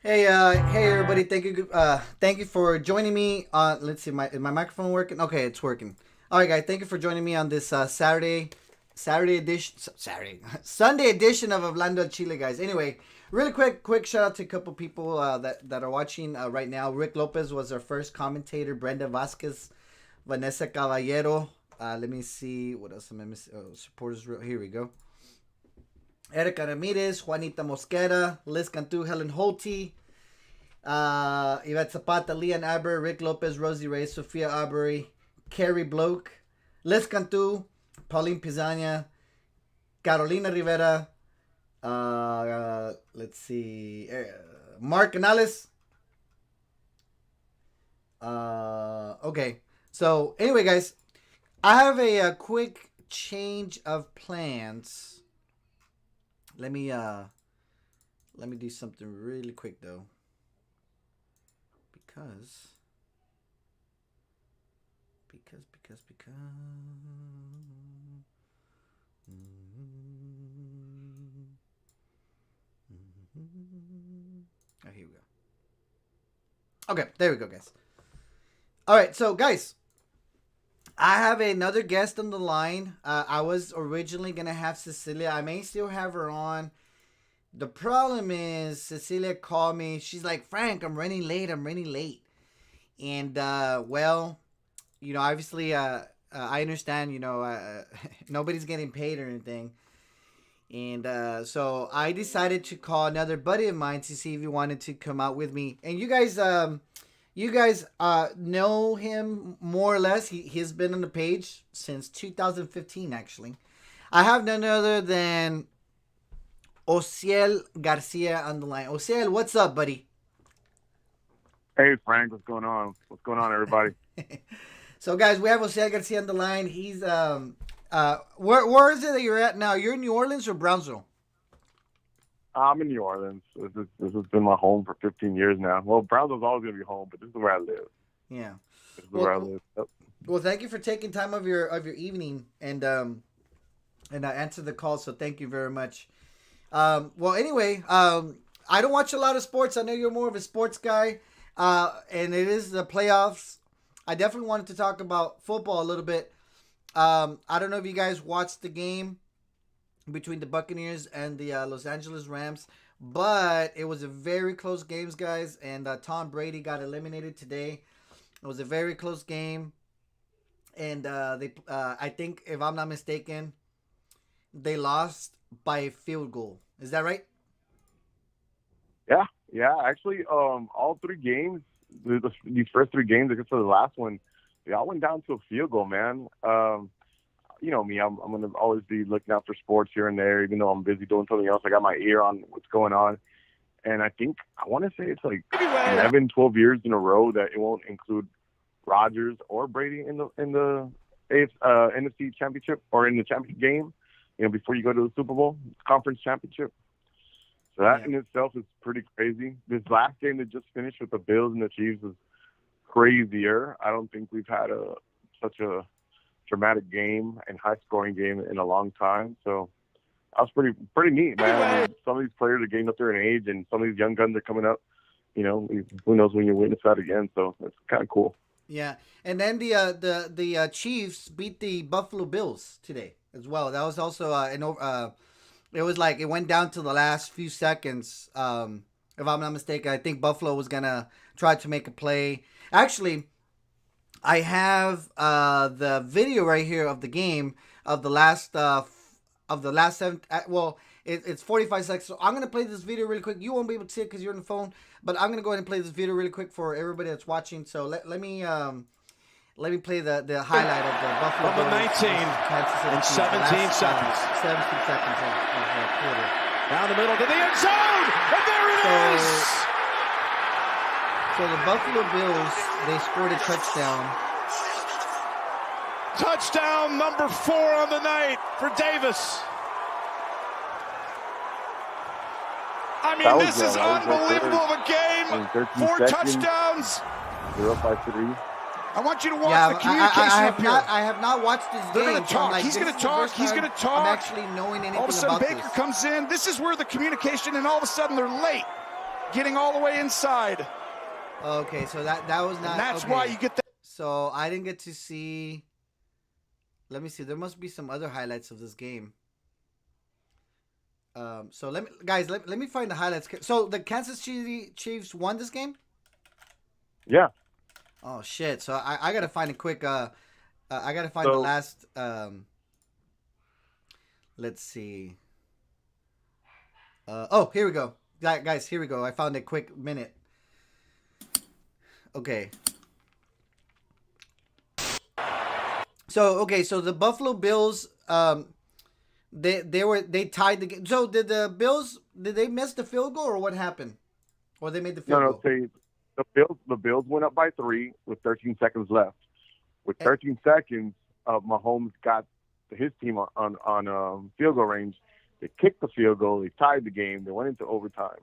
Hey everybody! Thank you for joining me. Let's see, is my microphone working? Okay, it's working. All right, guys, thank you for joining me on this Sunday edition of Hablando al Chile, guys. Anyway, really quick shout out to a couple people that are watching right now. Rick Lopez was our first commentator. Brenda Vasquez, Vanessa Caballero. Let me see what else am I missing. Oh, supporters. Here we go. Erica Ramirez, Juanita Mosquera, Liz Cantu, Helen Holte, Yvette Zapata, Leon Aber, Rick Lopez, Rosie Reyes, Sofia Arbery, Carrie Bloke, Liz Cantu, Pauline Pizania, Carolina Rivera, let's see, Mark Canales. Okay, so anyway, guys, I have a quick change of plans. Let me do something really quick though, because oh, here we go. Okay, there we go, guys. All right, so guys, I have another guest on the line. I was originally going to have Cecilia. I may still have her on. The problem is Cecilia called me. She's like, Frank, I'm running late. And, well, obviously, I understand, nobody's getting paid or anything. And so I decided to call another buddy of mine to see if he wanted to come out with me. And you guys know him more or less. He's been on the page since 2015, actually. I have none other than Osiel Garcia on the line. Osiel, what's up, buddy? Hey, Frank, what's going on? What's going on, everybody? So, guys, we have Osiel Garcia on the line. He's where is it that you're at now? You're in New Orleans or Brownsville? I'm in New Orleans. This has been my home for 15 years now. Well, Brownsville's always going to be home, but this is where I live. Yeah. This is where I live. Yep. Well, thank you for taking time of your evening and answer the call. So thank you very much. Well, anyway, I don't watch a lot of sports. I know you're more of a sports guy, and it is the playoffs. I definitely wanted to talk about football a little bit. I don't know if you guys watched the game between the Buccaneers and the Los Angeles Rams, but it was a very close game, guys, and Tom Brady got eliminated today. It was a very close game, and I think, if I'm not mistaken, they lost by a field goal. Is that right? Yeah. Actually, all three games, these first three games, except for the last one, they all went down to a field goal, man. You know me, I'm going to always be looking out for sports here and there, even though I'm busy doing something else. I got my ear on what's going on. And I want to say it's like 11, 12 years in a row that it won't include Rodgers or Brady in the NFC Championship or in the championship game, before you go to the Super Bowl conference championship. So that in itself is pretty crazy. This last game that just finished with the Bills and the Chiefs was crazier. I don't think we've had such a dramatic game and high-scoring game in a long time. So that was pretty neat, man. Some of these players are getting up there in age, and some of these young guns are coming up. Who knows when you witness that again? So it's kind of cool. Yeah, and then the Chiefs beat the Buffalo Bills today as well. That was also it was like it went down to the last few seconds. If I'm not mistaken, I think Buffalo was gonna try to make a play. Actually, I have the video right here of the game of the last seven. Well, it's 45 seconds. So I'm gonna play this video really quick. You won't be able to see it because you're on the phone, but I'm gonna go ahead and play this video really quick for everybody that's watching. So let me play the highlight of the Buffalo Bills. 19 and 17 seconds. 17 seconds of quarter. Down the middle to the end zone, and there it is. So the Buffalo Bills, they scored a touchdown. Touchdown number 4 on the night for Davis. I mean, this is unbelievable of a game. 4 touchdowns. They're up by 3. I want you to watch the communication up here. I have not watched this game. They're going to talk. He's going to talk. He's going to talk. I'm actually knowing anything about this. All of a sudden, Baker comes in. This is where the communication, and all of a sudden, they're late. getting all the way inside. Okay, so that was not. And that's okay. why you get that. So I didn't get to see. Let me see. There must be some other highlights of this game. So let me find the highlights. So the Kansas City Chiefs won this game? Yeah. Oh shit. So I gotta find a quick I gotta find the last let's see. Oh, here we go. Guys, here we go. I found a quick minute. Okay. So the Buffalo Bills they tied the game. So did the Bills miss the field goal or what happened? Or they made the field goal? No, the Bills went up by 3 with 13 seconds left. With 13 seconds, Mahomes got his team on field goal range. They kicked the field goal. They tied the game. They went into overtime.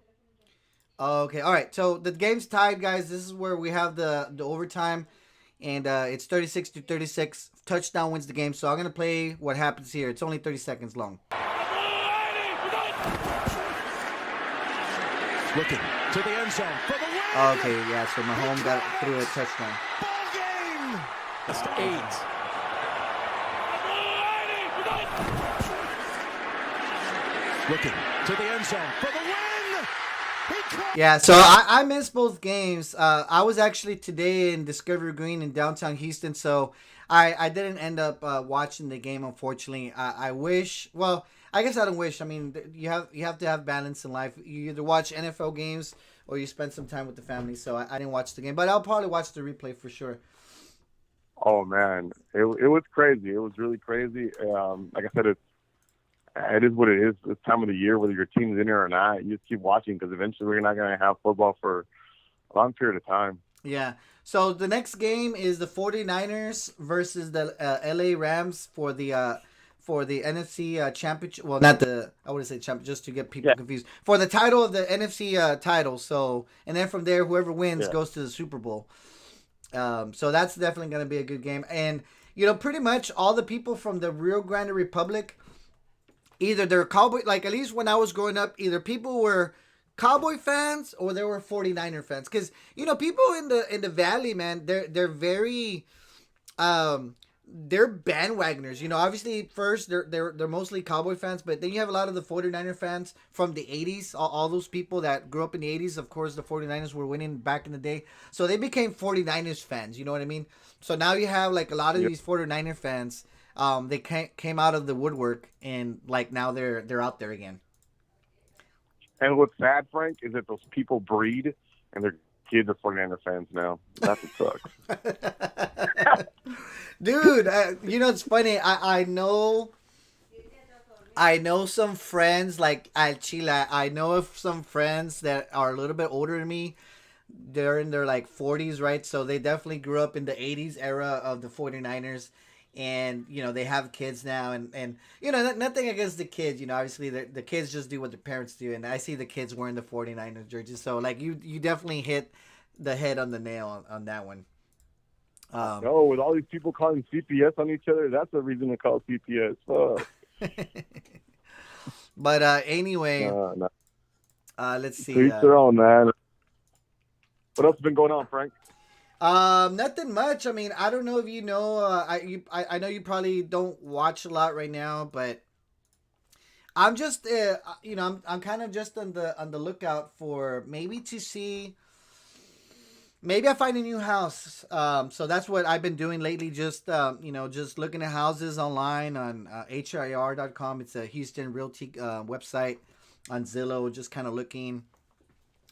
Okay, all right. So the game's tied, guys. This is where we have the overtime, and it's 36-36. Touchdown wins the game. So I'm gonna play what happens here. It's only 30 seconds long. Looking to the end zone for the win. Okay, yeah. So Mahomes got through a touchdown. Ball game. That's 8. Looking to the end zone for the win. Yeah, so I missed both games. I was actually today in Discovery Green in downtown Houston, so I didn't end up watching the game, unfortunately. I wish. Well, I guess I don't wish. I mean, you have to have balance in life. You either watch NFL games or you spend some time with the family. So I didn't watch the game, but I'll probably watch the replay for sure. Oh man, it was crazy. It was really crazy. Like I said, it is what it is. This time of the year, whether your team's in there or not, you just keep watching because eventually we're not going to have football for a long period of time. Yeah. So the next game is the 49ers versus the LA Rams for the NFC championship. Well, not I wouldn't say championship, just to get people confused. For the title of the NFC title. So, and then from there, whoever wins goes to the Super Bowl. So that's definitely going to be a good game. And, pretty much all the people from the Rio Grande Republic, either they're Cowboy, like at least when I was growing up, either people were Cowboy fans or they were 49er fans. Because, people in the Valley, man, they're very, they're bandwagoners. Obviously first they're mostly Cowboy fans, but then you have a lot of the 49er fans from the 80s. All those people that grew up in the 80s, of course, the 49ers were winning back in the day. So they became 49ers fans, you know what I mean? So now you have like a lot of these 49er fans. They came out of the woodwork and like now they're out there again. And what's sad, Frank, is that those people breed and their kids are 49er fans now. That's what sucks. Dude, it's funny. I know some friends like Al Chile. I know of some friends that are a little bit older than me. They're in their like 40s, right? So they definitely grew up in the 80s era of the 49ers. And, they have kids now. And nothing against the kids. Obviously the kids just do what their parents do. And I see the kids wearing the 49ers jerseys. So, like, you definitely hit the head on the nail on that one. No, with all these people calling CPS on each other, that's the reason to call CPS. Fuck. But anyway, no. Let's see. Each their own, man. What else has been going on, Frank? Nothing much. I mean, I don't know if you know. I know you probably don't watch a lot right now, but I'm just I'm kind of just on the lookout for maybe to see. Maybe I find a new house. So that's what I've been doing lately. Just just looking at houses online on HIR.com. It's a Houston Realty website. On Zillow, just kind of looking.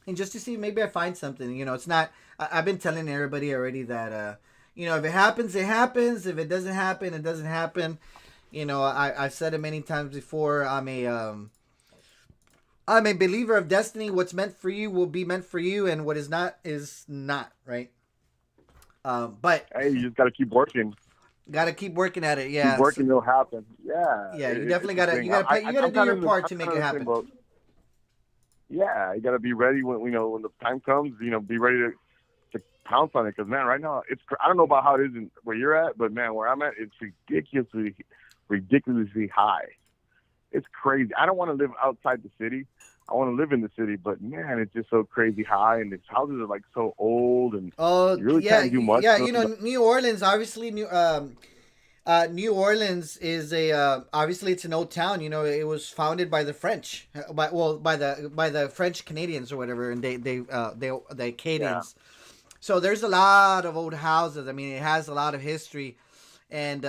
And just to see, maybe I find something. It's not. I've been telling everybody already that, if it happens, it happens. If it doesn't happen, it doesn't happen. I've said it many times before. I'm a believer of destiny. What's meant for you will be meant for you, and what is not, right? But hey, you just got to keep working. Got to keep working at it. Yeah, keep working, it'll happen. Yeah. Yeah, you definitely got to. You got to do your part to make it happen. Yeah, you got to be ready when when the time comes. Be ready to pounce on it. Because man, right now I don't know about how it is where you're at, but man, where I'm at, it's ridiculously high. it's crazy. I don't want to live outside the city. I want to live in the city, but man, it's just so crazy high, and these houses are like so old, and you really yeah, can't do much. yeah. New Orleans, obviously, New Orleans is a obviously it's an old town. It was founded by the French, by the French Canadians or whatever, and the Acadians. Yeah. So there's a lot of old houses. I mean, it has a lot of history, and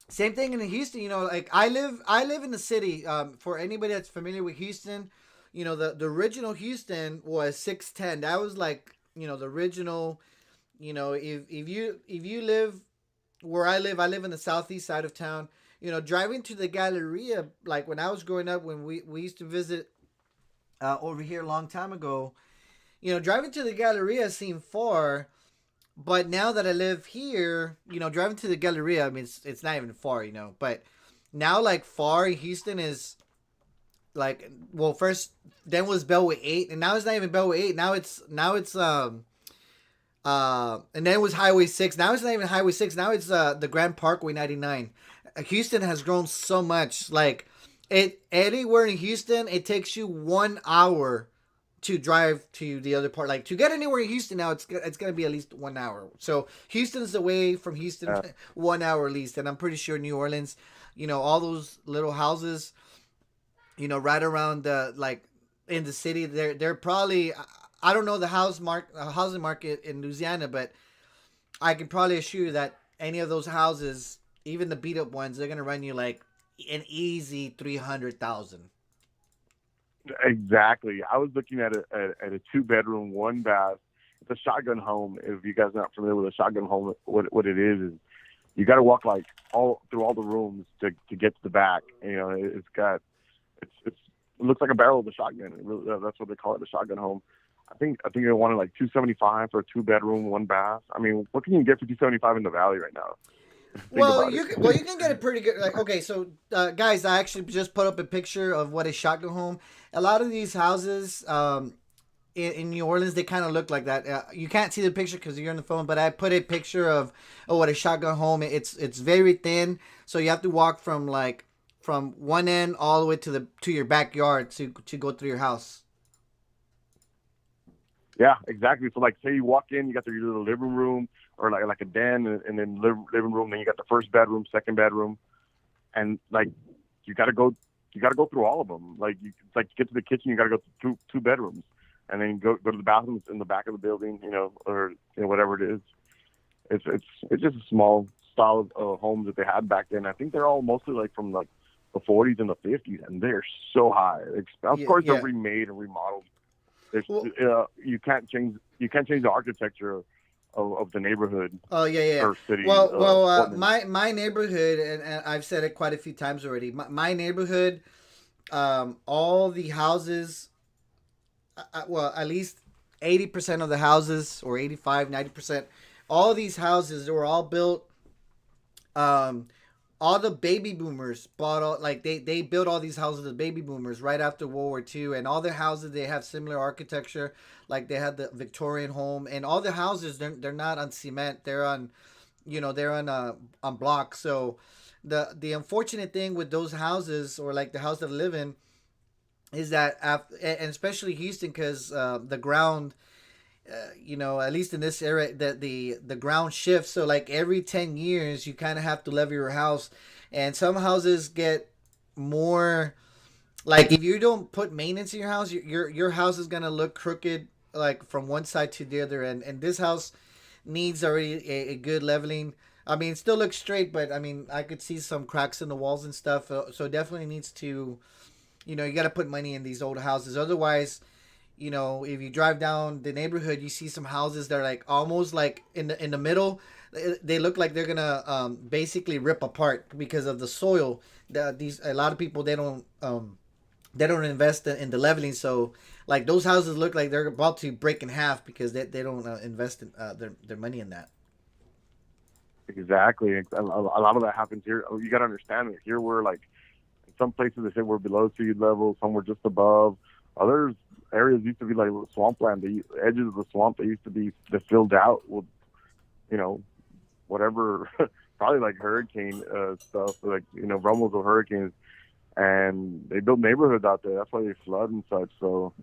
same thing in Houston. Like I live in the city. For anybody that's familiar with Houston, the original Houston was 610. That was like the original. If you live where I live in the southeast side of town. Driving to the Galleria, like when I was growing up, when we used to visit over here a long time ago. Driving to the Galleria seemed far, but now that I live here, driving to the Galleria, I mean, it's not even far, but now like far in Houston is like, well, first then was Bellway 8, and now it's not even Bellway 8. And then it was Highway 6. Now it's not even Highway 6. Now it's the Grand Parkway 99. Houston has grown so much. Like anywhere in Houston, it takes you 1 hour to drive to the other part. Like to get anywhere in Houston now, it's gonna be at least 1 hour. So Houston's away from Houston 1 hour at least, and I'm pretty sure New Orleans, all those little houses, right around the like in the city, they're probably. I don't know the housing market in Louisiana, but I can probably assure you that any of those houses, even the beat up ones, they're gonna run you like an easy 300,000. Exactly. I was looking at a 2-bedroom, 1-bath. It's a shotgun home. If you guys are not familiar with a shotgun home, what it is you got to walk like all through all the rooms to get to the back. It looks like a barrel of a shotgun. That's what they call it, a shotgun home. I think they wanted like $275 for a 2-bedroom, 1-bath. I mean, what can you get for $275 in the Valley right now? You can get a pretty good. Like, okay, so guys, I actually just put up a picture of what is shotgun home. A lot of these houses in New Orleans, they kind of look like that. You can't see the picture because you're on the phone, but I put a picture of what a shotgun home. It's very thin, so you have to walk from one end all the way to your backyard to go through your house. Yeah, exactly. So, like, say you walk in, you got your little living room or like a den, and then living room. Then you got the first bedroom, second bedroom, and like you got to go through all of them. Like to get to the kitchen, you got to go through 2 bedrooms, and then go to the bathrooms in the back of the building, or whatever it is. It's just a small style of homes that they had back then. I think they're all mostly like from like the 40s and the 50s, and they're so high. Of course, they're remade and remodeled. You can't change the architecture of the neighborhood. Oh yeah. Or city. My neighborhood, and I've said it quite a few times already. My neighborhood, all the houses, at least 80% of the houses, or 85, 90%, all these houses were all built. All the baby boomers bought they built all these houses, the baby boomers, right after World War II, and all their houses, they have similar architecture. Like they had the Victorian home, and all the houses, they're not on cement, they're on blocks. So the unfortunate thing with those houses, or like the house that I live in, is that and especially Houston, because the ground, at least in this area, the ground shifts. So like every 10 years, you kind of have to levy your house, and some houses get more. Like if you don't put maintenance in your house, your house is gonna look crooked, like from one side to the other. And this house needs already a good leveling. I mean, it still looks straight, but I mean, I could see some cracks in the walls and stuff. So it definitely needs to, you got to put money in these old houses. Otherwise, if you drive down the neighborhood, you see some houses that are like almost like in the middle. They look like they're gonna basically rip apart because of the soil. A lot of people, they don't invest in the leveling. So like those houses look like they're about to break in half because they don't invest in their money in that. Exactly. A lot of that happens here. You got to understand that here we're like, in some places they say we're below sea level, some we're just above. Others areas used to be like swampland. The edges of the swamp, they used to be filled out with, whatever, probably like hurricane stuff, like rumbles of hurricanes, and they build neighborhoods out there. That's why they flood and such. So,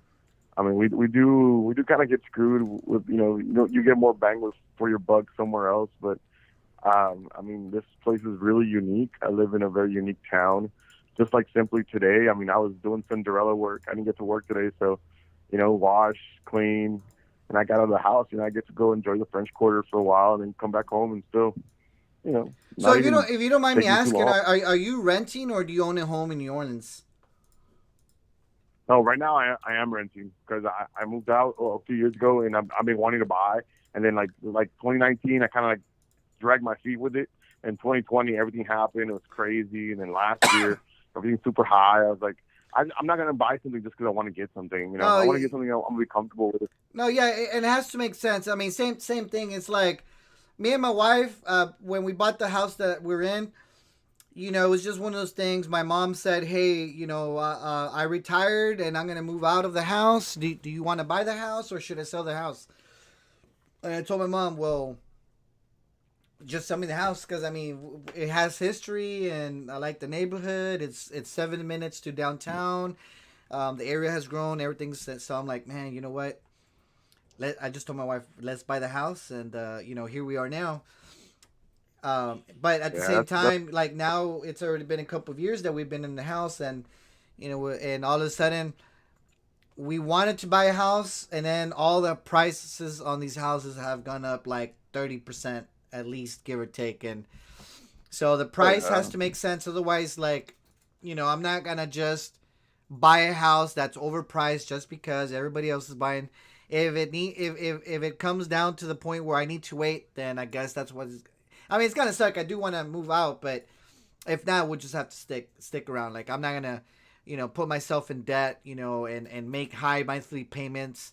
I mean, we do kind of get screwed with, you get more bang for your buck somewhere else. But, I mean, this place is really unique. I live in a very unique town. Just like simply today, I mean, I was doing Cinderella work. I didn't get to work today. So, wash, clean, and I got out of the house. I get to go enjoy the French Quarter for a while and then come back home and still, So not if you don't mind me taking too asking, long. are you renting or do you own a home in New Orleans? No, right now I am renting because I moved out a few years ago and I've been wanting to buy. And then like 2019, I kind of like dragged my feet with it. And 2020, everything happened. It was crazy. And then last year, everything's super high. I was like, I'm not going to buy something just because I want to get something. No, I want to get something I'm going to be comfortable with. No, yeah, and it has to make sense. I mean, same thing. It's like me and my wife, when we bought the house that we're in, it was just one of those things. My mom said, "Hey, I retired and I'm gonna move out of the house. Do you want to buy the house or should I sell the house?" And I told my mom, "Well, just sell me the house because I mean it has history and I like the neighborhood. It's 7 minutes to downtown. The area has grown. Everything's so I'm like, man, you know what? I just told my wife, let's buy the house, and here we are now. But at the same time, like now, it's already been a couple of years that we've been in the house, and and all of a sudden, we wanted to buy a house, and then all the prices on these houses have gone up like 30% at least, give or take, and so the price has to make sense. Otherwise, like, I'm not gonna just buy a house that's overpriced just because everybody else is buying. If it comes down to the point where I need to wait, then I guess that's what. I mean, it's gonna suck. I do want to move out, but if not, we'll just have to stick around. Like I'm not gonna, put myself in debt, and make high monthly payments,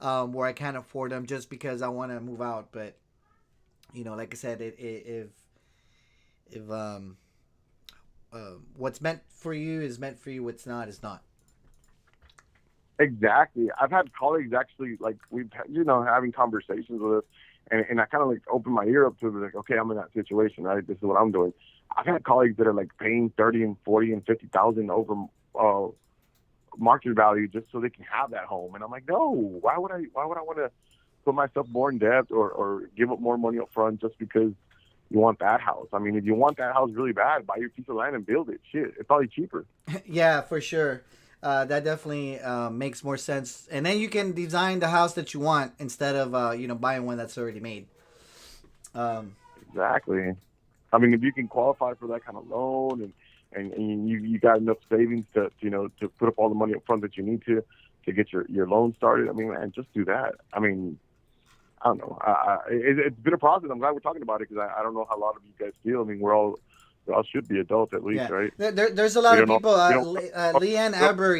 where I can't afford them just because I want to move out. But, like I said, if what's meant for you is meant for you, what's not is not. Exactly. I've had colleagues actually, like, we've, having conversations with us, and I kind of like open my ear up to it, like, okay, I'm in that situation, right? This is what I'm doing. I've had colleagues that are like paying 30 and 40 and 50,000 over market value just so they can have that home. And I'm like, no, why would I want to put myself more in debt or give up more money up front just because you want that house? I mean, if you want that house really bad, buy your piece of land and build it. Shit, it's probably cheaper. Yeah, for sure. That definitely makes more sense. And then you can design the house that you want instead of, buying one that's already made. Exactly. I mean, if you can qualify for that kind of loan and you got enough savings to put up all the money up front that you need to get your loan started, I mean, man, just do that. I mean, I don't know. It's been a process. I'm glad we're talking about it because I don't know how a lot of you guys feel. I mean, we all should be adults at least, right? There's a lot of people. Leanne Aber,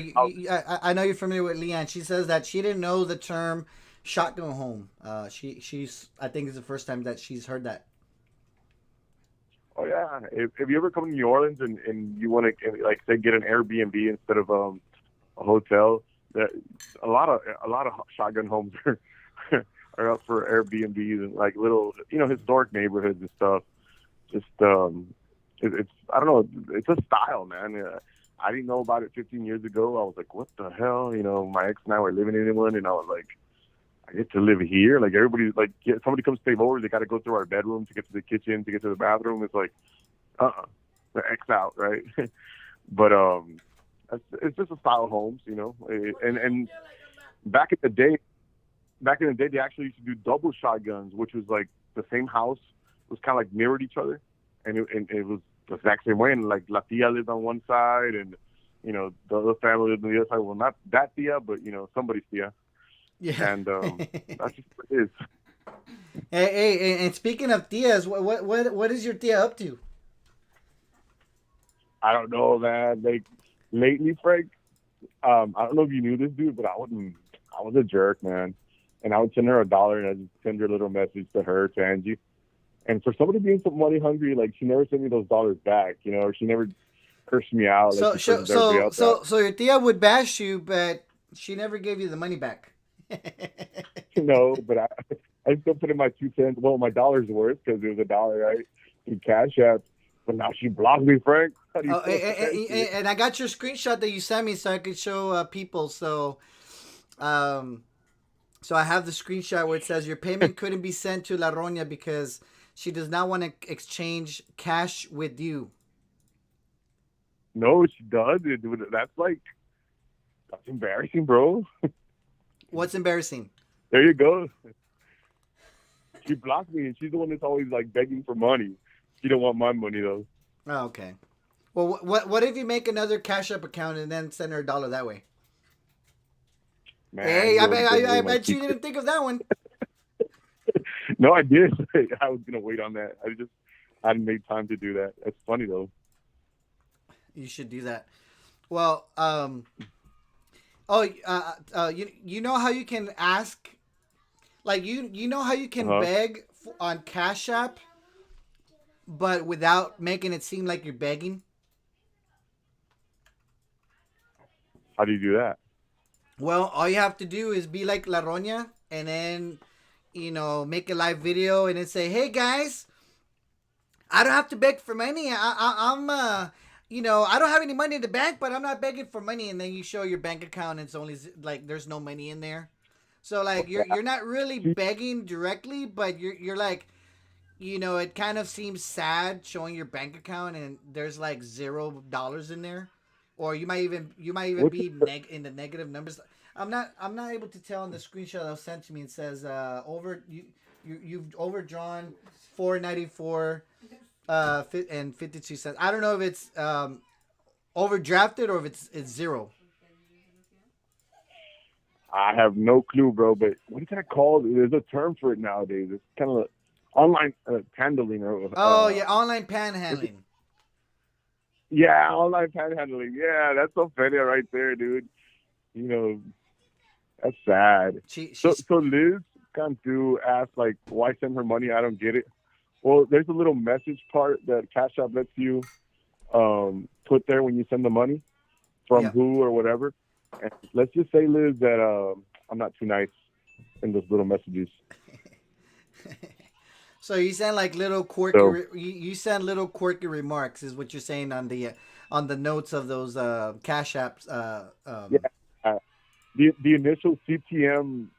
I know you're familiar with Leanne. She says that she didn't know the term shotgun home. She's I think it's the first time that she's heard that. Oh yeah. If you ever come to New Orleans and you want to, like, say, get an Airbnb instead of a hotel, that a lot of shotgun homes are up for Airbnbs and like little historic neighborhoods and stuff. Just it's I don't know, it's a style, man. I didn't know about it 15 years ago. I was like, what the hell? My ex and I were living in England, and I was like, I get to live here. Like everybody, like somebody comes stay over, they got to go through our bedroom to get to the kitchen, to get to the bathroom. It's like, the X out, right? But it's just a style of homes, and back in the day, they actually used to do double shotguns, which was like the same house was kind of like mirrored each other, and it was the exact same way. And like La Tia lived on one side, and the other family lived on the other side. Well, not that Tia, but somebody's Tia. Yeah. And that's just what it is. Hey, and speaking of Tias, what is your Tia up to? I don't know, man. Like lately, Frank. I don't know if you knew this dude, but I was a jerk, man. And I would send her $1, and I'd just send her a little message to her, to Angie. And for somebody being so money hungry, like, she never sent me those dollars back, or she never cursed me out. Like so your Tia would bash you, but she never gave you the money back. No, but I still put in my 2 cents. Well, my dollar's worth, because it was $1, right? In Cash App. But now she blocked me, Frank. How do you Oh, feel about that shit? and I got your screenshot that you sent me so I could show people. Um, so I have the screenshot where it says your payment couldn't be sent to La Roña because she does not want to exchange cash with you. No, she does. That's embarrassing, bro. What's embarrassing? There you go. She blocked me, and she's the one that's always like begging for money. She don't want my money though. Oh, okay. Well, what if you make another Cash App account and then send her $1 that way? Man, Hey, you already gave away I my bet you secret. didn't think of that one. No, I did. I was gonna wait on that. I hadn't made time to do that. That's funny though. You should do that. Well, oh, you know how you can ask, like you know how you can Uh-huh. beg on Cash App, but without making it seem like you're begging. How do you do that? Well, all you have to do is be like La Roña, and then make a live video and then say, "Hey guys, I don't have to beg for money. I'm I don't have any money in the bank, but I'm not begging for money." And then you show your bank account, and it's only like there's no money in there. So like you're not really begging directly, but you're like, it kind of seems sad showing your bank account and there's like $0 in there, or you might even What's be in the negative numbers. I'm not able to tell on the screenshot that was sent to me. It says you've overdrawn 494 and 52 cents. I don't know if it's overdrafted or if it's zero. I have no clue, bro. But what is that called? There's a term for it nowadays. It's kind of online handling or Oh yeah, online panhandling. yeah, online panhandling. Yeah, that's so funny right there, dude. You know, that's sad. So She's so Liz can't do ask like why send her money? I don't get it. Well, there's a little message part that Cash App lets you put there when you send the money from Yeah. who or whatever. And let's just say, Liz, that I'm not too nice in those little messages. So you send like little quirky. So You send little quirky remarks, is what you're saying on the notes of those Cash Apps. yeah, uh, the initial CTM,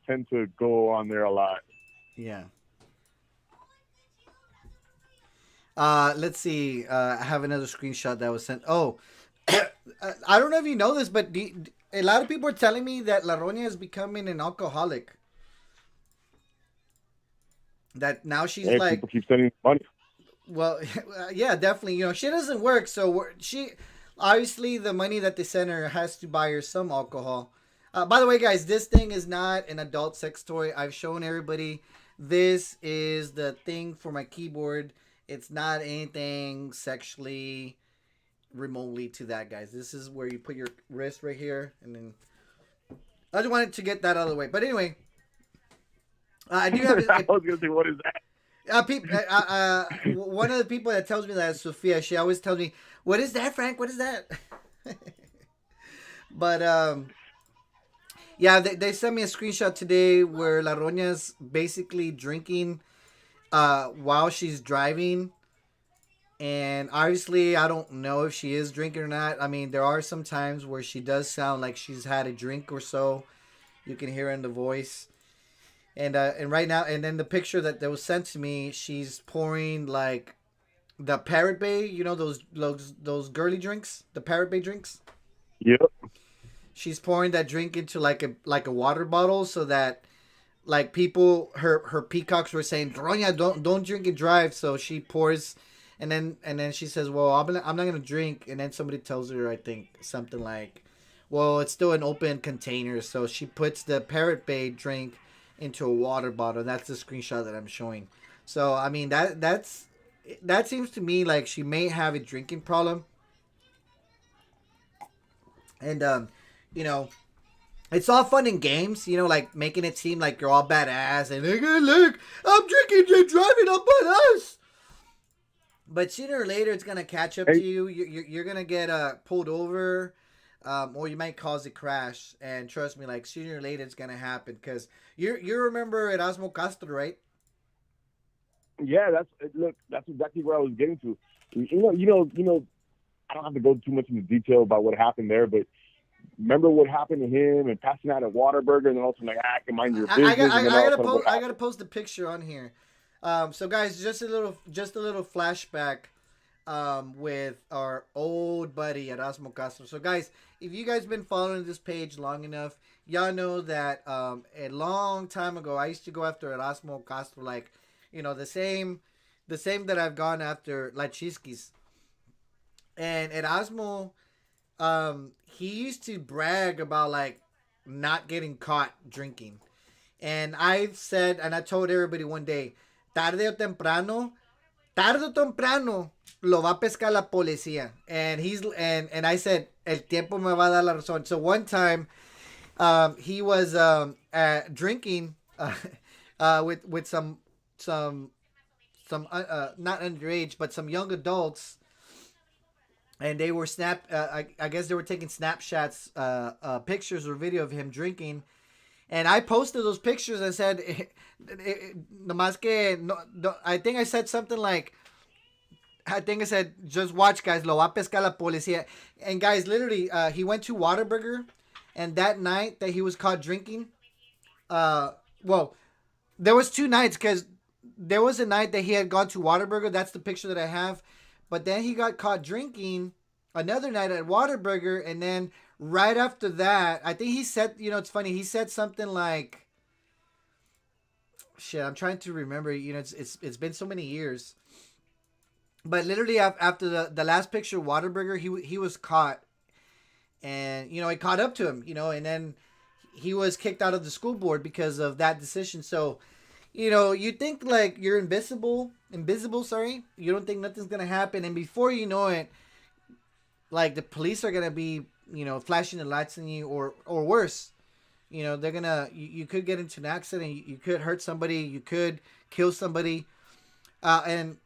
tend to go on there a lot. Yeah. Let's see. I have another screenshot that was sent. Oh, I don't know if you know this, but a lot of people are telling me that La Roña is becoming an alcoholic. That now she's Hey, like, people keep sending money. well, yeah, definitely. She doesn't work, so she obviously the money that they send her has to buy her some alcohol. By the way, guys, this thing is not an adult sex toy. I've shown everybody. This is the thing for my keyboard. It's not anything sexually remotely to that, guys. This is where you put your wrist right here, and then I just wanted to get that out of the way. But anyway, I do have I was gonna say, what is that? one of the people that tells me that is Sophia. She always tells me, "What is that, Frank? What is that?" But yeah, they sent me a screenshot today where La Roña's basically drinking while she's driving. And obviously, I don't know if she is drinking or not. I mean, there are some times where she does sound like she's had a drink or so. You can hear in the voice. And right now, and then the picture that was sent to me, she's pouring like the Parrot Bay. You know those girly drinks, the Parrot Bay drinks. Yep. She's pouring that drink into like a water bottle so that like people her peacocks were saying, Ronya, don't drink and drive. So she pours, and then she says, well, I'm not gonna drink. And then somebody tells her, I think something like, well, it's still an open container. So she puts the Parrot Bay drink into a water bottle. That's the screenshot that I'm showing. So I mean that seems to me like she may have a drinking problem. And you know, it's all fun and games, like making it seem like you're all badass and like, hey, look, I'm drinking and driving on us. But sooner or later, it's gonna catch up to you. You're gonna get pulled over, or you might cause a crash. And trust me, like sooner or later, it's gonna happen. Cause you remember Erasmo Castro, right? Yeah, that's exactly where I was getting to. I don't have to go too much into detail about what happened there, but remember what happened to him and passing out at Whataburger, and then all of a sudden like, I can mind your business, and then all of a sudden what I happened? gotta post a picture on here. So guys, just a little flashback with our old buddy Erasmo Castro. So guys, if you guys been following this page long enough, y'all know that a long time ago I used to go after Erasmo Castro, like the same that I've gone after Lachiskis. And Erasmo, he used to brag about like not getting caught drinking. And I said, and I told everybody one day, tarde o temprano, lo va a pescar la policía. And I said, el tiempo me va a dar la razón. So one time, he was drinking with some not underage, but some young adults, and they were I guess they were taking snapshots, pictures or video of him drinking, and I posted those pictures and said, nomás que no, I think I said something like, I think I said, just watch, guys, lo va a pescar la policía. And guys, literally, he went to Whataburger, and that night that he was caught drinking, well, there was two nights, because there was a night that he had gone to Whataburger. That's the picture that I have. But then he got caught drinking another night at Whataburger, and then right after that, I think he said, it's funny. He said something like, shit, I'm trying to remember. It's been so many years. But literally after the last picture of Whataburger, he was caught, and he caught up to him, and then he was kicked out of the school board because of that decision. So, you think like you're invisible, sorry. You don't think nothing's gonna happen, and before you know it, like the police are gonna be, flashing the lights on you, or worse. They're gonna, you could get into an accident, you could hurt somebody, you could kill somebody, and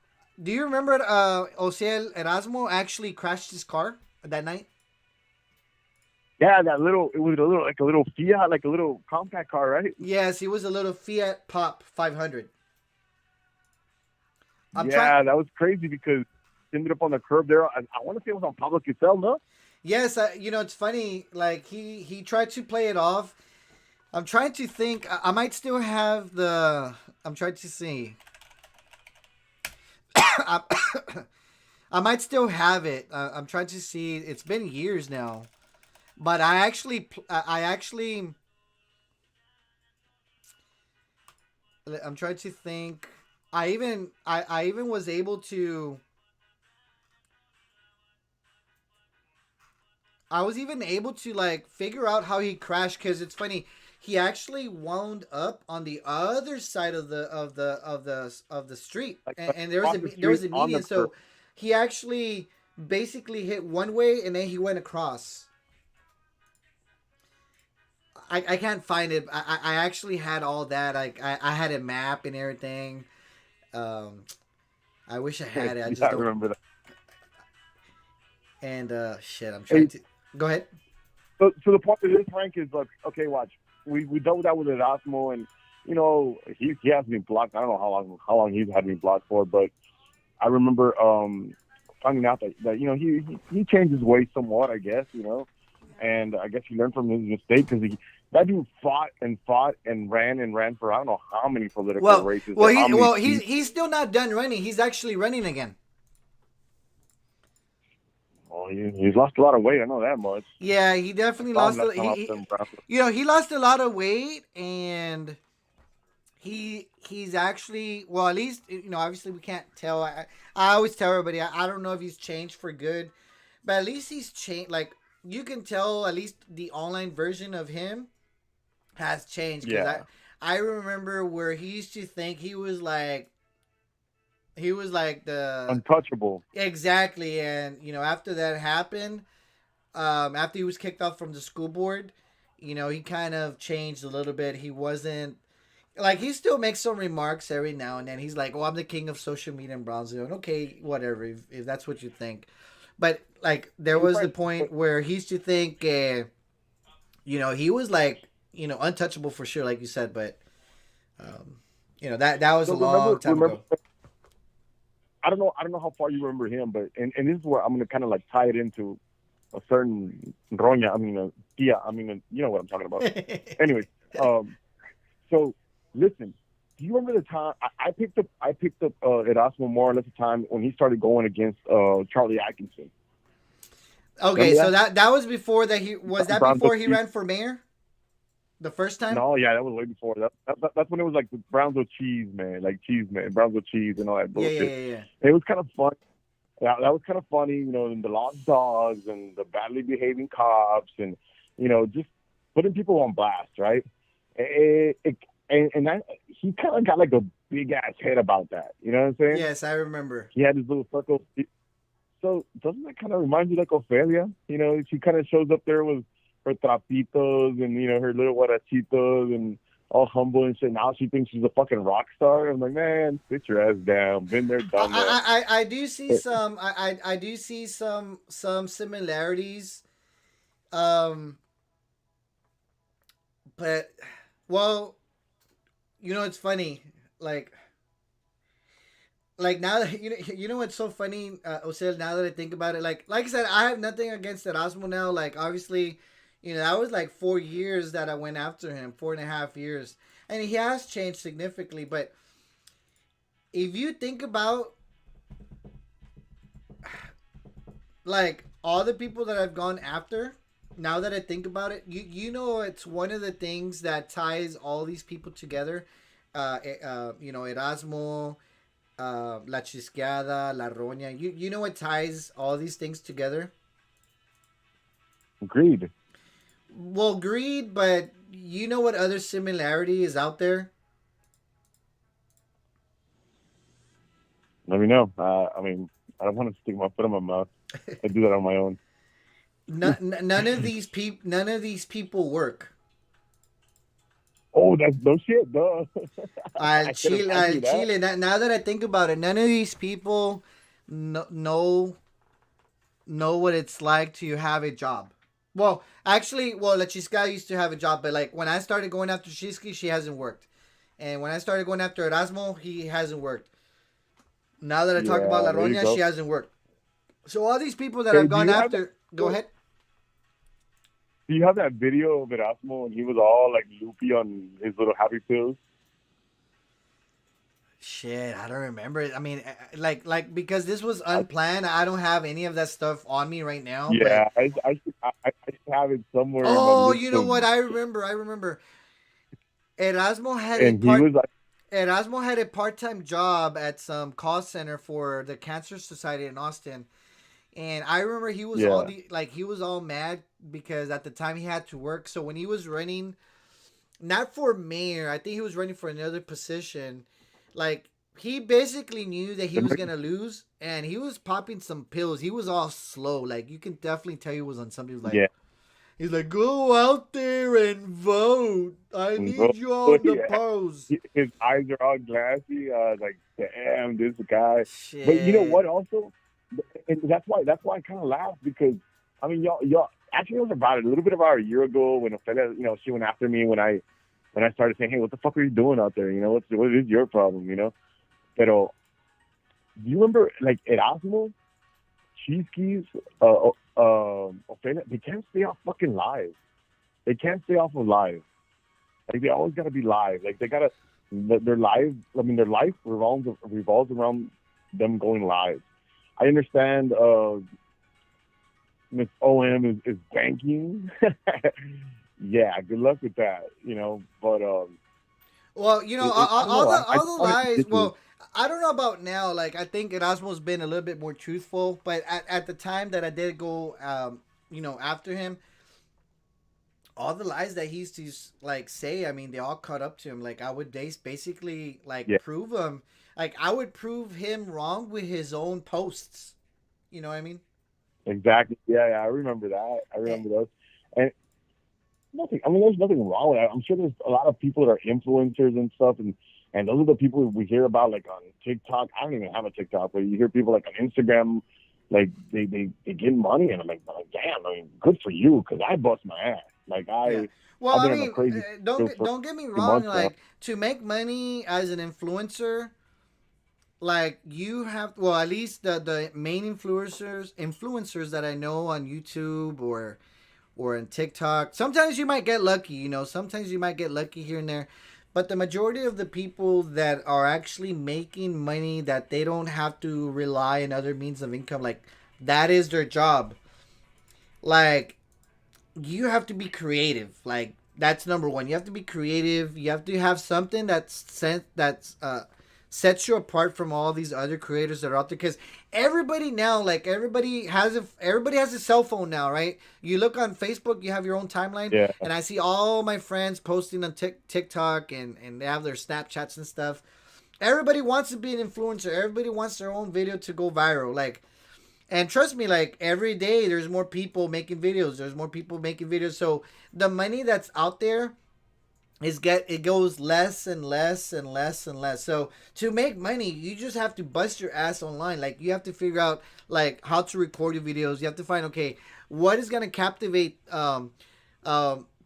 do you remember Osiel Erasmo actually crashed his car that night? Yeah, it was a little Fiat, like a little compact car, right? Yes, it was a little Fiat Pop 500. That was crazy because it ended up on the curb there. I want to say it was on Pablo Quisel, no? Yes, it's funny. Like he tried to play it off. I'm trying to think. I might still have the. I'm trying to see. I might still have it. I'm trying to see. It's been years now, but I actually, I'm trying to think. I even was able to. I was even able to like figure out how he crashed, because it's funny. He actually wound up on the other side of the street, Like and there was a median. So he actually basically hit one way, and then he went across. I can't find it. I actually had all that. I had a map and everything. I wish I had it. I just don't remember that. And shit, I'm trying to go ahead. So the point of this, Frank, is look. Okay, watch. We dealt with that with Erasmo, and he has been blocked. I don't know how long he's had me blocked for, but I remember finding out that he changed his ways somewhat, I guess, and I guess he learned from his mistake, because that dude fought and ran for I don't know how many political races. He's still not done running. He's actually running again. Well, he's lost a lot of weight. I know that much. Yeah, he definitely lost. He lost a lot of weight, and he's actually, well, at least obviously we can't tell. I always tell everybody I don't know if he's changed for good, but at least he's changed. Like you can tell, at least the online version of him has changed. Yeah. I remember where he used to think he was like the untouchable. Exactly, and after that happened, after he was kicked off from the school board, he kind of changed a little bit. He wasn't like, he still makes some remarks every now and then. He's like, "Oh, I'm the king of social media in Brownsville." And okay, whatever, if that's what you think. But like, there was the point where he used to think, he was like, untouchable for sure, like you said. But that was a long time ago. I don't know how far you remember him, but and this is where I'm gonna kind of like tie it into a certain roña. I mean, tia. I mean, you know what I'm talking about. Anyways, so listen. Do you remember the time I picked up Erasmo more or less the time when he started going against Charlie Atkinson? Okay, so that was before that before he ran for mayor? The first time? No, yeah, that was way before. That's when it was like the Browns with cheese, man, like cheese, man, Browns with cheese and all that bullshit. Yeah. It was kind of fun. That was kind of funny, you know, and the lost dogs and the badly behaving cops and, you know, just putting people on blast, right? And he kind of got like a big ass head about that. You know what I'm saying? Yes, I remember. He had his little circle. So doesn't that kind of remind you like Ofelia? You know, she kind of shows up there with her trapitos and, you know, her little guarachitos and all humble and shit. Now she thinks she's a fucking rock star. I'm like, man, sit your ass down. Been there, done that. I do see some. I do see some similarities. But well, you know, it's funny. Like now that you know what's so funny, Osel. Now that I think about it, like I said, I have nothing against Erasmo now. Like obviously, you know, that was like 4 years that I went after him, 4.5 years, and he has changed significantly. But if you think about like all the people that I've gone after, now that I think about it, you know, it's one of the things that ties all these people together. You know, Erasmo, La Chisqueada, La Roña. You know what ties all these things together? Greed. Well, greed, but you know what other similarity is out there? Let me know. I mean, I don't want to stick my foot in my mouth. I do that on my own. None of these people work. Oh, that's no shit, duh. Al Chile. Now that I think about it, none of these people know what it's like to have a job. Well, actually, La Chisca used to have a job, but like when I started going after Chisky, she hasn't worked. And when I started going after Erasmo, he hasn't worked. Now that I talk about La Roña, she hasn't worked. So all these people that I've gone after, go ahead. Do you have that video of Erasmo and he was all like loopy on his little happy pills? Shit, I don't remember it. I mean, like because this was unplanned. I don't have any of that stuff on me right now. Yeah, but I should have it somewhere. Oh, you know what? I remember. Erasmo had Erasmo had a part-time job at some call center for the Cancer Society in Austin. And I remember he was he was all mad because at the time he had to work. So when he was running, not for mayor, I think he was running for another position. Like he basically knew that he was gonna lose, and he was popping some pills. He was all slow. Like you can definitely tell he was on something. He's like, go out there and vote. I need you on the post. His eyes are all glassy. Like, damn, this guy. Shit. But you know what? Also. And that's why I kind of laughed because I mean y'all actually it was about a little bit about a year ago when Ophelia, you know, she went after me when I started saying, hey, what the fuck are you doing out there, you know, what is your problem, you know? Pero do you remember like Erasmo, Cheeskies, Ophelia, they can't stay off fucking live. They can't stay off of live. Like they always gotta be live. Like they gotta their live. I mean their life revolves around them going live. I understand Miss OM is banking. Yeah, good luck with that, you know. But well, you know, all the lies. Well, I don't know about now. Like, I think Erasmo's been a little bit more truthful, but at the time that I did go, you know, after him, all the lies that he used to like say, I mean, they all caught up to him. Like, I would basically like prove them. Like, I would prove him wrong with his own posts. You know what I mean? Exactly. Yeah, I remember that. I remember those. And nothing. I mean, there's nothing wrong with that. I'm sure there's a lot of people that are influencers and stuff, and those are the people we hear about, like on TikTok. I don't even have a TikTok, but you hear people like on Instagram, like they get money, and I'm like, damn. I mean, good for you, because I bust my ass. Like Well, I mean, don't get me wrong. Like to make money as an influencer. like you have, well, at least the main influencers that I know on YouTube or on TikTok. Sometimes you might get lucky, sometimes you might get lucky here and there. But the majority of the people that are actually making money that they don't have to rely on other means of income, like that is their job. Like you have to be creative. Like that's number one. You have to be creative. You have to have something that's sets you apart from all these other creators that are out there. Because everybody now, like everybody has a cell phone now, right? You look on Facebook, you have your own timeline, Yeah. and I see all my friends posting on TikTok and they have their Snapchats and stuff. Everybody wants to be an influencer. Everybody wants their own video to go viral. Like, and trust me, like every day there's more people making videos. There's more people making videos. So the money that's out there it goes less and less and less and less. So to make money, you just have to bust your ass online. Like you have to figure out like how to record your videos. You have to find, okay, what is gonna captivate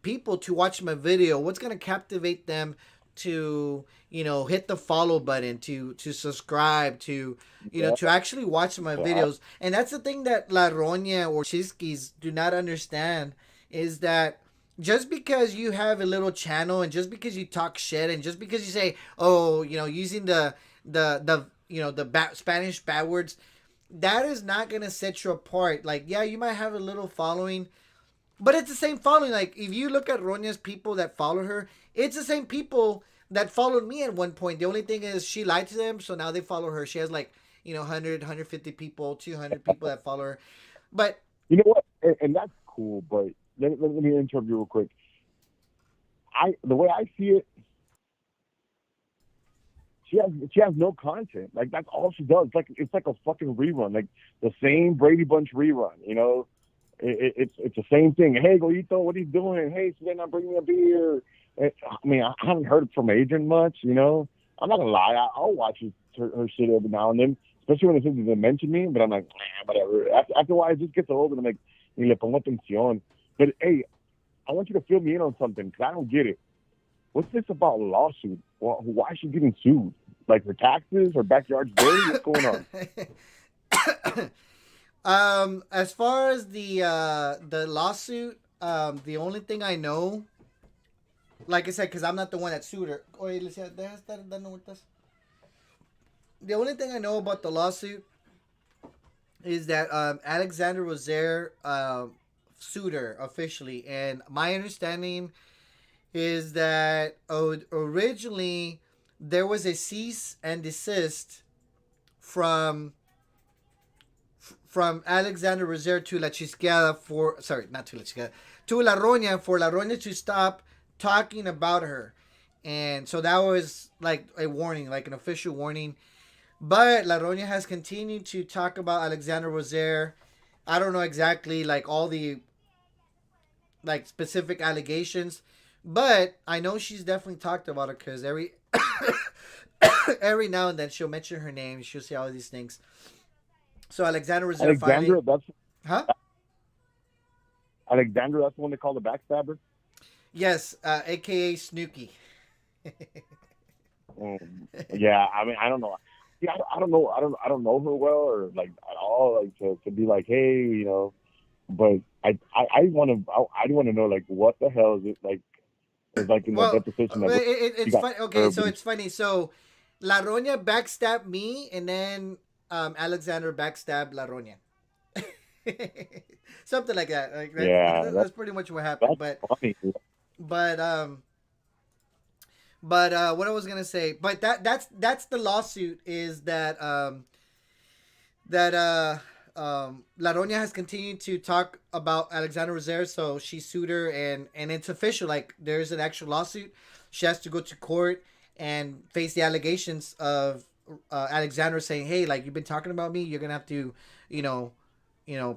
people to watch my video? What's gonna captivate them to hit the follow button, to subscribe, to Yeah. to actually watch my Yeah. videos? And that's the thing that La Roña or Chiskis do not understand, is that just because you have a little channel and just because you talk shit and just because you say, oh, using the Spanish bad words, that is not gonna set you apart. Like, yeah, you might have a little following, but it's the same following. Like, if you look at Ronya's people that follow her, it's the same people that followed me at one point. The only thing is she lied to them, so now they follow her. She has like 100, 150 people, 200 people that follow her. But you know what? And that's cool, but let me interrupt you real quick. The way I see it, she has no content. Like that's all she does. It's like a fucking rerun, like the same Brady Bunch rerun. It's the same thing. Hey, Goyito, what are you doing? Hey, so they're not bringing me a beer. I mean, I haven't heard from Adrian much. I'm not gonna lie. I'll watch her shit every now and then, especially when it's they mention me. But I'm like, whatever. After a while, it just gets old, and I'm like, ni le pongo atención. But hey, I want you to fill me in on something because I don't get it. What's this about lawsuit? Why is she getting sued? Like her taxes, her backyard's dirty? What's going on? As far as the lawsuit, the only thing I know, like I said, because I'm not the one that sued her. The only thing I know about the lawsuit is that Alexander was there, sued her officially, and my understanding is that originally there was a cease and desist from Alexander Rozier to La Chisqueada to La Roña, for La Roña to stop talking about her. And so that was like a warning, like an official warning. But La Roña has continued to talk about Alexander Rozier. I don't know exactly like all the like specific allegations, but I know she's definitely talked about it because every every now and then she'll mention her name. She'll say all these things. So Alexander Rozier Alexandra, finally, Alexandra, that's the one they call the backstabber. Yes, aka Snooki. Yeah, I mean, I don't know. Yeah, I don't know. I don't know her well or like at all. Like to be like, hey, But I want to know like what the hell is it like? It's like in the deposition. It's funny. Okay, so it's funny. So La Roña backstabbed me, and then Alexander backstabbed La Roña. Something like that. Like that's pretty much what happened. But funny. What I was gonna say, but that's the lawsuit, is that La Roña has continued to talk about Alexander Rozier, so she sued her, and it's official. Like there's an actual lawsuit. She has to go to court and face the allegations of Alexander saying, "Hey, like you've been talking about me. You're gonna have to,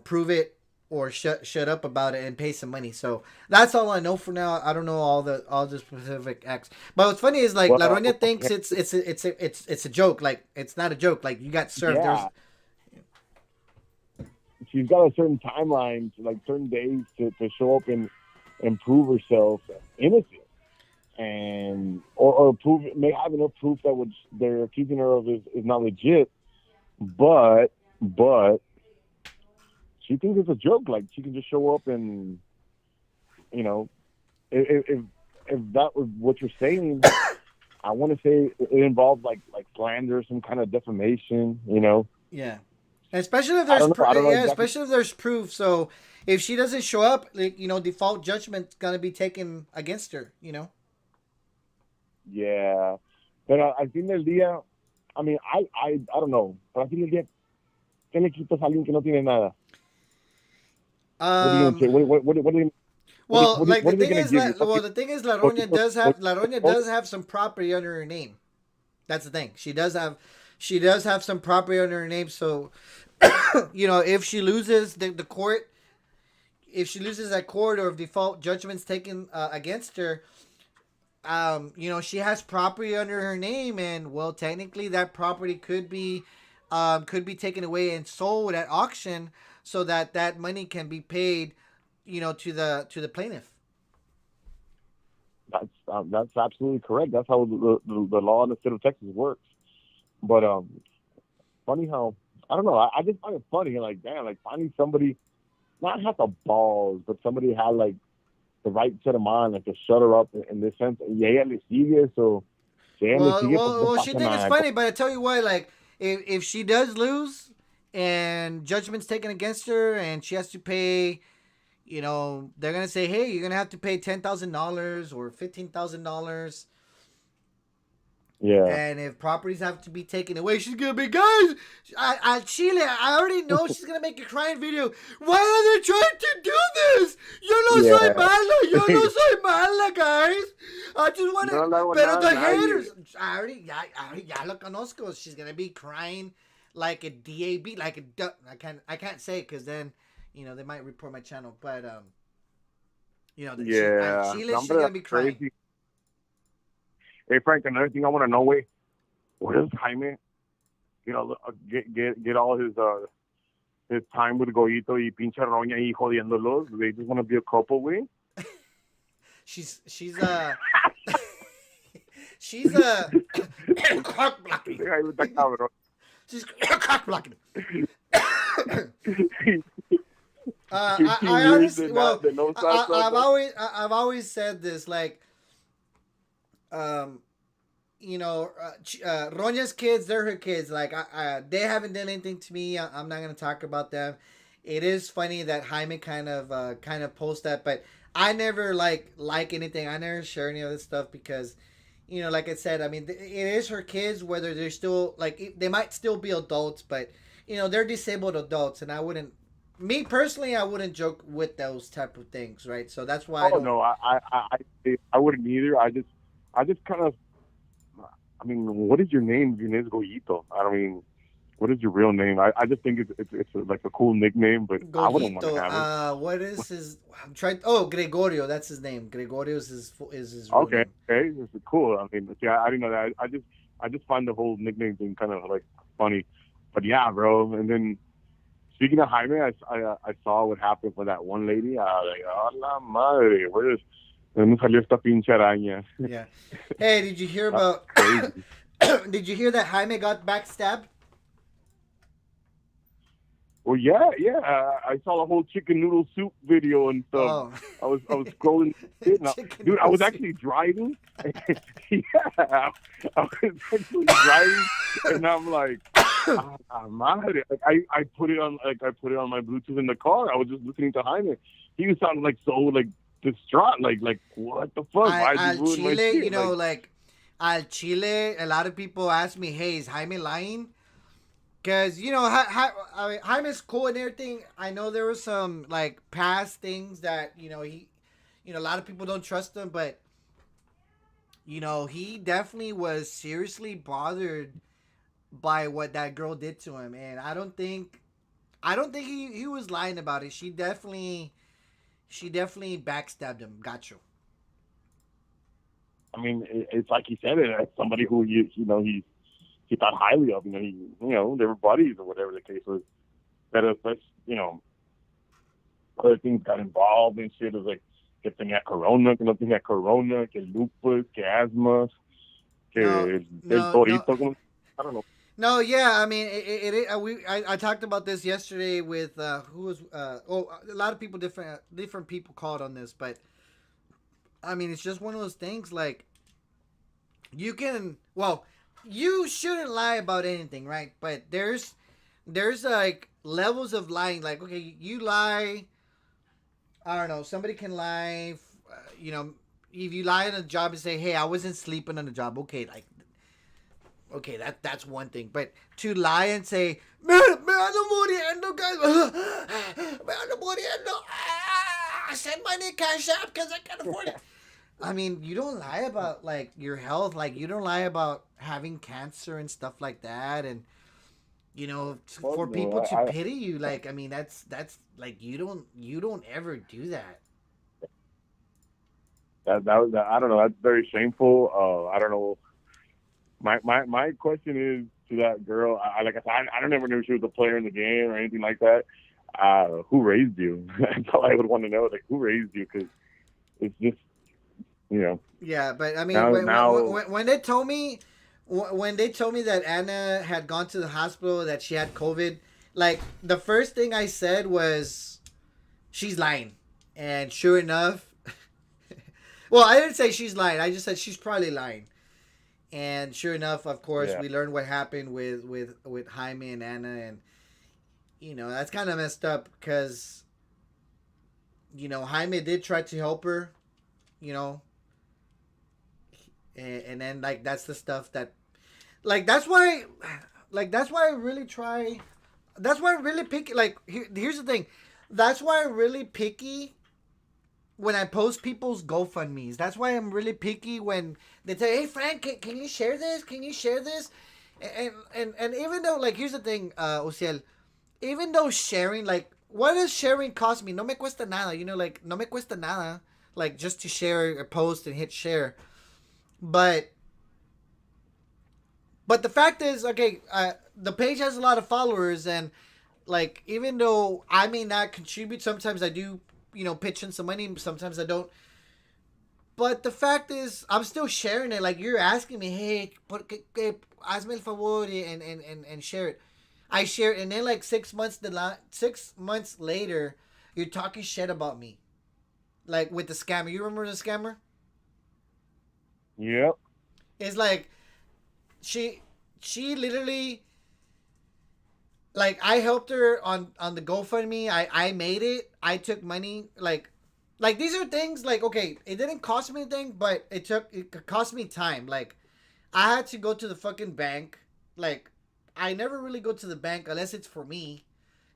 prove it or shut up about it and pay some money." So that's all I know for now. I don't know all the specific acts. But what's funny is like La Roña thinks it's a joke. Like it's not a joke. Like you got served. Yeah. She's got a certain timeline, like certain days to show up and prove herself innocent. and or prove may have enough proof that what they're accusing her of is not legit, but she thinks it's a joke. Like she can just show up and you know if that was what you're saying, I want to say it involves like slander, some kind of defamation. Yeah. Especially if I there's don't know. I don't know exactly. especially if there's proof. So if she doesn't show up, like, default judgment's gonna be taken against her. Yeah, but al fin del día, I mean, I don't know, pero al fin del día, ¿qué le quitas a alguien que no tiene nada? What are you gonna say? What are you? Well, like what the are they thing gonna is, give you? the thing is, La Roña does have some property under her name. That's the thing. She does have some property under her name. So, if she loses the court, if she loses that court, or if default judgment's taken against her, she has property under her name, and well, technically that property could be taken away and sold at auction, so that money can be paid, to the plaintiff. That's absolutely correct. That's how the law in the state of Texas works. But funny how I don't know. I just find it funny. Like damn, like finding somebody not have the balls, but somebody had like the right set of mind, like to shut her up in this sense. Y ella le sigue, so si ella le sigue, pues no Well, she pasa thinks it's nada. funny, but I tell you what, like if she does lose and judgment's taken against her and she has to pay, they're gonna say, hey, you're gonna have to pay $10,000 or $15,000. Yeah. And if properties have to be taken away, she's gonna be, guys, Al Chile, I already know she's gonna make a crying video. Why are they trying to do this? Yo no soy mala, guys. I just want to, No, pero the haters, I already, ya lo conozco. She's gonna be crying like a DAB, like a, I can't say it because then, they might report my channel. But, Yeah. Chile, she's gonna be crying. Crazy. Hey Frank, another thing I want to know, where does Jaime, get all his time with Goyito y pinche Roña y jodiéndolos? They just want to be a couple, güey. She's she's cock blocking. She's cock blocking. I honestly, well, I've always said this, like, Roña's kids, they're her kids. Like, they haven't done anything to me. I'm not gonna talk about them. It is funny that Jaime kind of post that, but I never like anything. I never share any of this stuff because, like I said, I mean, it is her kids. Whether they're still they might still be adults, but they're disabled adults, and I wouldn't. Me personally, I wouldn't joke with those type of things, right? So that's why. No, I wouldn't either. I just kind of. I mean, what is your name? Your name is Goyito. I mean, what is your real name? I just think it's like a cool nickname, but Goyito, I wouldn't want to have it. What is his? I'm trying. Oh, Gregorio. That's his name. Gregorio is his real name. Okay, this is cool. I mean, yeah, I didn't know that. I just find the whole nickname thing kind of like funny, but yeah, bro. And then speaking of Jaime, I saw what happened with that one lady. I was like, oh la madre, where is? Me salió esta pinche araña. Yeah. Hey, did you hear about? Did you hear that Jaime got backstabbed? Well, yeah. I saw the whole chicken noodle soup video and stuff. Oh. I was scrolling, dude. I was actually driving. Yeah, I was actually driving, and I'm like, madre. I put it on my Bluetooth in the car. I was just listening to Jaime. He was sounding like so distraught, like what the fuck? Al Chile, like Al Chile, a lot of people ask me, hey, is Jaime lying? Because Jaime's cool and everything. I know there was some like past things that he, a lot of people don't trust him, but he definitely was seriously bothered by what that girl did to him, and I don't think he was lying about it. She definitely backstabbed him. Got you. I mean, it's like he said it as somebody who he thought highly of. They were buddies or whatever the case was. That other things got involved and shit. It was like que tenía corona, que no tenía corona, que lupus, que asthma, que el torito, no. I don't know. No, yeah, I mean, I talked about this yesterday with who was a lot of people, different people called on this, but I mean, it's just one of those things. Like, you shouldn't lie about anything, right? But there's like levels of lying. Like, okay, you lie. I don't know. Somebody can lie. If you lie on a job and say, "Hey, I wasn't sleeping on the job," okay, like. Okay, that's one thing. But to lie and say, me ando muriendo, guys. Me ando muriendo. Send money cash app because I can't afford it. I mean, you don't lie about, like, your health. Like, you don't lie about having cancer and stuff like that. And, for people to pity you, like, I mean, that's like, you don't ever do that. That was, I don't know. That's very shameful. I don't know. My question is to that girl. Like I said, I don't ever knew she was a player in the game or anything like that. Who raised you? That's all I would want to know. Like, who raised you? Because it's just, Yeah, but I mean, now, when they told me that Anna had gone to the hospital, that she had COVID, like, the first thing I said was, she's lying. And sure enough, well, I didn't say she's lying. I just said she's probably lying. And sure enough, of course, we learned what happened with Jaime and Anna, and that's kind of messed up because Jaime did try to help her, and then, like, that's the stuff that, like, that's why I really try. That's why I'm really picky. Like, here's the thing, that's why I'm really picky when I post people's GoFundMes. That's why I'm really picky when they say, "Hey, Frank, can you share this? Can you share this?" And even though, like, here's the thing, Ociel, even though sharing, like, what does sharing cost me? No me cuesta nada, like, no me cuesta nada, like, just to share a post and hit share. But the fact is, okay, the page has a lot of followers, and, like, even though I may not contribute, sometimes I do, pitch in some money, sometimes I don't. But the fact is, I'm still sharing it. Like, you're asking me, "Hey, hazme el favor," and share it. I share it, and then, like, 6 months later, you're talking shit about me. Like, with the scammer. You remember the scammer? Yep. It's like, she literally, like, I helped her on the GoFundMe. I made it. I took money. Like, these are things, like, okay, it didn't cost me anything, but it cost me time. Like, I had to go to the fucking bank. Like, I never really go to the bank unless it's for me.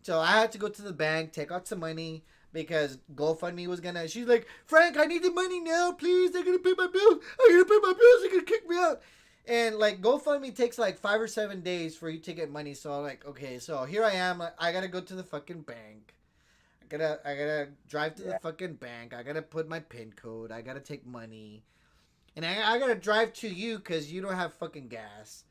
So I had to go to the bank, take out some money, because GoFundMe was gonna. She's like, "Frank, I need the money now, please. They're gonna pay my bills. They're gonna kick me out." And, like, GoFundMe takes like 5 or 7 days for you to get money. So I'm like, okay, so here I am. I gotta go to the fucking bank. I gotta drive to the fucking bank. I gotta put my PIN code. I gotta take money, and I gotta drive to you because you don't have fucking gas.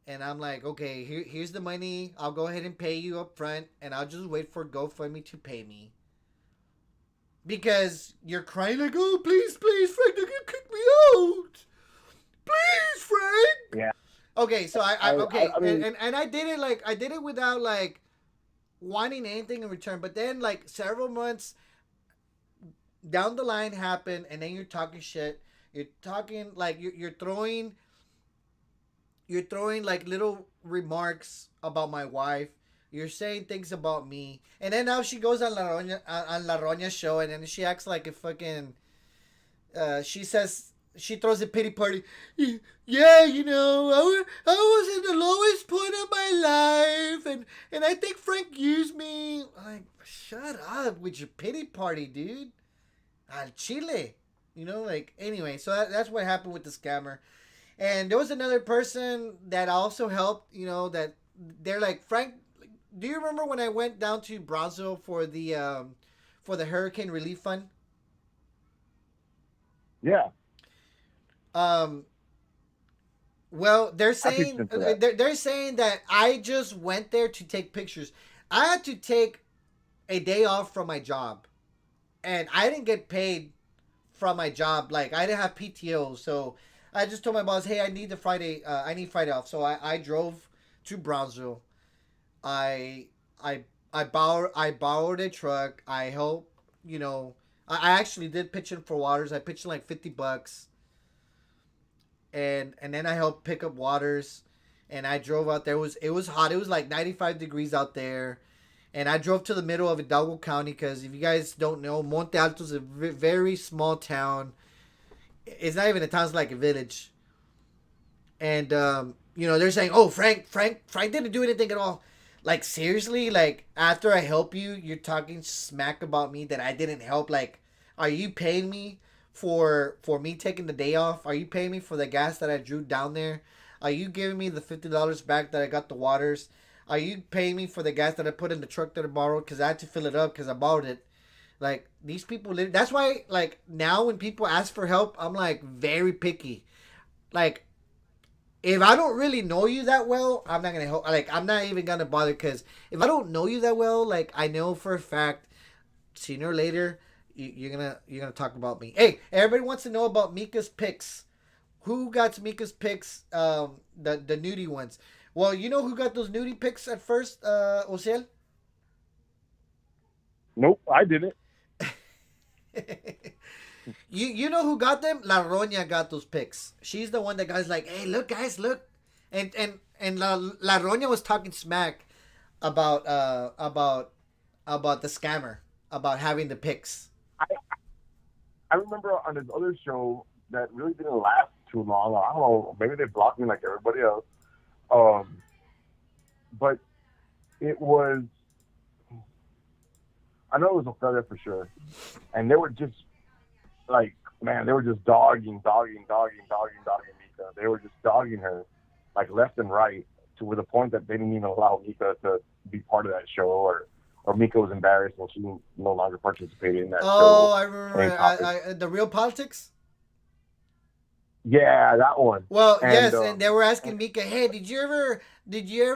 And I'm like, okay, here's the money. I'll go ahead and pay you up front, and I'll just wait for GoFundMe to pay me. Because you're crying like, "Oh, please, Frank, they're gonna kick me out. Please, Frank." Yeah. Okay, so I mean, and I did it, like, I did it without, like, wanting anything in return. But then, like, several months down the line happened, and then you're talking shit. You're talking, like, you're throwing like little remarks about my wife. You're saying things about me, and then now she goes on La Roña show, and then she acts like a fucking. She says, she throws a pity party. "Yeah, I was in the lowest point of my life, and I think Frank used me." Like, shut up with your pity party, dude. Al Chile, like, anyway. So that's what happened with the scammer, and there was another person that also helped. That they're like, "Frank, do you remember when I went down to Brazil for the hurricane relief fund?" Yeah. Well, they're saying that I just went there to take pictures. I had to take a day off from my job and I didn't get paid from my job. Like I didn't have PTO, so I just told my boss, "Hey, I need the Friday. I need Friday off." So I drove to Brownsville. I I I borrowed a truck. I hope you know. I actually did pitch in for waters. I pitched in like $50, and then I helped pick up waters, and I drove out there. It was hot. It was like 95 degrees out there, and I drove to the middle of Hidalgo County because if you guys don't know, Monte Alto is a very small town. It's not even a town; it's like a village. And they're saying, "Oh, Frank didn't do anything at all." Like seriously, like after I help you, you're talking smack about me that I didn't help. Like, are you paying me for me taking the day off? Are you paying me for the gas that I drew down there? Are you giving me the $50 back that I got the waters? Are you paying me for the gas that I put in the truck that I borrowed because I had to fill it up because I borrowed it? Like these people, that's why like now when people ask for help, I'm like very picky. Like if I don't really know you that well, I'm not gonna help. Like I'm not even gonna bother because if I don't know you that well, like I know for a fact, sooner or later, you're gonna talk about me. Hey, everybody wants to know about Mika's picks. Who got Mika's picks? The nudie ones. Well, you know who got those nudie picks at first, Ociel? Nope, I didn't. You know who got them? La Roña got those picks. She's the one that guys like, hey, look, guys, look, and La Roña was talking smack about about the scammer, about having the picks. I remember on this other show that really didn't last too long. I don't know, maybe they blocked me like everybody else. But it was, I know it was Australia for sure, and they were just like, man, they were just dogging Mika. They were just dogging her, like left and right, to the point that they didn't even allow Mika to be part of that show, or Mika was embarrassed and she no longer participated in that show. Oh, I remember the Real Politics. Yeah, that one. Well, yes, and they were asking Mika, "Hey, did you ever, did you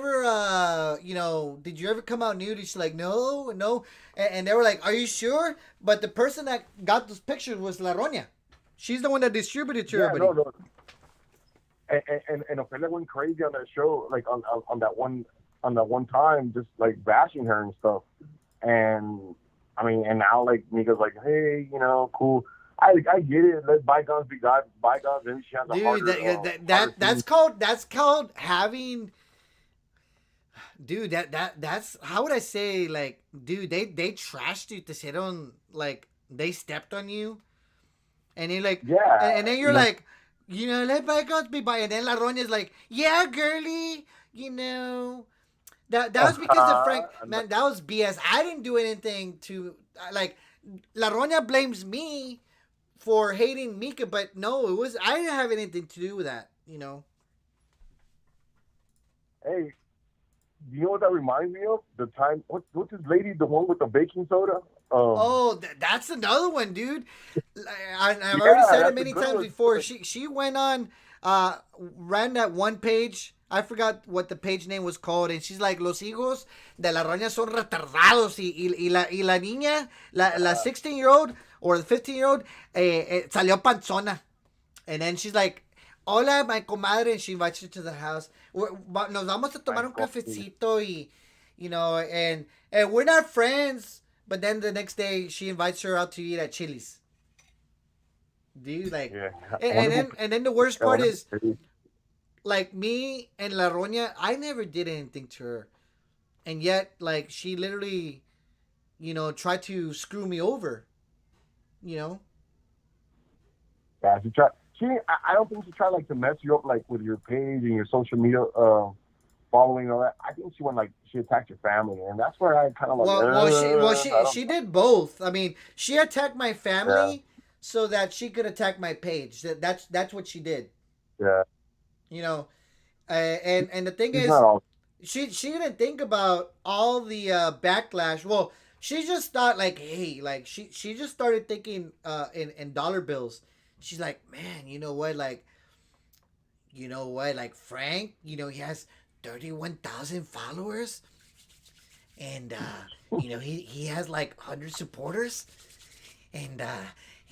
ever come out nude?" She's like, "No, no," and they were like, "Are you sure?" But the person that got those pictures was La Roña. She's the one that distributed to everybody. No. And Ophelia went crazy on that show, like on that one time, just like bashing her and stuff. And I mean, and now like Mika's like, hey, cool. I get it. Let bygones be bygones. Maybe she has a harder, that's called having. Dude, that's how would I say, like, dude, they trashed you to sit on, like, they stepped on you, and you're like, yeah, and then you're like, let bygones be by, and then La Roña's like, yeah, girly, that was because of Frank, man, that was BS. I didn't do anything to, like, La Roña blames me for hating Mika, but no, I didn't have anything to do with that, Hey, you know what that reminds me of? The time, what's this lady, the one with the baking soda? That's another one, dude. I've already said it many times before. She went on, ran that one page. I forgot what the page name was called, and she's like, los hijos de la Roña son retardados, y la niña, la 16-year-old or the 15-year-old, salió panzona. And then she's like, hola, my comadre, and she invites you to the house. Nos vamos a tomar un cafecito, and we're not friends. But then the next day, she invites her out to eat at Chili's. Dude, like, yeah. and then the worst part is, like, me and La Roña, I never did anything to her, and yet, like, she literally, tried to screw me over. Yeah, she tried. I don't think she tried like to mess you up like with your page and your social media following and all that. I think she attacked your family, and that's where I kind of like. She did both. I mean, she attacked my family so that she could attack my page. That's what she did. Yeah. And the thing is, she didn't think about all the backlash. Well, she just thought like, hey, like she just started thinking in dollar bills. She's like, man, you know what, like Frank, he has 31,000 followers, and he has like 100 supporters, and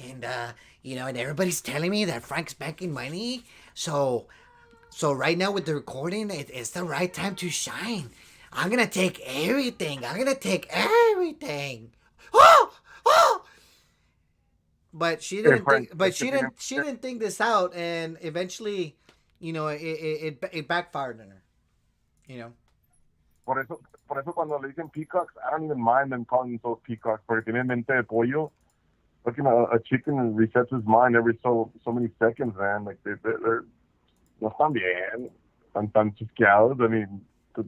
and everybody's telling me that Frank's making money. So right now with the recording, it's the right time to shine. I'm gonna take everything. I'm gonna take everything. Oh, oh. But she didn't think. But she didn't. She didn't think this out, and eventually, it backfired on her. You know. Por eso cuando le dicen peacocks, I don't even mind them calling themselves peacocks, porque tienen mente de pollo. Looking a chicken resets his mind every so many seconds, man. Like they're no están bien, tan chisqueados. I mean, the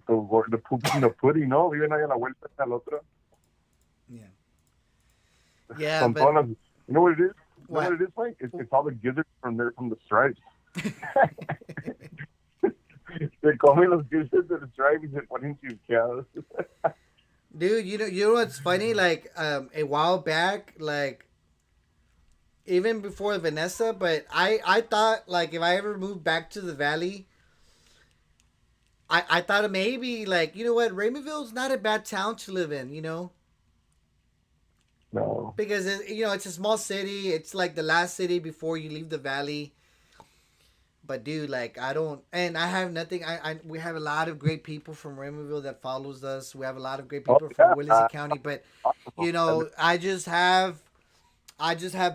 poop in the pudding, ¿no? Viven ahí a la vuelta a la otra. Yeah. Yeah, Son but todas las, you know what it is? You what? know what it is, Mike? It's all the gizzards from the stripes. Se comen los gizzards de the stripes y se ponen chisqueados. Dude, you know what's funny? Like, a while back, like, even before Vanessa, but I thought, like, if I ever moved back to the Valley, I thought maybe, like, you know what, Raymondville's not a bad town to live in, you know? No. Because, it's a small city. It's, like, the last city before you leave the Valley. But, dude, like, I have nothing. We have a lot of great people from Raymondville that follows us. We have a lot of great people from Willacy County. But, I just have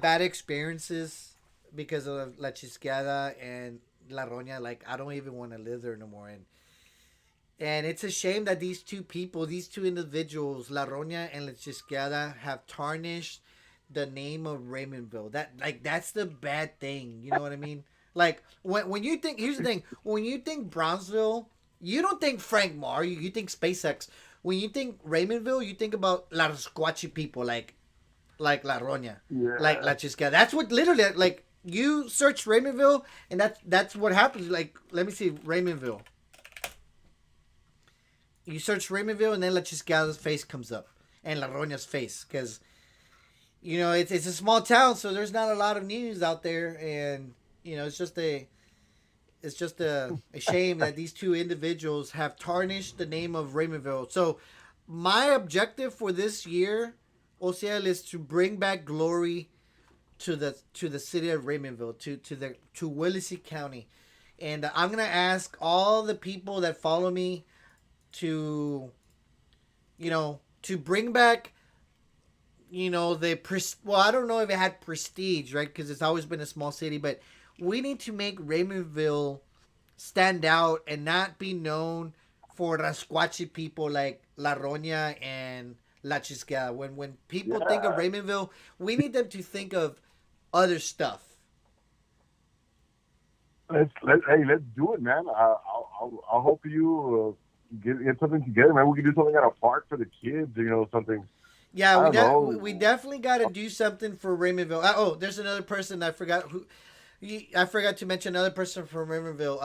bad experiences because of La Chisqueada and La Roña. Like, I don't even want to live there no more. And it's a shame that these two individuals, La Roña and La Chisqueada, have tarnished the name of Raymondville. That's the bad thing. You know what I mean? Like, when you think, here's the thing, when you think Brownsville, you don't think Frank Marr, you think SpaceX. When you think Raymondville, you think about La Squatchy people, like La Roña, like La Chisqueada. That's what literally, like, you search Raymondville, and that's what happens. Like, let me see, Raymondville. You search Raymondville, and then La Chisqueada's face comes up, and La Roña's face, because, it's a small town, so there's not a lot of news out there, and it's just a shame that these two individuals have tarnished the name of Raymondville. So my objective for this year, Ociel, is to bring back glory to the city of Raymondville, to Willacy County. And I'm gonna ask all the people that follow me to bring back I don't know if it had prestige, right? Because it's always been a small city, but we need to make Raymondville stand out and not be known for Rasquachi people like La Roña and La Chisqueada. When people think of Raymondville, we need them to think of other stuff. Let's do it, man. I'll hope you get something together, man. We can do something at a park for the kids, something. Yeah, we definitely got to do something for Raymondville. There's another person I forgot who. I forgot to mention another person from Raymondville,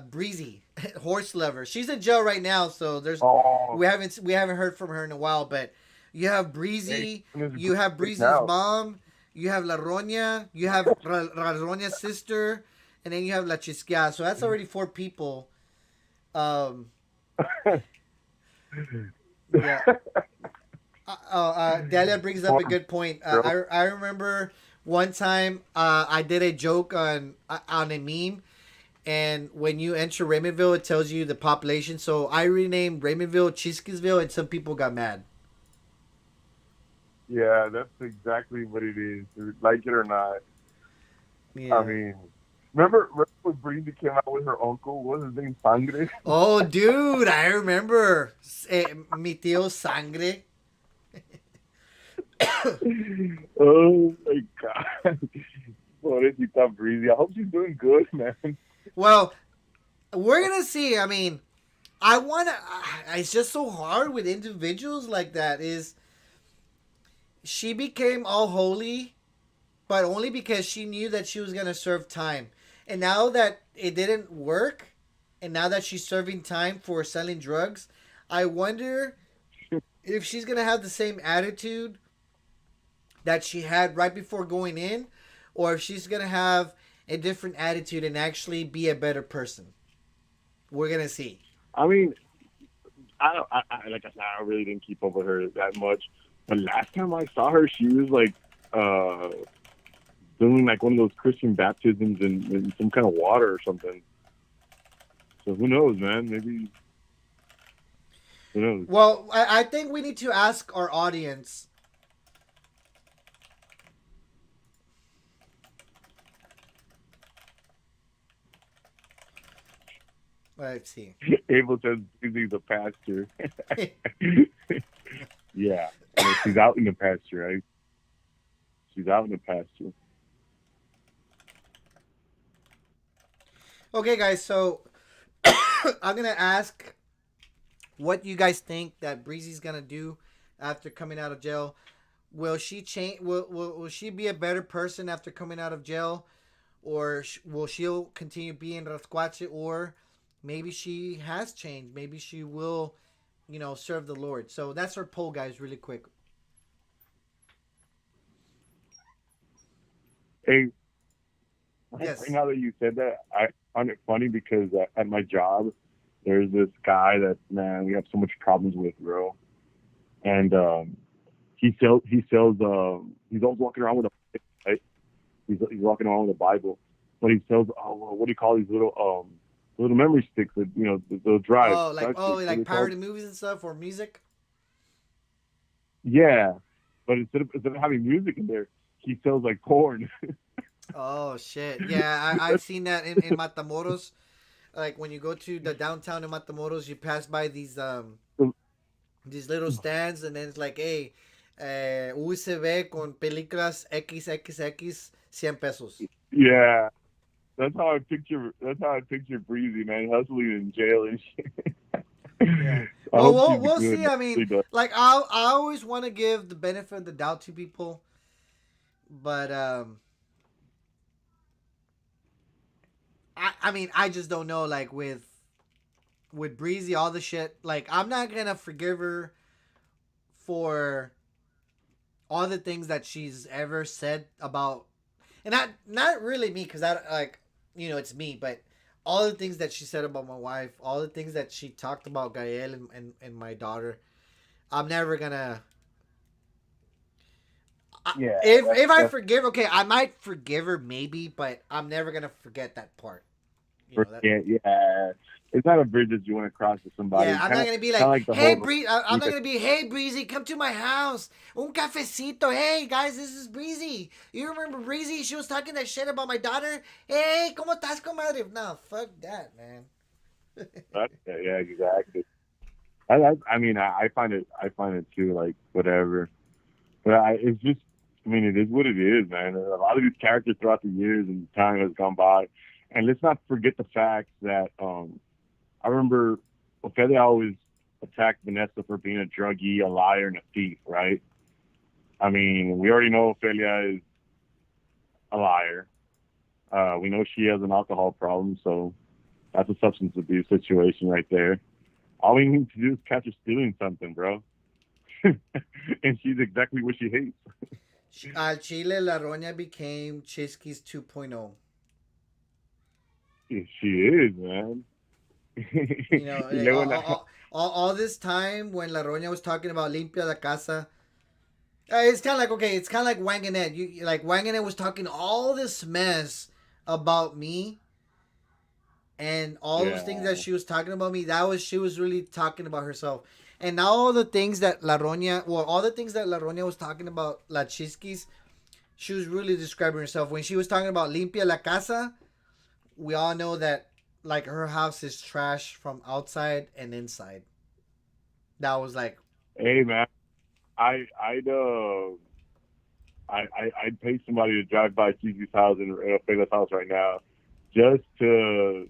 Breezy, horse lover. She's in jail right now, so we haven't heard from her in a while. But you have Breezy, you have Breezy's mom, you have La Roña, you have La Roña's sister, and then you have La Chisqueada. So that's already 4 people. Yeah. Delia brings up a good point. I remember one time I did a joke on a meme, and when you enter Raymondville, it tells you the population. So I renamed Raymondville Chisquesville, and some people got mad. Yeah, that's exactly what it is, like it or not. Yeah. I mean, remember when Breezy came out with her uncle? What was his name? Sangre? Oh, dude, I remember. Mi tío Sangre. Oh my God. Pobrecita Breezy. I hope she's doing good, man. Well, we're gonna see. I mean, it's just so hard with individuals like that. She became all holy, but only because she knew that she was gonna serve time. And now that it didn't work, and now that she's serving time for selling drugs, I wonder if she's gonna have the same attitude that she had right before going in, or if she's gonna have a different attitude and actually be a better person. We're gonna see. I mean, like I said, I really didn't keep up with her that much. But last time I saw her, she was like uh, doing like one of those Christian baptisms in some kind of water or something. So who knows, man? Maybe who knows? Well, I think we need to ask our audience. Let's see. Abel says he's a pastor. Yeah, she's out in the pasture, right? She's out in the pasture. Okay, guys. So I'm gonna ask what you guys think that Breezy's gonna do after coming out of jail. Will she change? Will she be a better person after coming out of jail, or will she continue being Rascuache, or maybe she has changed? Maybe she will, serve the Lord. So that's our poll, guys. Really quick. Hey, Yes. right now that you said that, I find it funny because at my job, there's this guy that, man, we have so much problems with, bro. And he sells he's always walking around with a, right? He's walking around with a Bible, but he sells what do you call these little memory sticks that the drive. Oh, like sticks, pirated movies and stuff, or music. Yeah, but instead of having music in there, he sells like porn. Oh shit! Yeah, I've seen that in Matamoros. Like when you go to the downtown in Matamoros, you pass by these little stands, and then it's like, hey, USB con películas XXX 100 pesos. Yeah, that's how I picture Breezy, man, hustling in jail and shit. Yeah. Well, we'll see. I mean, like I always want to give the benefit of the doubt to people, but I mean, I just don't know. Like with Breezy, all the shit. Like I'm not gonna forgive her for all the things that she's ever said about, and not really me, because I like, it's me, but all the things that she said about my wife, all the things that she talked about Gael and my daughter. I'm never gonna. Yeah. If I forgive, okay, I might forgive her maybe, but I'm never gonna forget that part. Yeah. It's not a bridge that you want to cross with somebody. Yeah, I'm not gonna be like hey Breezy. I'm not gonna be, hey Breezy, come to my house, un cafecito. Hey guys, this is Breezy. You remember Breezy? She was talking that shit about my daughter. Hey, ¿cómo estás, comadre? No, fuck that, man. Yeah, exactly. I mean, I find it too, like, whatever. But it's just, I mean, it is what it is, man. A lot of these characters throughout the years and time has gone by, and let's not forget the fact that I remember Ophelia always attacked Vanessa for being a druggie, a liar, and a thief, right? I mean, we already know Ophelia is a liar. We know she has an alcohol problem, so that's a substance abuse situation right there. All we need to do is catch her stealing something, bro. And she's exactly what she hates. Al Chile, La Roña became Chisky's 2.0. She is, man. All this time when La Roña was talking about limpia la casa, it's kind of like, okay, it's kind of like Wanganet. Wanganet was talking all this mess about me, and all those things that she was talking about me, she was really talking about herself. And now all the things that La Roña was talking about La Chisquis, she was really describing herself. When she was talking about limpia la casa, we all know that, like, her house is trash from outside and inside. That was like, hey man, I'd pay somebody to drive by Kiki's house and Ophelio's house right now, just to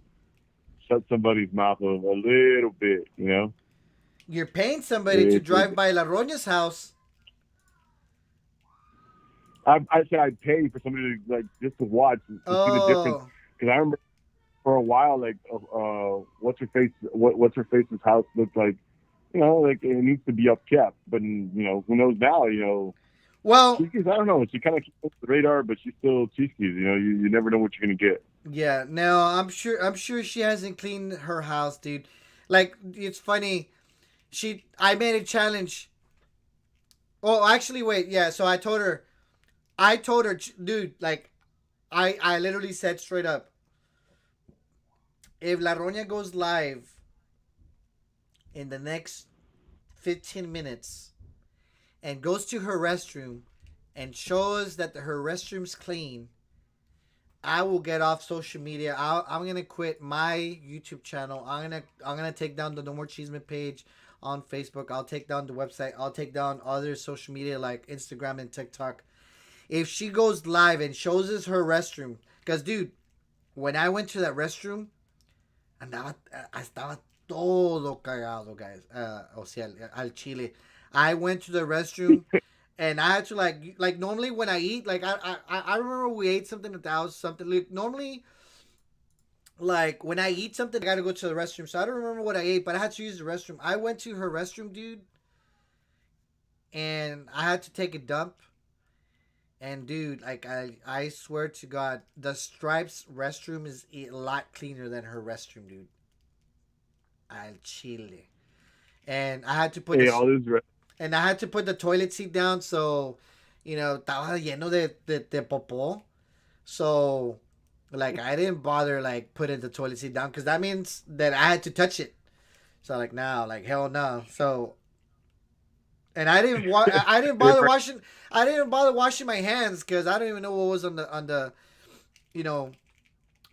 shut somebody's mouth a little bit, You're paying somebody to drive by La Roña's house. I said I'd pay for somebody to, like, just to watch to see the difference, because I remember for a while, like, what's her face's house looked like, like it needs to be upkept, but who knows now, Well, Cheeskies, I don't know, she kind of keeps the radar, but she's still Cheeskies, you never know what you're gonna get. Yeah, no, I'm sure she hasn't cleaned her house, dude. Like, it's funny, I made a challenge. Oh, actually, wait, yeah, so I told her I told her, dude, like, I literally said straight up, if La Roña goes live in the next 15 minutes and goes to her restroom and shows that her restroom's clean, I will get off social media. I'm gonna quit my YouTube channel. I'm gonna take down the No More Cheeseman page on Facebook. I'll take down the website. I'll take down other social media like Instagram and TikTok. If she goes live and shows us her restroom, because dude, when I went to that restroom, estaba todo cagado, guys. O sea, al chile. I went to the restroom and I had to like normally when I eat, like I remember we ate something at the house, something like normally like when I eat something I gotta go to the restroom. So I don't remember what I ate, but I had to use the restroom. I went to her restroom, dude, and I had to take a dump. And dude, like I swear to God, the Stripes restroom is a lot cleaner than her restroom, dude. Al chile. And I had to put and I had to put the toilet seat down, so estaba lleno de popó. So like I didn't bother like putting the toilet seat down because that means that I had to touch it. So like now, like hell no. So and I didn't bother washing. I didn't bother washing my hands because I don't even know what was on the you know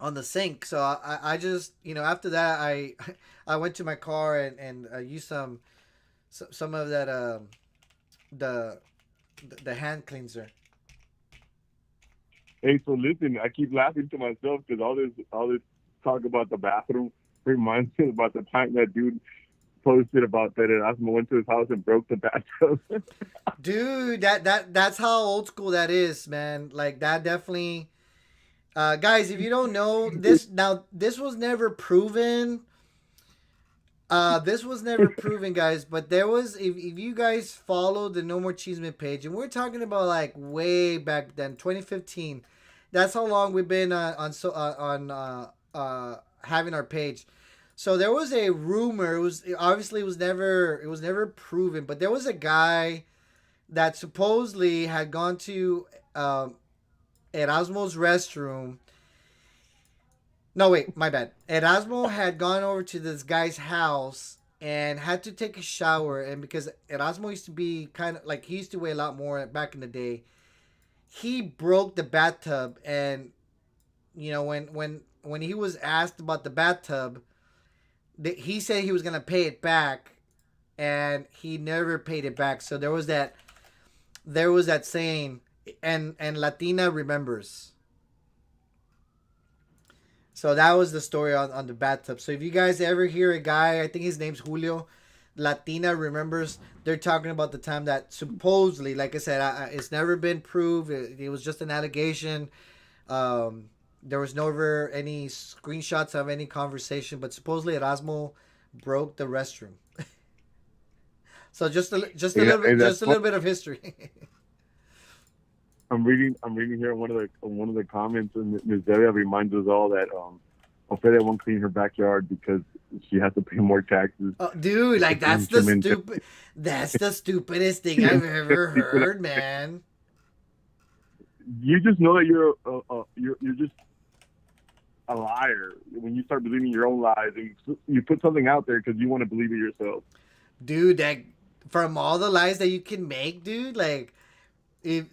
on the sink. So I just after that I went to my car and used some of that the the hand cleanser. Hey, so listen, I keep laughing to myself because all this talk about the bathroom reminds me about the time that dude posted about that Erasmo went to his house and broke the bathtub. Dude, that's how old school that is, man. Like that definitely. Guys, if you don't know this, now this was never proven. This was never proven, guys. But there was, if you guys follow the No More Cheeseman page, and we're talking about like way back then, 2015. That's how long we've been on having our page. So there was a rumor. It was never proven, but there was a guy that supposedly had gone to Erasmo's restroom. No, wait, my bad. Erasmo had gone over to this guy's house and had to take a shower, and because Erasmo used to be kind of like he used to weigh a lot more back in the day, he broke the bathtub, and when he was asked about the bathtub, he said he was gonna pay it back, and he never paid it back. So there was that saying, and Latina remembers. So that was the story on the bathtub. So if you guys ever hear a guy, I think his name's Julio, Latina remembers, they're talking about the time that supposedly, like I said, it's never been proved. It was just an allegation. There was never any screenshots of any conversation, but supposedly Erasmo broke the restroom. So just a little bit of history. I'm reading here one of the comments, and Ms. Delia reminds us all that Ophelia won't clean her backyard because she has to pay more taxes. Oh, dude, like that's the stupidest thing I've ever heard, man. You just know that you're just a liar when you start believing your own lies and you put something out there because you want to believe it yourself. Dude, that from all the lies that you can make, dude, like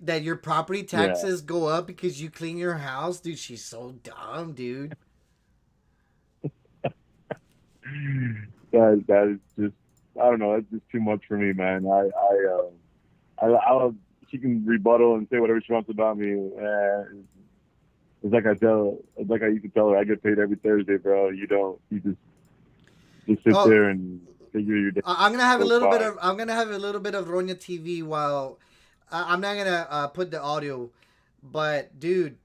that your property taxes go up because you clean your house, dude. She's so dumb, dude. That is just, I don't know. That's just too much for me, man. She can rebuttal and say whatever she wants about me. It's like I used to tell her, I get paid every Thursday, bro. You don't. You just sit there and figure your day. I'm gonna have a little bit of Roña TV while I'm not gonna put the audio, but dude,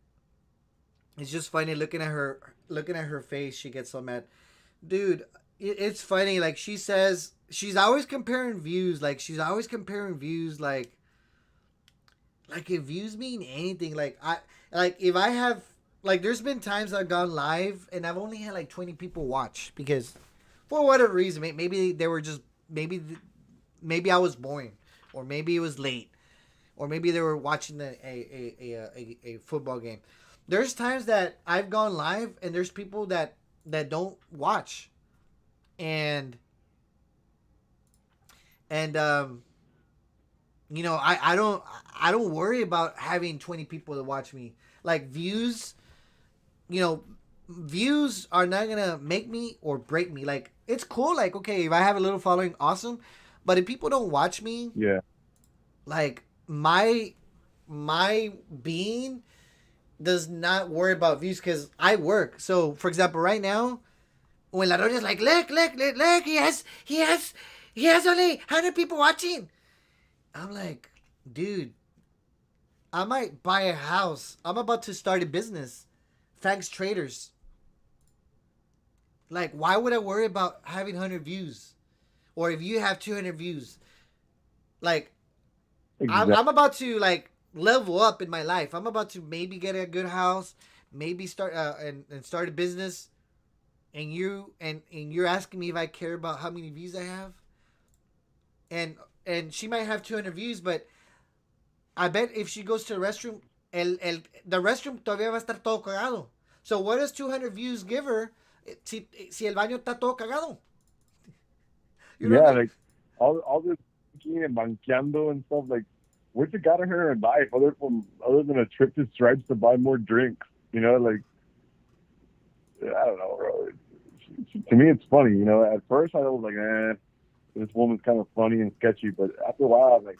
it's just funny looking at her face. She gets so mad, dude. It's funny. Like she says, she's always comparing views. Like if views mean anything. If I have there's been times I've gone live and I've only had like 20 people watch because for whatever reason, maybe they were just maybe I was boring, or maybe it was late, or maybe they were watching a football game. There's times that I've gone live and there's people that don't watch, and you know, I don't worry about having 20 people to watch me. Like views, you know, views are not gonna make me or break me. Like it's cool. Like okay, if I have a little following, awesome. But if people don't watch me, Yeah. like my being does not worry about views because I work. So for example, right now, when Laronya's like, look, he has only 100 people watching. I'm like, dude, I might buy a house. I'm about to start a business. Thanks, traders. Like, why would I worry about having 100 views? Or if you have 200 views? Like, Exactly. I'm about to, like, level up in my life. I'm about to maybe get a good house, maybe start and start a business. And you're asking me if I care about how many views I have? And she might have 200 views, but I bet if she goes to the restroom, the restroom todavía va a estar todo cagado. So what does 200 views give her si el baño está todo cagado? You know, like all this and banqueando and stuff, like what's it got her in life other than a trip to Stripes to buy more drinks? You know, like I don't know, bro. To me, it's funny. You know, at first I was like, this woman's kind of funny and sketchy, but after a while, I'm like,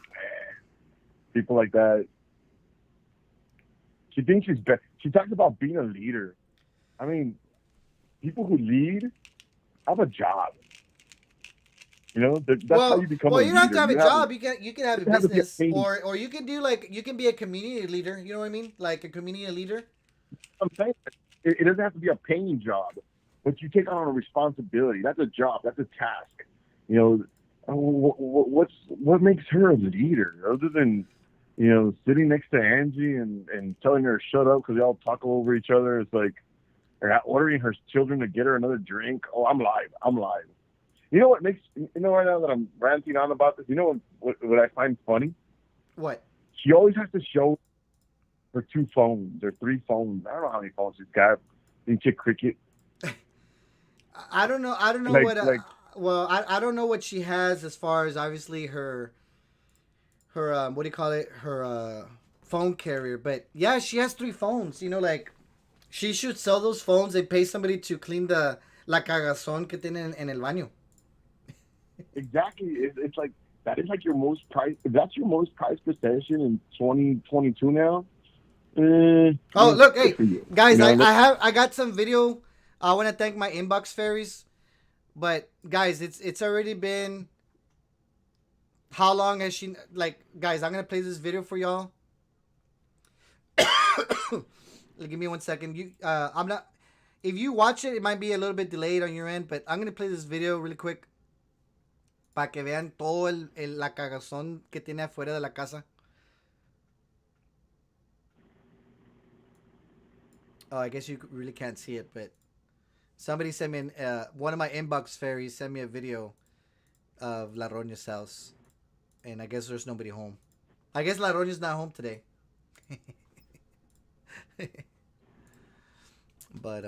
people like that. She thinks she's better. She talks about being a leader. I mean, people who lead have a job. You know, that's how you become a leader. Well, you don't have to have a job. You can have a business, or you can do you can be a community leader. You know what I mean? Like a community leader. I'm saying it doesn't have to be a paying job, but you take on a responsibility. That's a job. That's a task. You know, what makes her a leader other than, you know, sitting next to Angie and telling her to shut up because they all talk over each other. It's like, or ordering her children to get her another drink. Oh, I'm live. You know what makes, you know, right now that I'm ranting on about this, you know what I find funny? What? She always has to show her 2 phones or 3 phones. I don't know how many phones she's got. In Chick Cricket. I don't know like, what. Well, I don't know what she has as far as obviously her what do you call it, her phone carrier, but yeah, she has 3 phones. You know, like she should sell those phones and pay somebody to clean la cagazón que tienen en el baño. Exactly. It's like that is like your most prized. If that's your most prized possession in 2022 now. Oh look, hey guys, you know, I got some video. I want to thank my inbox fairies, but guys, it's already been. How long has she, like, guys, I'm gonna play this video for y'all. Give me 1 second. I'm not. If you watch it, it might be a little bit delayed on your end, but I'm gonna play this video really quick para que vean todo la cagazón que tiene afuera de la casa. Oh, I guess you really can't see it, but somebody sent me one of my inbox fairies sent me a video of La Roña's house, and I guess there's nobody home. I guess La Roña's not home today. But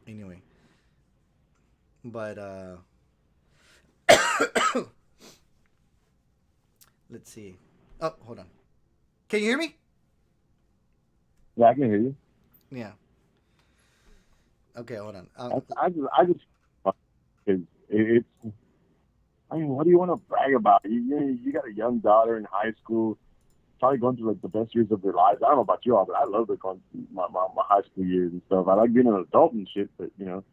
anyway, but let's see. Oh, hold on. Can you hear me? Yeah, I can hear you. Yeah. Okay, hold on. I just it's. I mean, what do you want to brag about? You got a young daughter in high school, probably going through like the best years of their lives. I don't know about you all, but I love going through my high school years and stuff. I like being an adult and shit, but you know,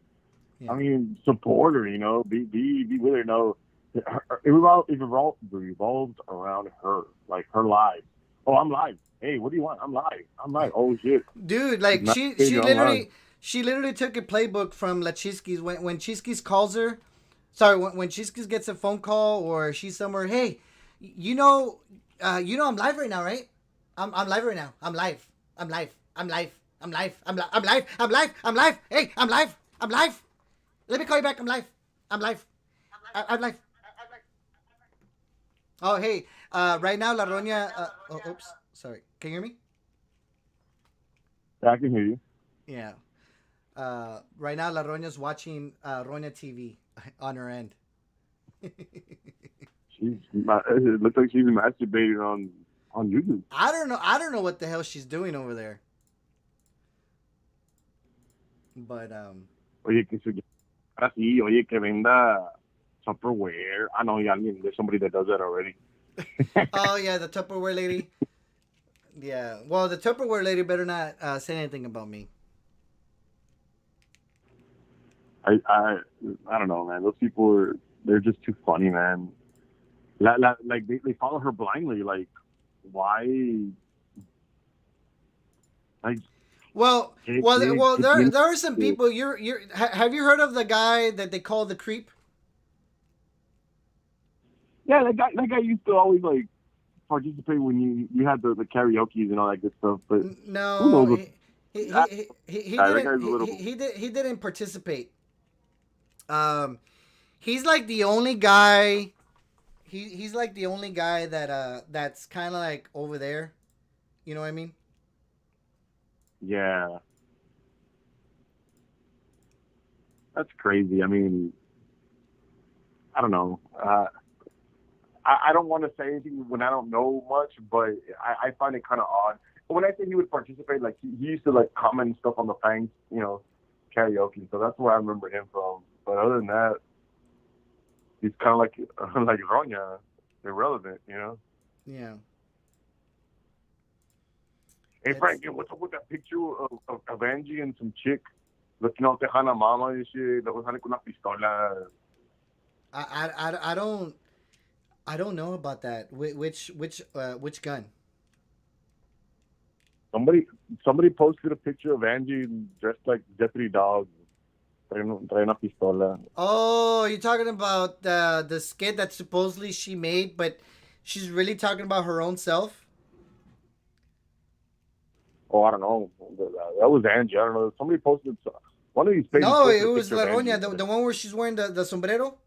yeah. I mean, support her. You know, be with her. You know, it revolved around her, like her life. Oh, I'm live. Hey, what do you want? I'm live. Oh shit, dude! Like she literally took a playbook from La Chisquis when Chisquis calls her. Sorry, when Chisquis gets a phone call or she's somewhere. Hey, you know I'm live right now, right? I'm live right now. I'm live. Hey, I'm live. Let me call you back. I'm live. Oh, hey. Right now, La Roña. Oh, oops. Sorry. Can you hear me? Yeah, I can hear you. Yeah. Right now, La Roña's watching Roña TV on her end. It looks like she's masturbating on YouTube. I don't know. I don't know what the hell she's doing over there. But Oye, que se así, oye, que venda Tupperware. I know, yeah, I mean, there's somebody that does that already. oh yeah, the Tupperware lady. Yeah. Well, the Tupperware lady better not say anything about me. I I I don't know, man. Those people they're just too funny, man. Like they follow her blindly. Like why? Like There are some people. Have you heard of the guy that they call the creep? yeah, that guy used to always like participate when you had the karaoke's and all that good stuff. But who No, knows? What, that he guy, that didn't guy's a little. he didn't participate. Um, he's like the only guy. He's like the only guy that that's kind of like over there. You know what I mean? Yeah, that's crazy. I mean, I don't know. I don't want to say anything when I don't know much, but I find it kind of odd. But when I say he would participate, like he used to like comment stuff on the Fangs, karaoke. So that's where I remember him from. But other than that, he's kind of like like Ronya, irrelevant. Yeah. Hey It's Frank, what's up with that picture of Angie and some chick looking out Tejana Mama and shit? That was con una pistola. I don't know about that. Which gun? Somebody somebody posted a picture of Angie dressed like Deputy Dog, trae una pistola. Oh, you're talking about the skit that supposedly she made, but she's really talking about her own self. Oh, I don't know. That was Angie. I don't know. Somebody posted one of these pages No, it posted a was picture of La Angie. Roña, the one where she's wearing the sombrero.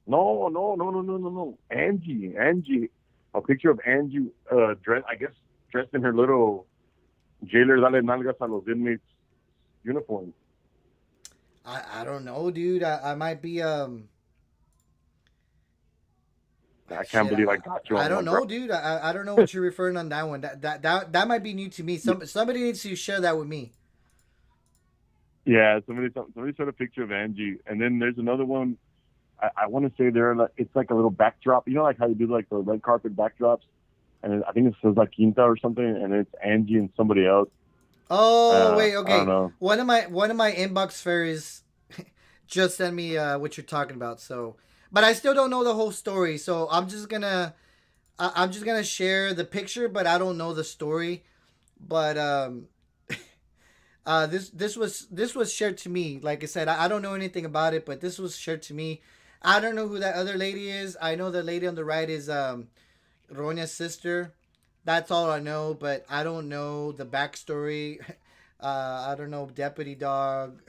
No, no, no, no, no, no, no. Angie. A picture of Angie, dressed, I guess, dressed in her little jailer dale nalgas a los inmates uniform. I don't know, dude. I might be I can't shit. believe I got you I on don't one, bro. know, dude. I don't know what you're referring on that one. That might be new to me. Somebody needs to share that with me. Yeah, somebody showed a picture of Angie, and then there's another one. I want to say there, like, it's like a little backdrop. You know, like how you do like the red carpet backdrops, and I think it says like Quinta or something, and it's Angie and somebody else. Oh wait, I don't okay. know. One of my inbox fairies just sent me what you're talking about. So, but I still don't know the whole story. So I'm just gonna share the picture, but I don't know the story. But this was shared to me. Like I said, I don't know anything about it, but this was shared to me. I don't know who that other lady is. I know the lady on the right is Ronya's sister. That's all I know, but I don't know the backstory. I don't know Deputy Dog.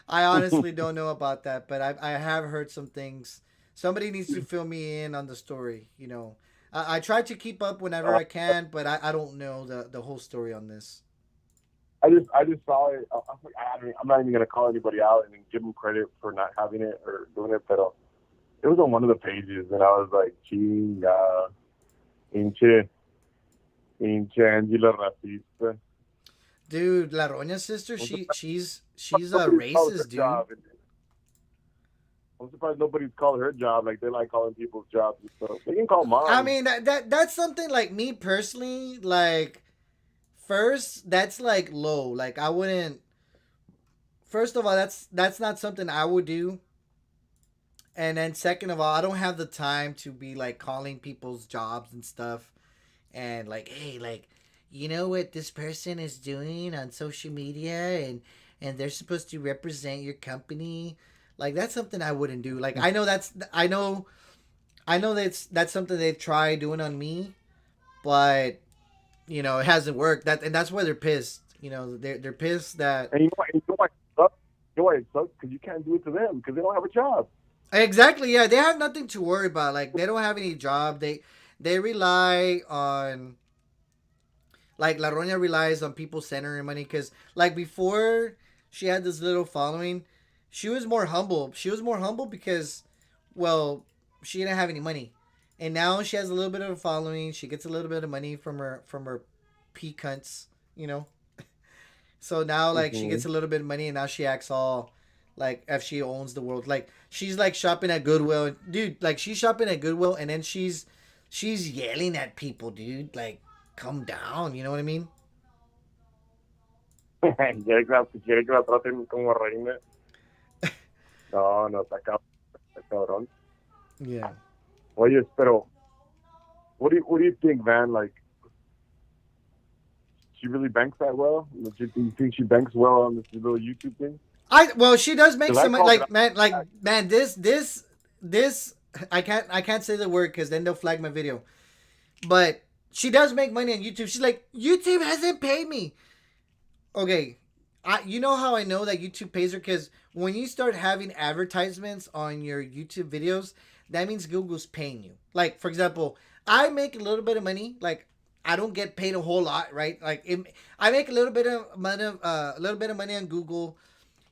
I honestly don't know about that, but I have heard some things. Somebody needs to fill me in on the story. I try to keep up whenever Uh, I can, but I don't know the whole story on this. I just saw it. I'm not even gonna call anybody out and give them credit for not having it or doing it, but it was on one of the pages, and I was like, "Chinga, pinche, pinche Angela racista." Dude, La Roña's sister, I'm surprised she's a nobody's called her racist, dude. job. I'm surprised nobody's called her job. Like they like calling people's jobs and stuff. They can call I mine. mean that's something like me personally, like first that's like low. Like I wouldn't. First of all, that's not something I would do. And then second of all, I don't have the time to be like calling people's jobs and stuff and like, hey, like, you know what this person is doing on social media and they're supposed to represent your company. Like that's something I wouldn't do. Like I know that's something they've tried doing on me, but it hasn't worked. That's why they're pissed. They're pissed that And you know why? You know why it sucks? You know why it sucks? Because you can't do it to them because they don't have a job. Exactly. Yeah, they have nothing to worry about. Like they don't have any job. They rely on like La Roña relies on people sending her money because like before she had this little following, she was more humble. She was more humble because, well, she didn't have any money, and now she has a little bit of a following. She gets a little bit of money from her cunts, you know. So now like she Hmm. gets a little bit of money, and now she acts all like if she owns the world. Like she's like shopping at Goodwill, dude. Like she's shopping at Goodwill, and then she's yelling at people, dude. Like calm down, you know what I mean? Quiere que la traten como reina. No, no, está cabrón. Yeah. Oye, pero what do you think, man? Like, she really banks that well? Do you think she banks well on this little YouTube thing? Well, she does make Because I some called it out. like man this I can't say the word because then they'll flag my video. But she does make money on YouTube. She's like YouTube hasn't paid me. Okay, you know how I know that YouTube pays her because when you start having advertisements on your YouTube videos, that means Google's paying you. Like for example, I make a little bit of money. Like I don't get paid a whole lot, right? I make a little bit of money on Google.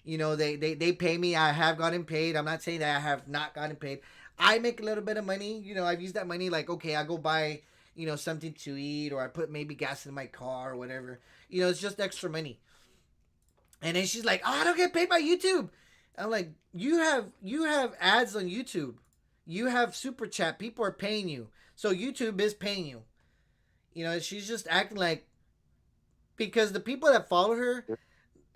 You know, they pay me. I have gotten paid. I'm not saying that I have not gotten paid. I make a little bit of money. You know, I've used that money like, okay, I go buy, you know, something to eat or I put maybe gas in my car or whatever. You know, it's just extra money. And then she's like, oh, I don't get paid by YouTube. I'm like, you have ads on YouTube. You have super chat. People are paying you. So YouTube is paying you. You know, she's just acting like because the people that follow her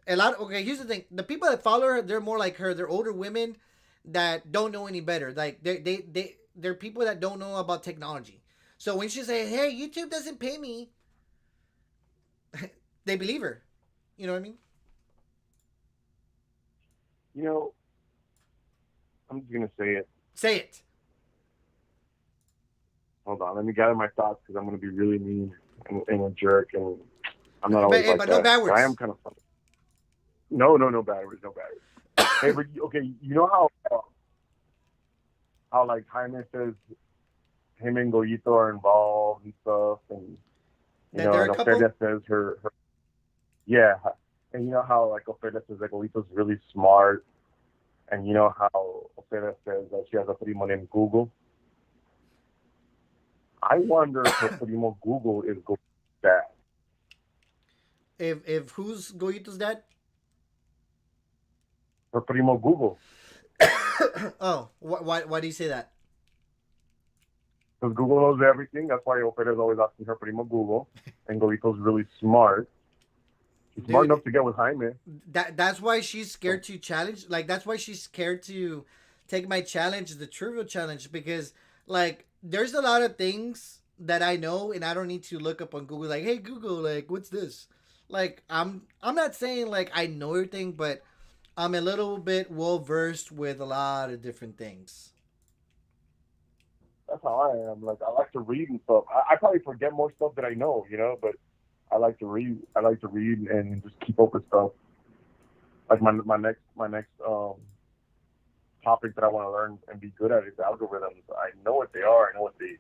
okay, here's the thing: the people that follow her, they're more like her. They're older women that don't know any better. Like they're people that don't know about technology. So when she say, "Hey, YouTube doesn't pay me," they believe her. You know what I mean? You know, I'm just gonna say it. Say it. Hold on, let me gather my thoughts because I'm gonna be really mean and a jerk, and I'm not always like But no that. bad But I am words. kind of funny. No, no, no batteries, no batteries. Hey, but okay, you know how like Jaime says him and Goyito are involved and stuff, and That they're and a Ofelia couple. says her yeah, and you know how like Ofelia says that Goyito's really smart, and you know how Ofelia says that she has a primo named Google. I wonder if her primo Google is Goyito's dad. If who's Goyito's dad? Her primo Google. Oh, why do you say that? Because Google knows everything. That's why Ofelia's always asking her primo Google. And Goyito's really smart. She's smart Dude, enough to get with Jaime. that's why she's scared to challenge. Like that's why she's scared to take my challenge, the trivial challenge, because like there's a lot of things that I know and I don't need to look up on Google. Like, hey Google, like what's this? Like I'm not saying like I know everything, but I'm a little bit well versed with a lot of different things. That's how I am. Like I like to read and stuff. I probably forget more stuff that I know, but I like to read. I like to read and just keep up with stuff. Like my next topic that I want to learn and be good at is algorithms. I know what they are. I know what they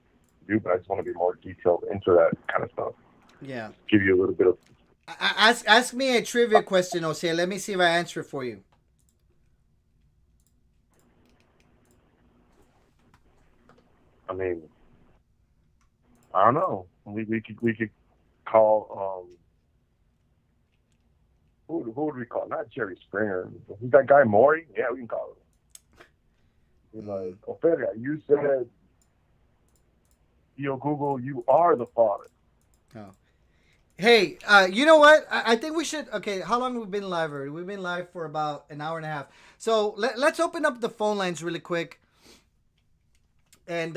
do, but I just want to be more detailed into that kind of stuff. Yeah. Give you a little bit of. Ask me a trivia question, Jose. Let me see if I answer it for you. I mean, I don't know. We could call who would we call? Not Jerry Springer. Who's that guy Maury? Yeah, we can call him. He's like, Mm. Ophelia, you said, yo, Google, you are the father. Oh. Hey, you know what? I think we should. Okay, how long have we been live already? We've been live for about an hour and a half. So let's open up the phone lines really quick, and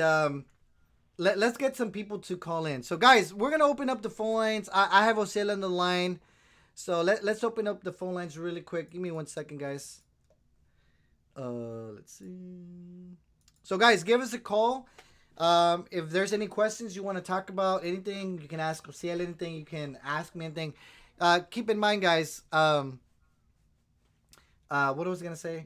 let's get some people to call in. So guys, we're gonna open up the phone lines. I have Osela on the line, so let's open up the phone lines really quick. Give me 1 second, guys. Let's see. So guys, give us a call. If there's any questions you want to talk about, anything you can ask Ociel, anything you can ask me, anything. Keep in mind, guys. What was I gonna say?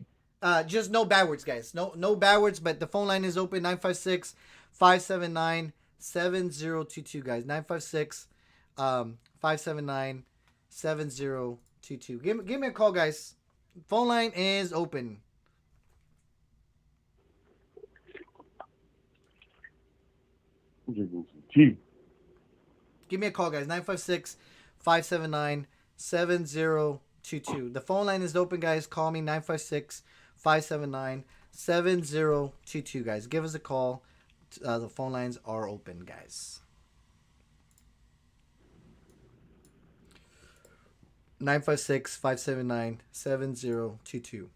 Just no bad words, guys. No bad words, but the phone line is open. 956-579-7022, guys. 956 579-7022. Give me a call, guys. Phone line is open. Give me a call, guys. 956-579-7022. The phone line is open, guys. Call me 956-579-7022, guys. Give us a call. The phone lines are open, guys. 956-579-7022.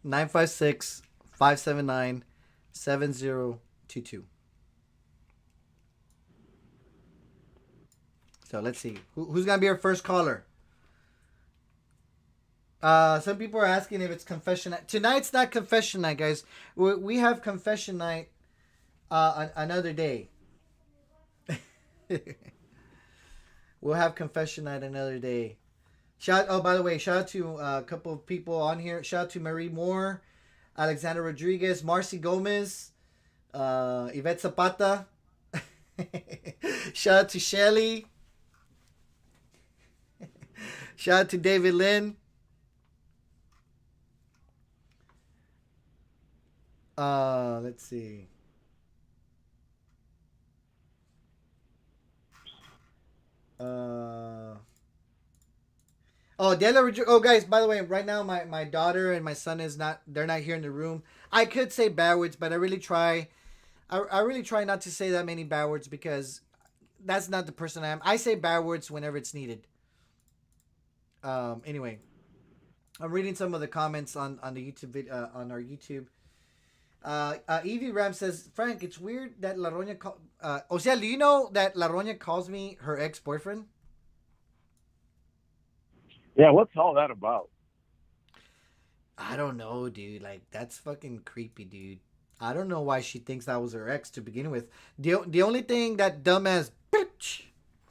956-579-7022. So let's see. Who's going to be our first caller? Some people are asking if it's confession night. Tonight's not confession night, guys. We have confession night another day. We'll have confession night another day. By the way, shout out to a couple of people on here. Shout out to Marie Moore, Alexander Rodriguez, Marcy Gomez, Yvette Zapata. Shout out to Shelly. Shout out to David Lynn. Let's see. Guys, by the way, right now my daughter and my son they're not here in the room. I could say bad words, but I really try not to say that many bad words because that's not the person I am. I say bad words whenever it's needed. Anyway, I'm reading some of the comments on the YouTube video, on our YouTube. Evie Ram says, Frank, it's weird that La Roña Ociel, do you know that La Roña calls me her ex-boyfriend? Yeah, what's all that about? I don't know, dude. Like, that's fucking creepy, dude. I don't know why she thinks that was her ex to begin with. The only thing that dumbass bitch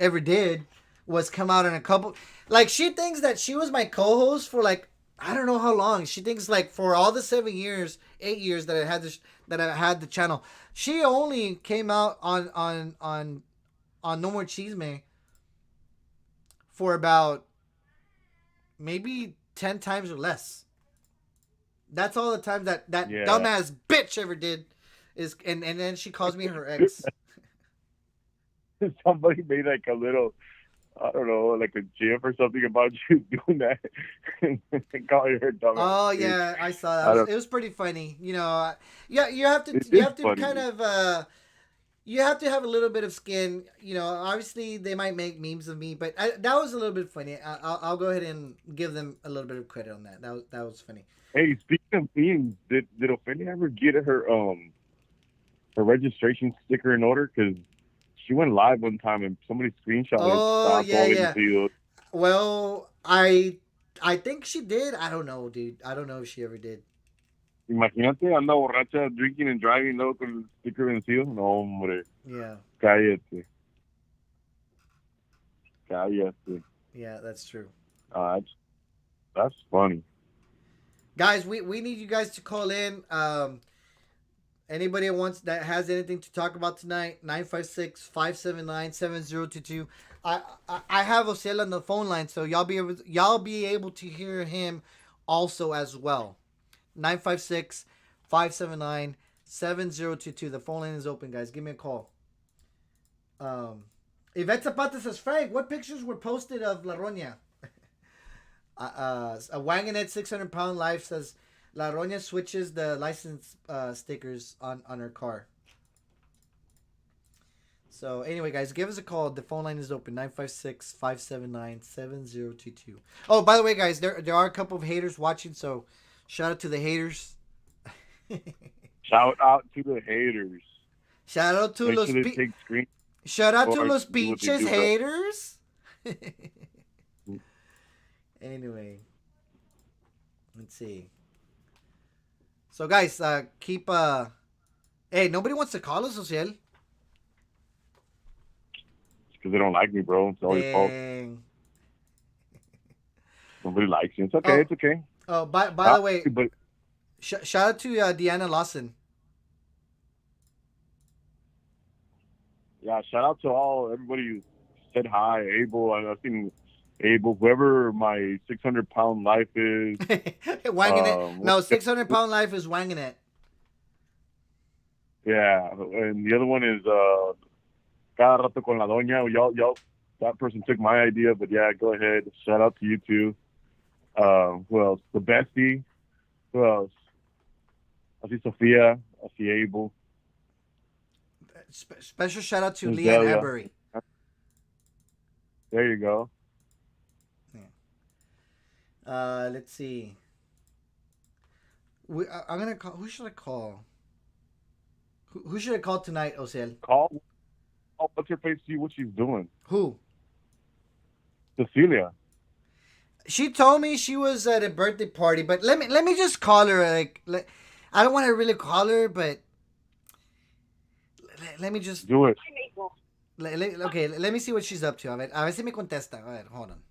ever did was come out in a couple... Like, she thinks that she was my co-host for, like, I don't know how long. She thinks, like, for all the 8 years that I had the channel, she only came out on No More Chisme for about maybe 10 times or less. That's all the time that dumbass bitch ever did. And then she calls me her ex. Somebody made like a little, I don't know, like a gif or something about you doing that and call you her dumbass. Oh yeah, I saw that. It was pretty funny. You have to kind of you have to have a little bit of skin. Obviously they might make memes of me, but that was a little bit funny. I'll go ahead and give them a little bit of credit on that. That was funny. Hey, speaking of memes, did Ophelia ever get her registration sticker in order? Because she went live one time and somebody screenshot it. Oh yeah. Well, I think she did. I don't know, dude. I don't know if she ever did. Imagínate, anda borracha, drinking and driving, luego con el sticker vencido. No, hombre. Yeah. Cállate. Yeah, that's true. That's funny. Guys, we need you guys to call in. Anybody that has anything to talk about tonight, 956-579-7022. I have Ociel on the phone line, so y'all be able to hear him also as well. 956-579-7022. The phone line is open, guys. Give me a call. Yvette Zapata says, Frank, what pictures were posted of La Roña? A Wanganette 600-pound life says La Roña switches the license stickers on her car. So anyway, guys, give us a call. The phone line is open, 956-579-7022. Oh, by the way, guys, there are a couple of haters watching, so shout out to the haters. Shout out to the haters. Shout out to los pinches haters. Anyway, let's see. So guys, keep hey, nobody wants to call us, Ociel. Because they don't like me, bro. It's always false. Nobody likes you. It's okay. It's okay. Oh, by the way, But shout out to Deanna Lawson. yeah, shout out to everybody who said hi. Abel, I've seen Abel, whoever my 600-pound life is. Wanging it. No, 600-pound life is wanging it. Yeah, and the other one is Cada Rato con la Doña. Y'all, that person took my idea, but yeah, go ahead. Shout out to you too. Who else? The Bestie. Who else? I see Sophia. I see Abel. Special shout out to There's Leanne Ebery. There you go. Yeah. Let's see. I'm gonna call. Who should I call? Who should I call tonight, Osel? Call. What's her face? See what she's doing. Who? Cecilia. She told me she was at a birthday party, but let me just call her. I don't want to really call her, but let me just do it. Okay, let me see what she's up to. A ver si me contesta. A ver, hold on.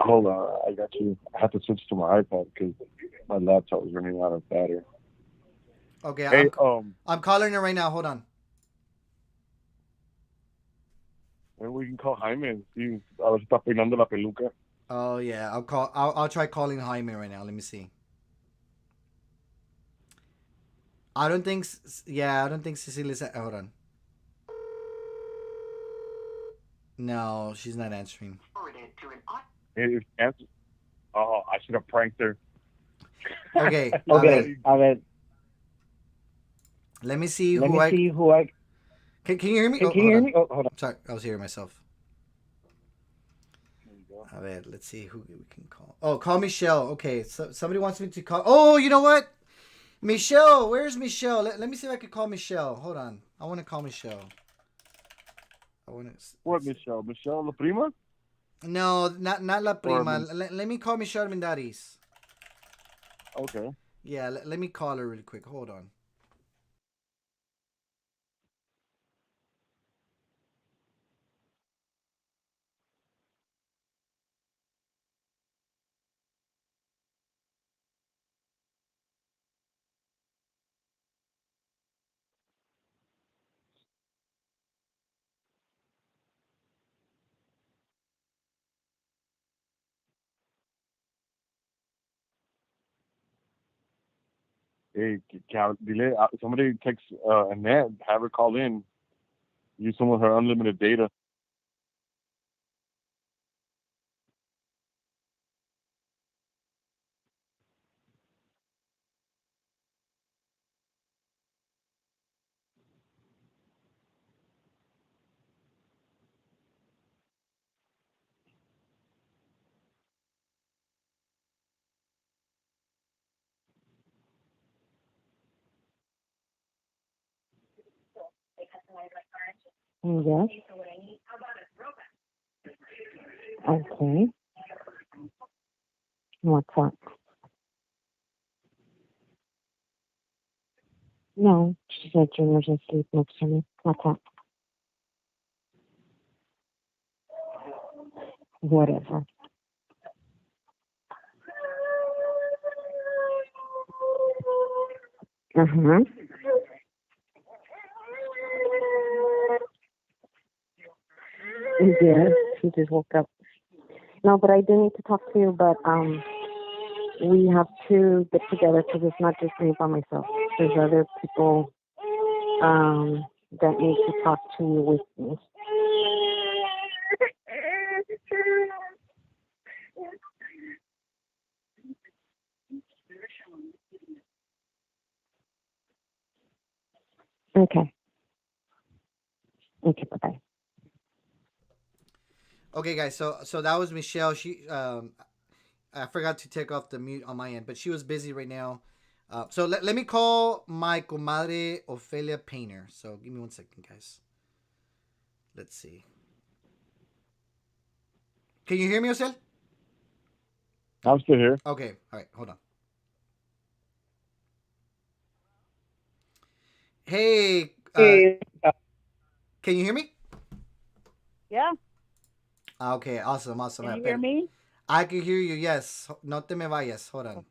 Hold on, I got you. I have to switch to my iPad because my laptop is running out of battery. Okay, hey, I'm calling her right now. Hold on. Maybe we can call Jaime and see. A ver si está peinando la peluca. Oh yeah, I'll try calling Jaime right now. Let me see. I don't think Cecilia's. Hold on. No, she's not answering. Oh, I should have pranked her. Okay. Okay. A ver. Let me see who I. Can you hear me? Can you hear me? Oh, hold on. Sorry, I was hearing myself. A ver, let's see who we can call. Oh, call Michelle. Okay, so somebody wants me to call. Oh, you know what? Michelle, where's Michelle? Let me see if I can call Michelle. Hold on. I want to call Michelle. What, Michelle? Michelle La Prima? No, not La Prima. Let me call Michelle Mendaris. Okay. Yeah, let me call her really quick. Hold on. Hey, somebody text Annette, have her call in. Use some of her unlimited data. Yes. Okay. What's up? No, she said Junior's asleep next to me. What's up? Whatever. Uh-huh. Yes, she just woke up. No, but I do need to talk to you, but we have to get together because it's not just me by myself. There's other people that need to talk to you with me. Okay. Okay, bye-bye. Okay, guys. So that was Michelle. She I forgot to take off the mute on my end, but she was busy right now. So let me call my comadre Ophelia Painter. So give me 1 second, guys. Let's see. Can you hear me, Osel? I'm still here. Okay. All right. Hold on. Hey. Can you hear me? Yeah. Okay, awesome, awesome. Can you hear me? I can hear you. Yes. No te me vayas. Hold on.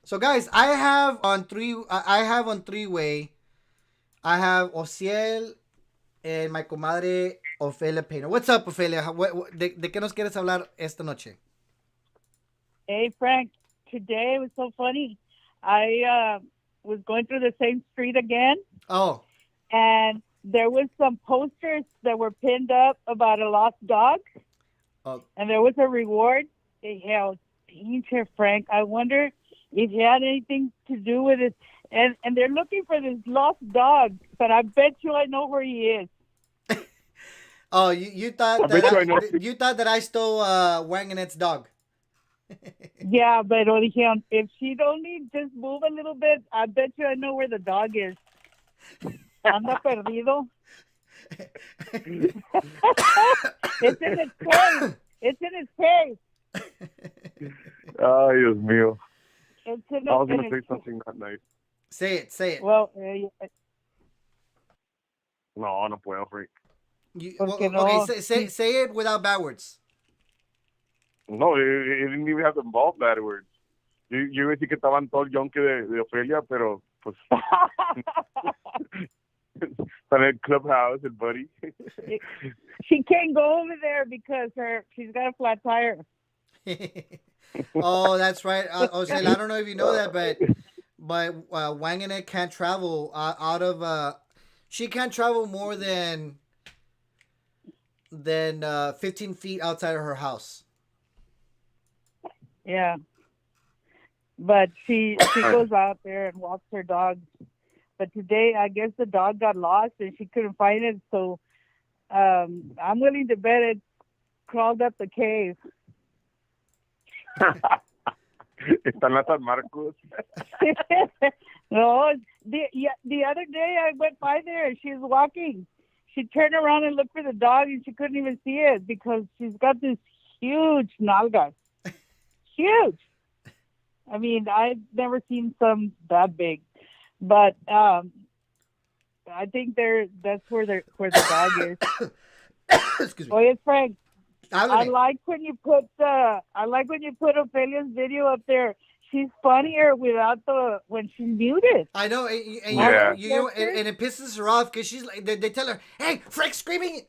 So guys, I have on three-way. I have Ociel and my comadre Ofelia Pena. What's up, Ofelia? ¿De qué nos quieres hablar esta noche? Hey, Frank. Today was so funny. I was going through the same street again. Oh. And there was some posters that were pinned up about a lost dog. Oh. And there was a reward. They held Danger Frank. I wonder if he had anything to do with it. And they're looking for this lost dog, but I bet you I know where he is. Oh, you thought you thought that I stole Wang and Ed's dog. Yeah, but if she'd only just move a little bit, I bet you I know where the dog is. Anda perdido. It's in his cave. It's in his cave. Ay, Dios mío. It's in I was going to say something not nice. Say it. Well, no puedo, Frank. Okay, say it without bad words. No, it didn't even have to involve bad words. Yo iba a decir que estaban todo el yonke de Ofelia, pero pues está en el clubhouse, el buddy. She can't go over there because she's got a flat tire. Oh, that's right. Ociel, I don't know if you know that, but Wang and Ed can't travel out of. She can't travel more than 15 feet outside of her house. Yeah, but she goes out there and walks her dog. But today, I guess the dog got lost and she couldn't find it. So I'm willing to bet it crawled up the cave. Está en la San Marcos. No, the other day I went by there and she was walking. She turned around and looked for the dog and she couldn't even see it because she's got this huge nalgas. Huge. I mean, I've never seen some that big, but I think that's where the dog is. Excuse me. Oye, Frank. I like when you put Ophelia's video up there. She's funnier without when she's muted. I know, and it pisses her off because she's like, they tell her, "Hey, Frank's screaming!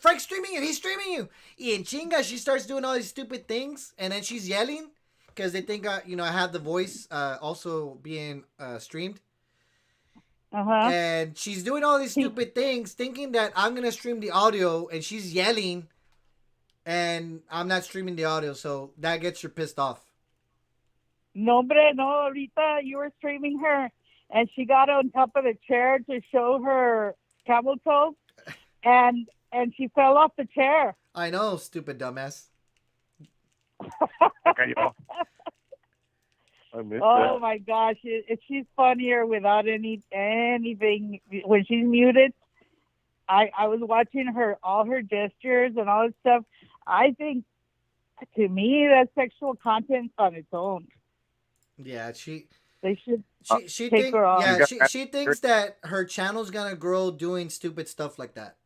Frank's streaming you. He's streaming you." And chinga, she starts doing all these stupid things, and then she's yelling because they think I have the voice also being streamed. And she's doing all these stupid things, thinking that I'm gonna stream the audio, and she's yelling, and I'm not streaming the audio, so that gets her pissed off. No, hombre, no, ahorita you were streaming her, and she got on top of the chair to show her camel toe, and she fell off the chair. I know, stupid dumbass. Oh my gosh, she's funnier without anything. When she's muted, I was watching all her gestures and all this stuff. I think, to me, that's sexual content on its own. Yeah, they should she take her off. Yeah, she thinks that her channel's gonna grow doing stupid stuff like that.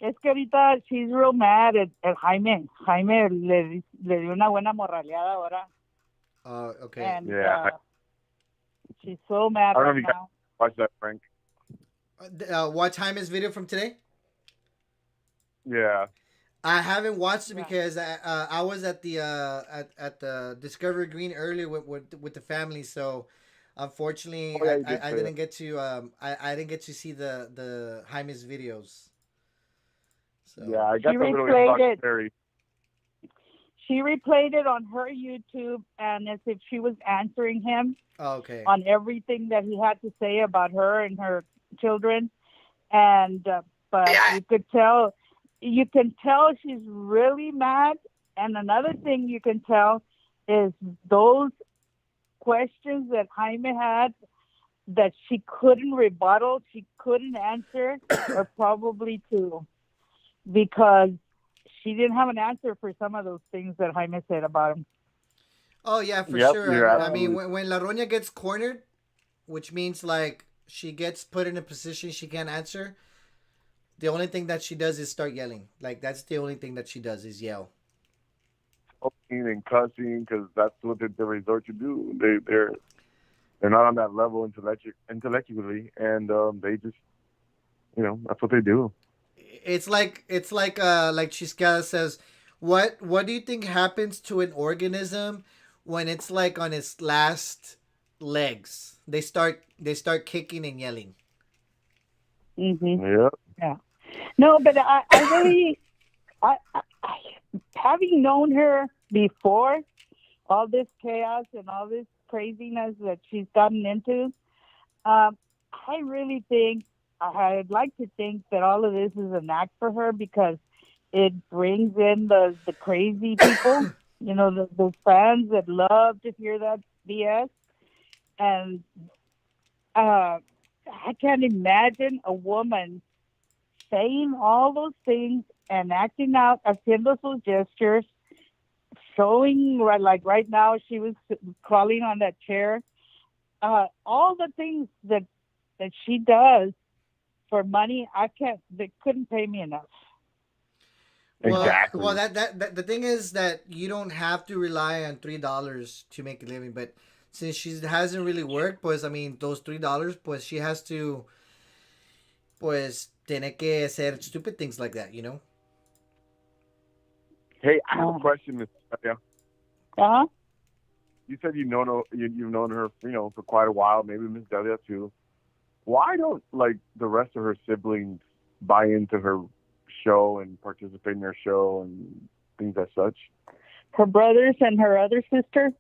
Es que ahorita she's real mad at Jaime. Jaime le dio una buena morraleada ahora. Okay. And, she's so mad right now. Watch that, Frank. Watch Jaime's video from today? Yeah. I haven't watched it because I was at the at the Discovery Green earlier with the family, so unfortunately I didn't get to I didn't get to see the Jaime's videos. So. Yeah, I got the little documentary. She replayed it on her YouTube, and as if she was answering him on everything that he had to say about her and her children, and but you can tell she's really mad. And another thing you can tell is those questions that Jaime had that she couldn't rebuttal, she couldn't answer, or probably two, because she didn't have an answer for some of those things that Jaime said about him. Oh yeah, for sure. I mean, when La Roña gets cornered, which means like she gets put in a position she can't answer, the only thing that she does is start yelling. Like that's the only thing that she does is yell. And cussing, because that's what they resort to do. They're not on that level intellectually, and they just, that's what they do. It's like Chiscada says, what do you think happens to an organism when it's like on its last legs? They start kicking and yelling. Mm-hmm. Yeah. No, but I really, I having known her before all this chaos and all this craziness that she's gotten into, I really think, I'd like to think that all of this is an act for her because it brings in the crazy people, the fans that love to hear that BS. And I can't imagine a woman saying all those things and acting out, haciendo sus gestures, showing like right now she was crawling on that chair. All the things that she does for money, they couldn't pay me enough. Exactly. Well, that the thing is that you don't have to rely on $3 to make a living, but since she hasn't really worked, pues I mean those $3, pues she has to, pues tiene que hacer stupid things like that, Hey, I have a question, Miss Delia. Uh-huh. You said you've known her, for quite a while. Maybe Miss Delia too. Why don't the rest of her siblings buy into her show and participate in her show and things as such? Her brothers and her other sister.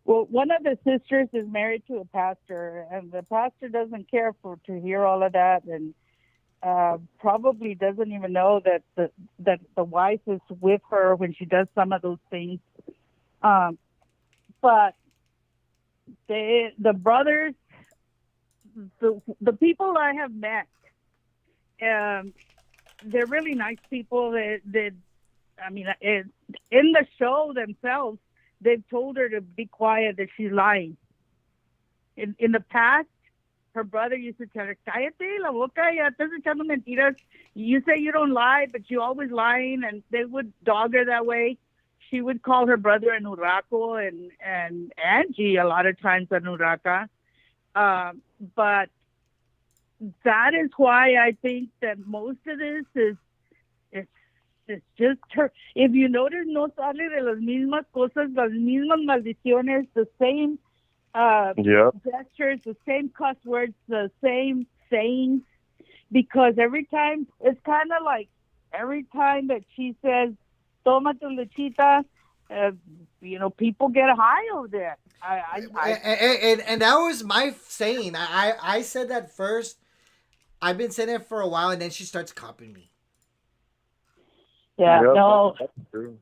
Well, one of the sisters is married to a pastor, and the pastor doesn't care to hear all of that, and probably doesn't even know that the wife is with her when she does some of those things. But the brothers, the people I have met, they're really nice people. I mean, in the show themselves, they've told her to be quiet, that she's lying. In the past, her brother used to tell her, cállate la boca, ya estás echando mentiras. You say you don't lie, but you're always lying, and they would dog her that way. She would call her brother an hurraco and Angie a lot of times an hurraca. But that is why I think that most of this is it's just her. If you notice, no sale de las mismas cosas, las mismas maldiciones, the same gestures, the same cuss words, the same sayings. Because every time, it's kind of like every time that she says, toma tu lechita, people get high over that. And that was my saying. I said that first. I've been saying it for a while, and then she starts copying me. Yeah, no. That's true.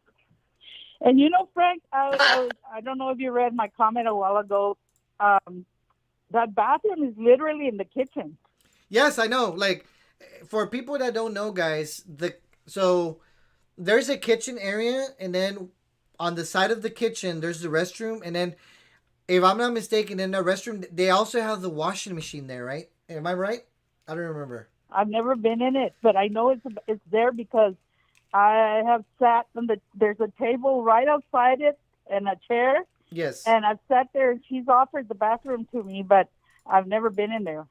And Frank, I don't know if you read my comment a while ago. That bathroom is literally in the kitchen. Yes, I know. Like, for people that don't know, guys, so there's a kitchen area, and then on the side of the kitchen, there's the restroom, and then, if I'm not mistaken, in the restroom, they also have the washing machine there, right? Am I right? I don't remember. I've never been in it, but I know it's there because I have sat there's a table right outside it and a chair. Yes. And I've sat there, and she's offered the bathroom to me, but I've never been in there.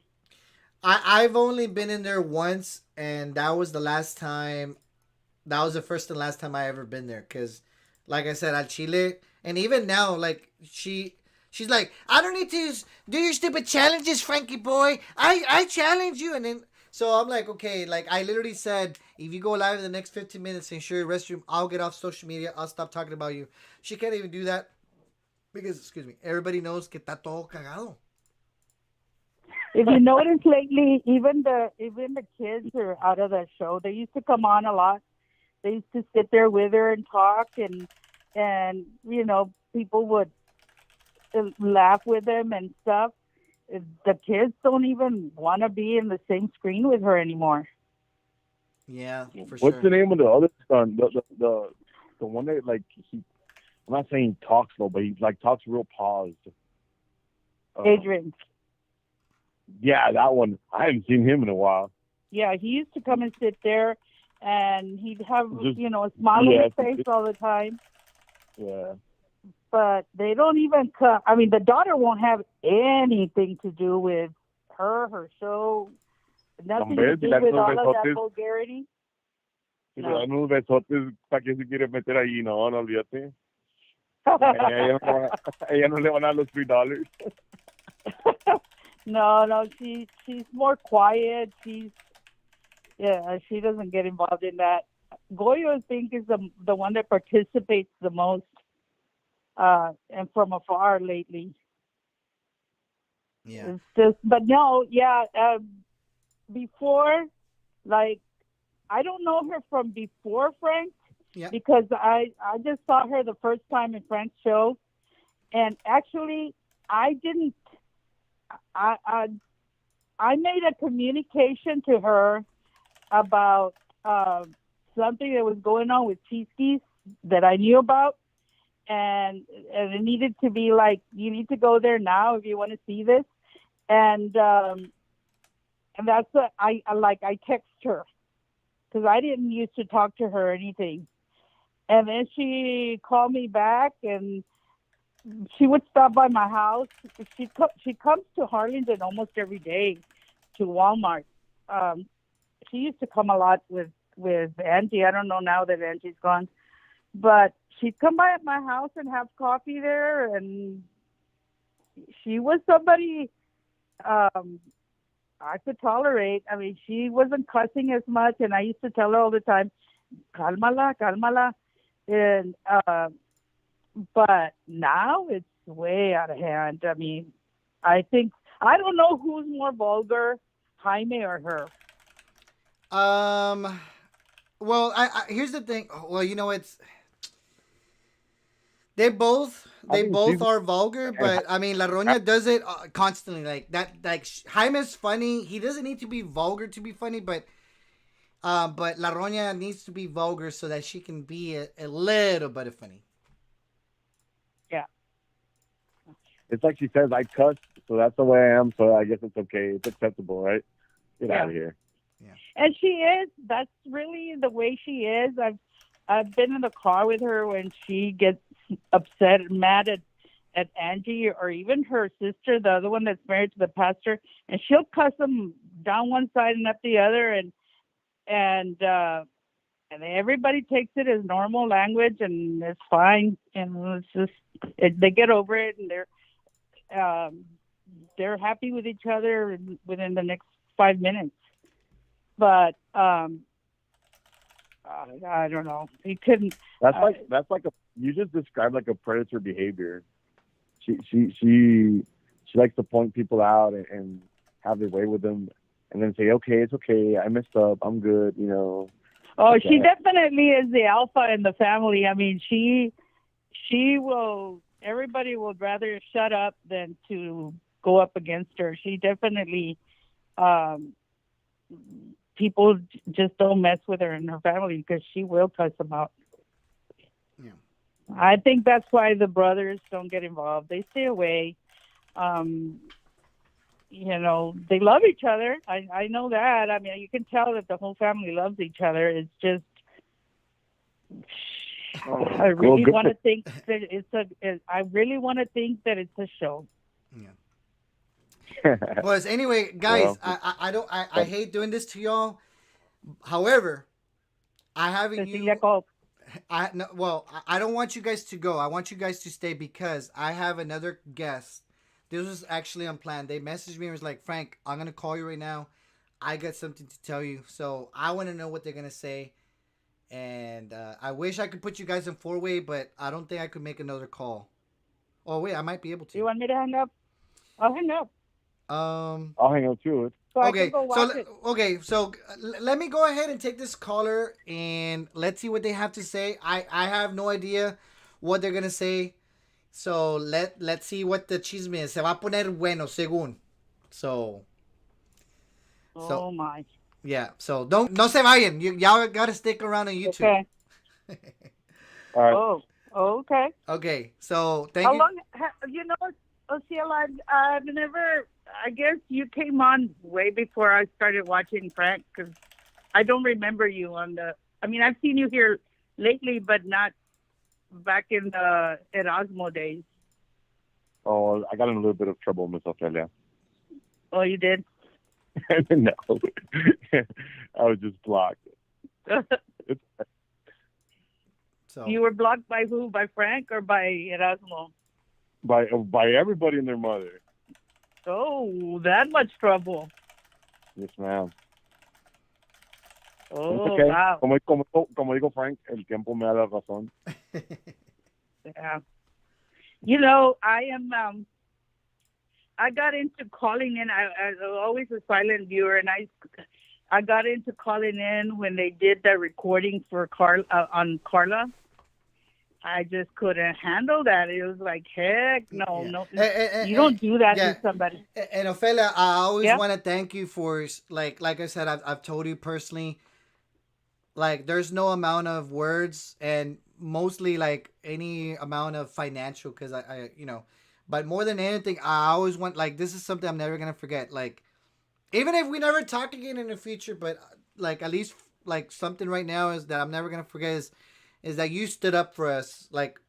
I've only been in there once, and that was the last time. That was the first and last time I ever been there. Because, like I said, al Chile, and even now, like, she's like, I don't need to do your stupid challenges, Frankie boy. I challenge you. And then, so I'm like, okay, like, I literally said, if you go live in the next 15 minutes and show your restroom, I'll get off social media. I'll stop talking about you. She can't even do that because, excuse me, everybody knows que está todo cagado. If you notice lately, even the kids are out of that show. They used to come on a lot. They used to sit there with her and talk, and people would laugh with them and stuff. The kids don't even want to be in the same screen with her anymore. Yeah, for sure. What's the name of the other son? The one that I'm not saying talks slow, but he talks real paused. Adrian. Yeah, that one. I haven't seen him in a while. Yeah, he used to come and sit there, and he'd have a smile on his face all the time. Yeah. But they don't even come. I mean, the daughter won't have anything to do with her show. Nothing to do with all of that vulgarity. Si le dan unos besotes, ¿para qué se quiere meter ahí? No, no olvídate. Ella no le van a dar los $3. No, she's more quiet. She doesn't get involved in that. Goyo, I think, is the one that participates the most, and from afar lately. Yeah. It's just, but no, yeah. Before, like, I don't know her from before Frank, because I just saw her the first time in Frank's show, and actually, I didn't. I made a communication to her about something that was going on with Cheeskies that I knew about, and it needed to be like, you need to go there now if you want to see this, and that's what I text her, because I didn't used to talk to her or anything, and then she called me back, and she would stop by my house. She comes to Harlingen almost every day to Walmart. She used to come a lot with Angie. I don't know now that Angie's gone, but she'd come by at my house and have coffee there, and she was somebody I could tolerate. I mean, she wasn't cussing as much, and I used to tell her all the time, calmala, and but now it's way out of hand. I mean, I don't know who's more vulgar, Jaime or her. Well, I here's the thing. Well, they both are vulgar, but I mean, La Roña does it constantly like that. Like Jaime's funny. He doesn't need to be vulgar to be funny, but La Roña needs to be vulgar so that she can be a little bit of funny. Yeah. It's like she says, I cuss, so that's the way I am, so I guess it's okay. It's acceptable, right? Get out of here. Yeah. And she is. That's really the way she is. I've been in the car with her when she gets upset and mad at Angie, or even her sister, the other one that's married to the pastor, and she'll cuss them down one side and up the other, and everybody takes it as normal language, and it's fine, and it's just they get over it, and they're happy with each other within the next 5 minutes. But I don't know. He couldn't. That's like you just described like a predator behavior. She likes to point people out and have their way with them, and then say, okay, it's okay, I messed up, I'm good, Oh, she definitely is the alpha in the family. I mean, she will. Everybody would rather shut up than to go up against her. She definitely. People just don't mess with her in her family because she will cuss them out. Yeah. I think that's why the brothers don't get involved. They stay away. They love each other. I know that. I mean, you can tell that the whole family loves each other. It's just, I really want to think that it's a show. Yeah. Well, anyway, guys, I hate doing this to y'all. However, I don't want you guys to go. I want you guys to stay because I have another guest. This was actually unplanned. They messaged me and was like, Frank, I'm gonna call you right now. I got something to tell you, so I want to know what they're gonna say. And I wish I could put you guys in 4-way, but I don't think I could make another call. Oh wait, I might be able to. You want me to hang up? I'll hang up. I'll hang out too. So let me go ahead and take this caller and let's see what they have to say. I have no idea what they're gonna say, so let's see what the chisme is. Se va a poner bueno, según. So my. Yeah. So no se vayan. Y'all gotta stick around on YouTube. Okay. All right. Oh. Okay. Okay. So thank you. How long? Cielo, I guess you came on way before I started watching Frank, because I don't remember you on the. I mean, I've seen you here lately, but not back in the Erasmo days. Oh, I got in a little bit of trouble, Miss Ophelia. Oh, you did? No, I was just blocked. So you were blocked by who? By Frank or by Erasmo? By everybody and their mother. Oh, that much trouble. Yes, ma'am. Oh, okay. Wow. Como digo Frank, el tiempo me da la razón. Yeah. You know, I got into calling in. I was always a silent viewer, and I got into calling in when they did the recording for on Carla. I just couldn't handle that. It was like, heck, no. You don't do that to somebody. And Ophelia, I always want to thank you for, like I said, I've told you personally, like, there's no amount of words and mostly like any amount of financial, because I but more than anything, I always want, like, this is something I'm never going to forget. Like, even if we never talk again in the future, but like, at least like something right now is that I'm never going to forget is that you stood up for us, like,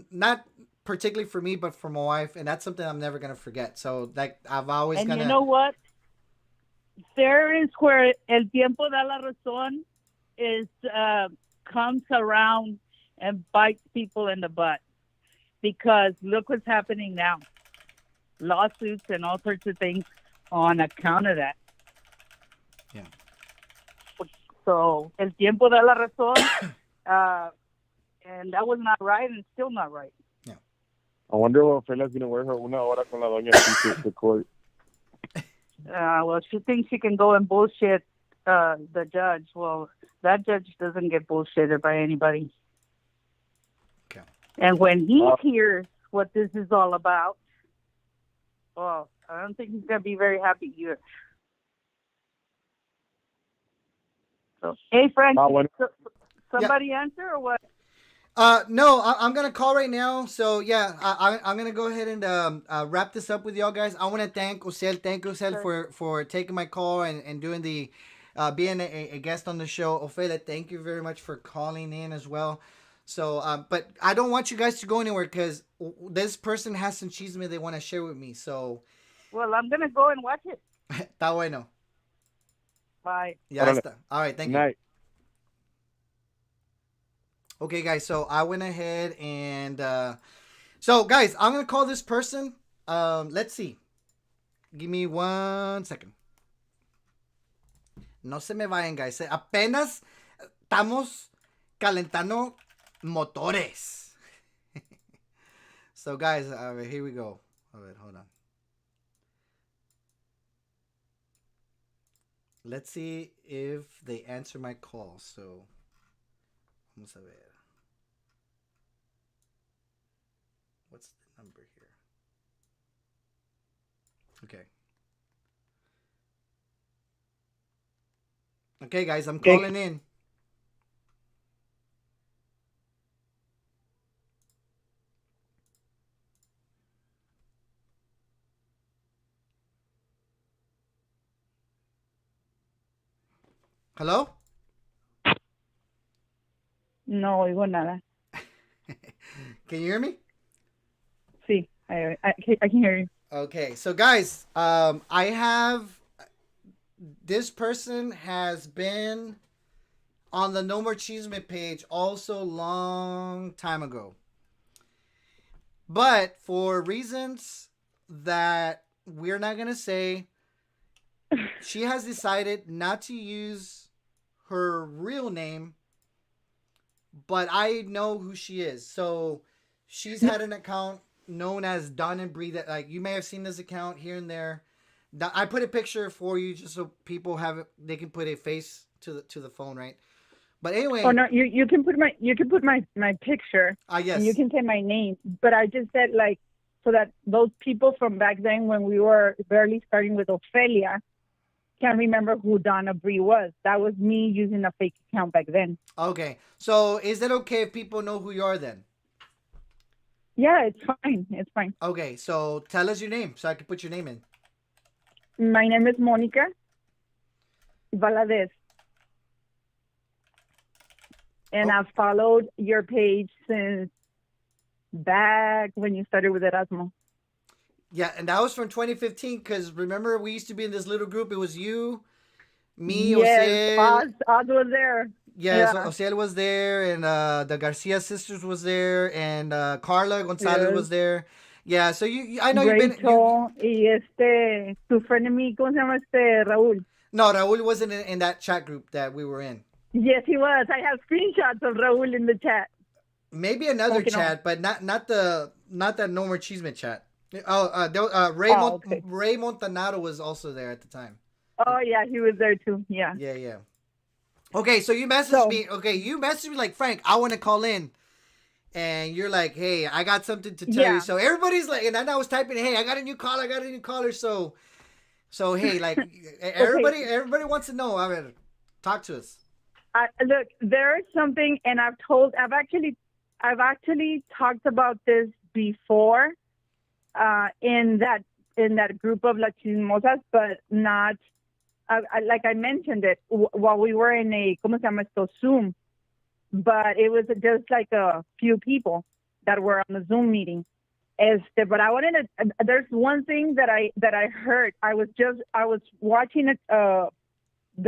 not particularly for me, but for my wife, and that's something I'm never gonna forget. So, like, I've always and you know what? There is where el tiempo da la razón is comes around and bites people in the butt, because look what's happening now, lawsuits and all sorts of things on account of that. Yeah. So el tiempo da la razón. And that was not right, and still not right. Yeah. I wonder if Opelia's going to wear her una hora con la doña to court. Well, she thinks she can go and bullshit the judge. Well, that judge doesn't get bullshitted by anybody. Okay. And when he hears what this is all about, well, I don't think he's going to be very happy either. So, hey, Frank, somebody answer or what? No, I'm gonna call right now. So yeah, I'm gonna go ahead and wrap this up with y'all guys. I want to thank Uciel. Thank you, Uciel, for taking my call and doing the being a guest on the show. Ophelia, thank you very much for calling in as well. So, but I don't want you guys to go anywhere, because this person has some chisme they want to share with me. So, well, I'm gonna go and watch it. Está bueno. Bye. Ya está. All right, thank you. Okay, guys, so I went ahead and so guys, I'm gonna call this person. Let's see. Give me 1 second. No se me vayan, guys. Apenas estamos calentando motores. So guys, here we go. Hold on. Let's see if they answer my call. So, vamos a ver. What's the number here? Okay. Okay, guys, I'm calling in. Hello? No oigo nada. Can you hear me? Sí, I can hear you. Okay, so guys, I have, this person has been on the No More Chisme page also long time ago. But for reasons that we're not going to say, she has decided not to use her real name, but I know who she is. So she's had an account known as Don and Bree, that, like, you may have seen this account here and there. I put a picture for you just so people have it, they can put a face to the phone, right? But anyway. Oh no, you can put my picture. Yes. And you can say my name, but I just said, like, so that those people from back then when we were barely starting with Ophelia can remember who Donna Bree was. That was me using a fake account back then. Okay, so is it okay if people know who you are then? Yeah, it's fine. It's fine. Okay, so tell us your name so I can put your name in. My name is Monica Valadez. And I've followed your page since back when you started with Erasmo. Yeah, and that was from 2015 because remember we used to be in this little group. It was you, me, yes, Ociel. Oz was there. Yes, yeah. Ociel was there, and the Garcia sisters was there, and Carla Gonzalez was there. Yeah, so I know Rachel, you've been. Y tu frenemy, ¿cómo se llama Raúl? No, Raúl wasn't in that chat group that we were in. Yes, he was. I have screenshots of Raúl in the chat. Maybe another chat, but not that No More Cheeseman chat. Ray Montanaro was also there at the time. Oh yeah, he was there too. Yeah. Yeah. Okay, so you messaged me. Okay, you messaged me like, Frank, I want to call in. And you're like, hey, I got something to tell you. So everybody's like, and then I was typing, hey, I got a new caller. So hey, like everybody wants to know. I mean, talk to us. Look, there is something, and I've actually talked about this before, in that group of Latinosas, but not, like I mentioned it while we were in a, ¿cómo se llama esto? Zoom, but it was just like a few people that were on the Zoom meeting. But I wanted to, there's one thing that I heard. I was watching the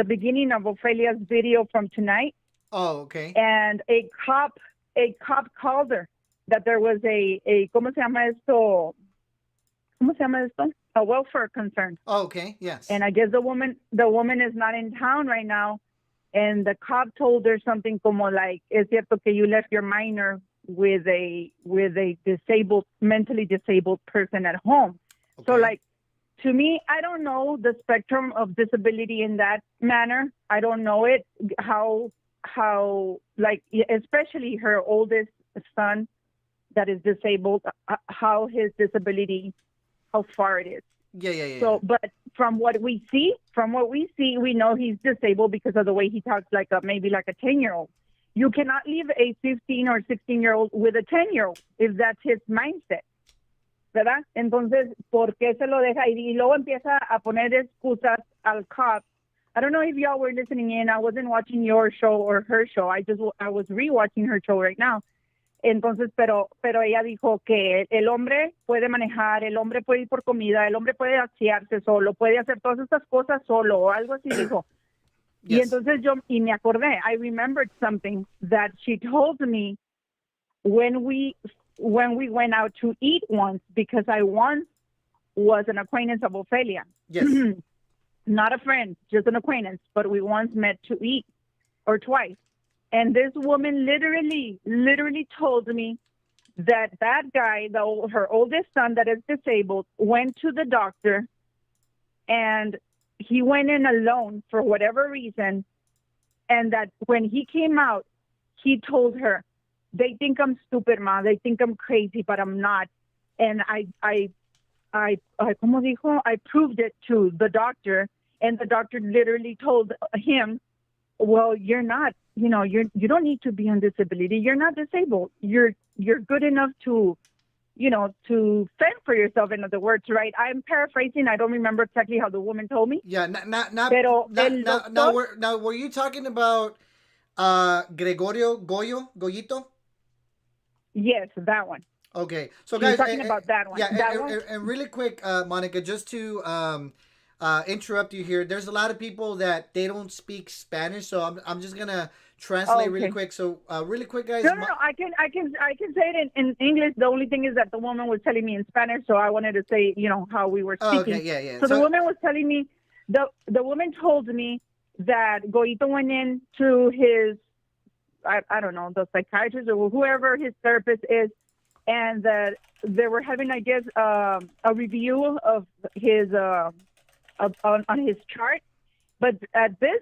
beginning of Ophelia's video from tonight. Oh, okay. And a cop called her that there was a ¿cómo se llama esto? A welfare concern. Oh, okay. Yes. And I guess the woman is not in town right now, and the cop told her something como like, es cierto que you left your minor with a mentally disabled person at home. Okay. So like, to me, I don't know the spectrum of disability in that manner. I don't know it, how like, especially her oldest son that is disabled, how his disability, how far it is. Yeah. So, but from what we see, we know he's disabled because of the way he talks, like maybe like a 10-year-old. You cannot leave a 15 or 16-year-old with a 10-year-old if that's his mindset. ¿Verdad? Entonces, ¿por qué se lo deja? Y luego empieza a poner excusas al cop. I don't know if y'all were listening in. I wasn't watching your show or her show. I was rewatching her show right now. Entonces, pero ella dijo que el hombre puede manejar, el hombre puede ir por comida, el hombre puede asearse solo, puede hacer todas estas cosas solo, o algo así dijo. Yes. Y entonces me acordé. I remembered something that she told me when we went out to eat once, because I once was an acquaintance of Ophelia. Yes. Not a friend, just an acquaintance, but we once met to eat, or twice. And this woman literally told me that guy, her oldest son that is disabled, went to the doctor, and he went in alone for whatever reason, and that when he came out, he told her, they think I'm stupid, Ma. They think I'm crazy, but I'm not. And I proved it to the doctor, and the doctor literally told him, well, you're not, you don't need to be on disability. You're not disabled. You're good enough to fend for yourself, in other words, right? I'm paraphrasing. I don't remember exactly how the woman told me. Yeah, now were you talking about Gregorio Goyito? Yes, that one. Okay, so guys, talking about that one. Yeah, and really quick, Monica, just to interrupt you here. There's a lot of people that they don't speak Spanish, so I'm just gonna translate really quick. So really quick, guys. No, I can say it in English. The only thing is that the woman was telling me in Spanish, so I wanted to say how we were speaking. Okay, yeah. So the woman was telling me, the woman told me that Goito went in to his, I don't know, the psychiatrist or whoever his therapist is, and that they were having, I guess, a review of his on his chart. But at this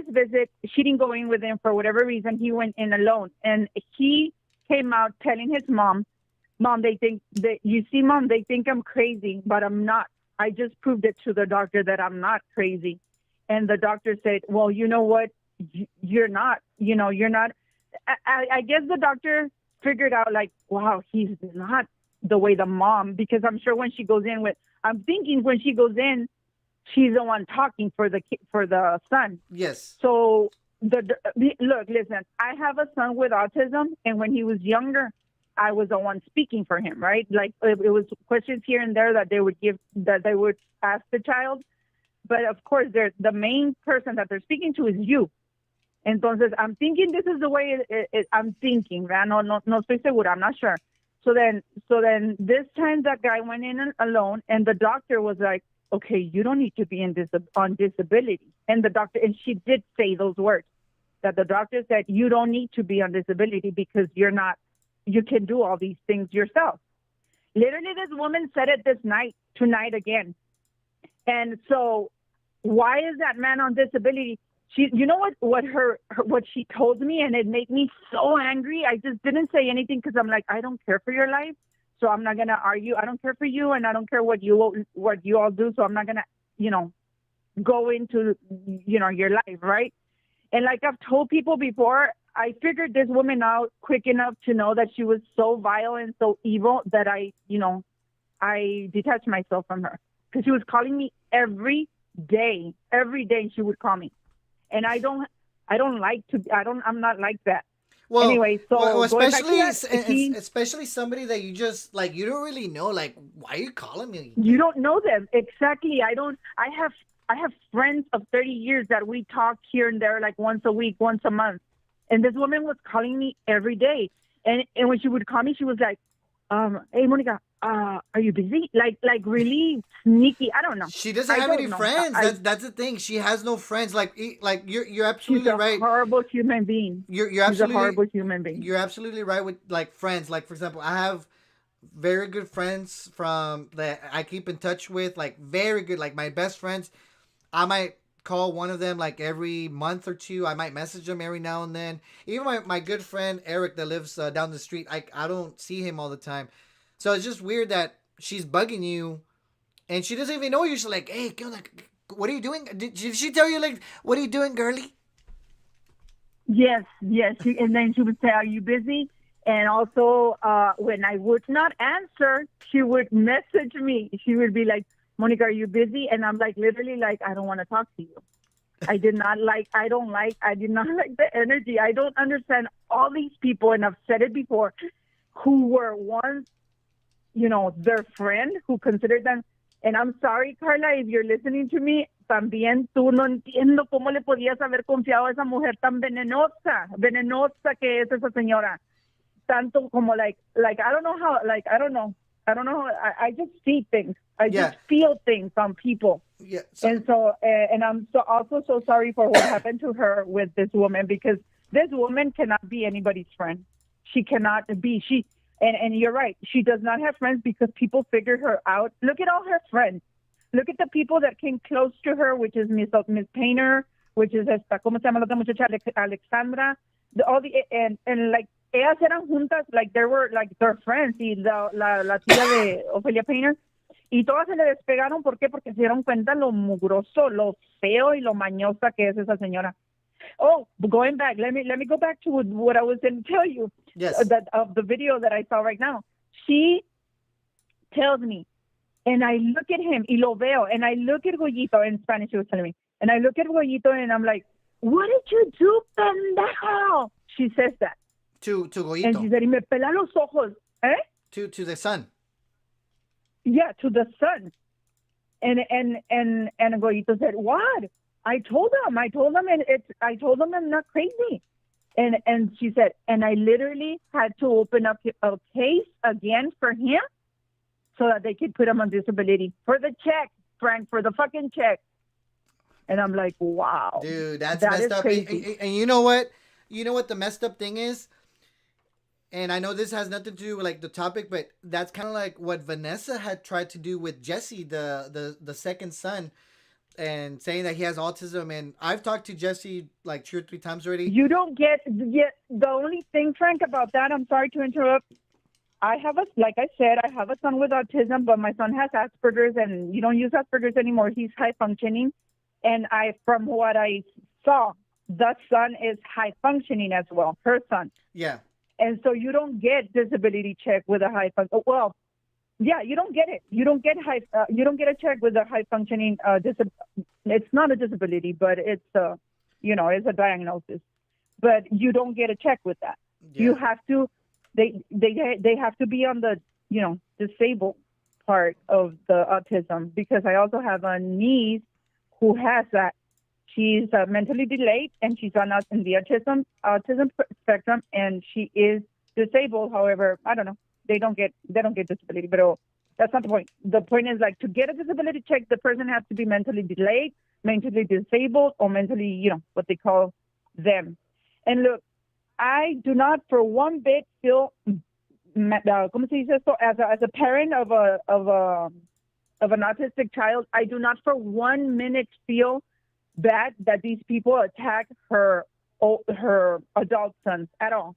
visit, she didn't go in with him for whatever reason. He went in alone, and he came out telling his mom, they think I'm crazy, but I'm not. I just proved it to the doctor that I'm not crazy. And the doctor said, well, you know what? You're not, you're not. I guess the doctor figured out, like, wow, he's not the way the mom, because I'm sure when she goes in she's the one talking for the son. Yes. So look, listen, I have a son with autism, and when he was younger, I was the one speaking for him, right? Like it was questions here and there that they would ask the child. But of course, the main person that they're speaking to is you. Entonces, I'm thinking this is the way I'm thinking. ¿Verdad? No estoy segura. I'm not sure. So then this time that guy went in alone, and the doctor was like, okay, you don't need to be on disability. And she did say those words, that the doctor said, you don't need to be on disability because you can do all these things yourself. Literally, this woman said it tonight again. And so why is that man on disability? You know what she told me, and it made me so angry. I just didn't say anything because I'm like, I don't care for your life, so I'm not gonna argue. I don't care for you, and I don't care what you all do, so I'm not gonna, go into, your life, right? And like I've told people before, I figured this woman out quick enough to know that she was so vile and so evil that I detached myself from her, because she was calling me every day. Every day she would call me. And I'm not like that. Well, anyway, so especially somebody that you just like, you don't really know, like, why are you calling me? You don't know them. Exactly. I have friends of 30 years that we talk here and there, like once a week, once a month. And this woman was calling me every day. And when she would call me, she was like, hey, Monica, are you busy? Like really sneaky. I don't know. She doesn't have any friends. That's the thing. She has no friends. Like you're absolutely right. She's a horrible human being. She's a horrible human being. You're absolutely right with like friends. Like, for example, I have very good friends that I keep in touch with. Like, very good. Like, my best friends. I might call one of them like every month or two. I might message them every now and then. Even my good friend Eric that lives down the street, I don't see him all the time. So it's just weird that she's bugging you and she doesn't even know you. She's like, hey, what are you doing? Did she tell you, like, what are you doing, girly? Yes. And then she would say, are you busy? And also, when I would not answer, she would message me. She would be like, Monica, are you busy? And I'm like, literally, like, I don't want to talk to you. I did not like the energy. I don't understand all these people, and I've said it before, who were once, their friend, who considered them. And I'm sorry, Carla, if you're listening to me, también tú no entiendo cómo le podías haber confiado a esa mujer tan venenosa que es esa señora. Tanto como like, I don't know how, like, I don't know. I just see things. I just feel things on people. Yeah. And I'm also so sorry for what happened to her with this woman, because this woman cannot be anybody's friend. She cannot be. And you're right. She does not have friends because people figured her out. Look at all her friends. Look at the people that came close to her, which is Miss Painter, which is ¿cómo se llama la otra muchacha? Alexandra. And like, ellas eran juntas, like they were like their friends, y la tía de Ofelia Painter, y todas se le despegaron. ¿Por qué? Porque se dieron cuenta lo mugroso, lo feo y lo mañosa que es esa señora. Oh, going back, let me go back to what I was going to tell you. Yes. That of the video that I saw right now. She tells me, and I look at him, y lo veo, and I look at Goyito, in Spanish she was telling me, and I look at Goyito, and I'm like, what did you do, pendejo? She says that. To Goyito. And she said, y me pela los ojos. Eh? To the son. Yeah, to the son. And Goyito said, what? I told him, and I'm not crazy. And she said, and I literally had to open up a case again for him so that they could put him on disability for the check, Frank, for the fucking check. And I'm like, wow. Dude, that's messed up. And you know what? You know what the messed up thing is? And I know this has nothing to do with like the topic, but that's kind of like what Vanessa had tried to do with Jesse, the second son, and saying that he has autism. And I've talked to Jesse like 2 or 3 times already. You don't get the only thing, Frank, about that. I'm sorry to interrupt. Like I said, I have a son with autism, but my son has Asperger's, and you don't use Asperger's anymore. He's high functioning. And from what I saw, the son is high functioning as well, her son. Yeah. And so you don't get disability check with a high function. Well, Yeah, you don't get it. You don't get you don't get a check with a high functioning it's not a disability, but it's it's a diagnosis. But you don't get a check with that. Yeah. You have to they have to be on the disabled part of the autism, because I also have a niece who has that. She's mentally delayed, and she's in the autism spectrum, and she is disabled. However, I don't know. They don't get disability, but that's not the point. The point is, like, to get a disability check, the person has to be mentally delayed, mentally disabled, or mentally, what they call them. And look, I do not for one bit feel, ¿cómo se dice esto? As a parent of an autistic child, I do not for 1 minute feel bad that these people attack her adult sons at all.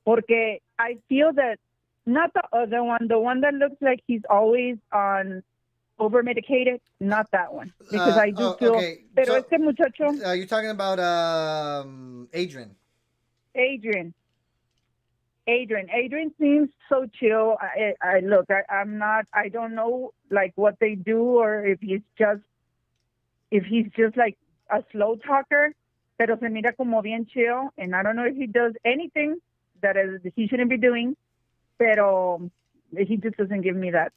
Porque I feel that not the other one, the one that looks like he's always on over-medicated, not that one. Because I do feel... Okay. Pero este muchacho... You're talking about Adrian. Adrian seems so chill. I don't know, like, what they do, or if he's just like a slow talker, pero se mira como bien chill, and I don't know if he does anything that he shouldn't be doing, pero he just doesn't give me that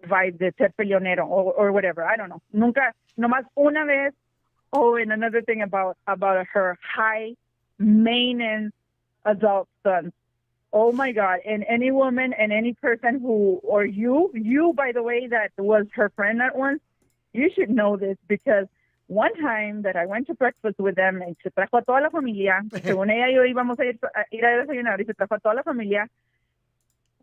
vibe de ser peleonero or whatever. I don't know. Nunca, nomás una vez. Oh, and another thing about her high maintenance adult sons. Oh my God. And any woman and any person or you, by the way, that was her friend at once, you should know this, because one time that I went to breakfast with them, y se trajo a toda la familia, según ella y yo íbamos a ir a desayunar, y se trajo a toda la familia.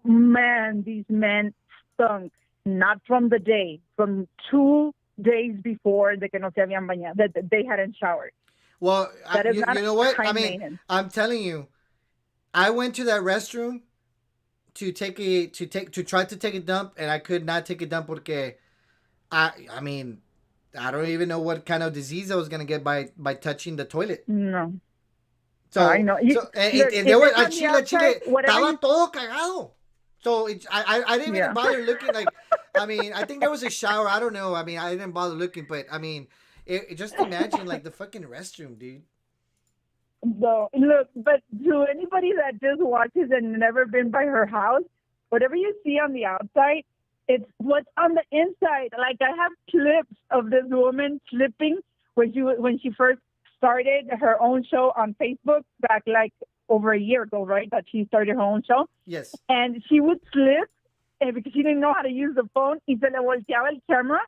Man, these men stunk, not from the day, from 2 days before de que no se habían bañado, that they hadn't showered. Well, you know what? I mean, I'm telling you, I went to that restroom to try to take a dump, and I could not take a dump porque I mean, I don't even know what kind of disease I was gonna get by touching the toilet. No. So I know. There was Chile, estaba todo cagado. So I didn't even bother looking. Like, I mean, I think there was a shower. I don't know. I mean, I didn't bother looking, but I mean, just imagine like the fucking restroom, dude. No, look, but to anybody that just watches and never been by her house, whatever you see on the outside, it's what's on the inside. Like, I have clips of this woman slipping when she first started her own show on Facebook back like over a year ago, right? That she started her own show. Yes. And she would slip, and because she didn't know how to use the phone, y se le volteaba el camera,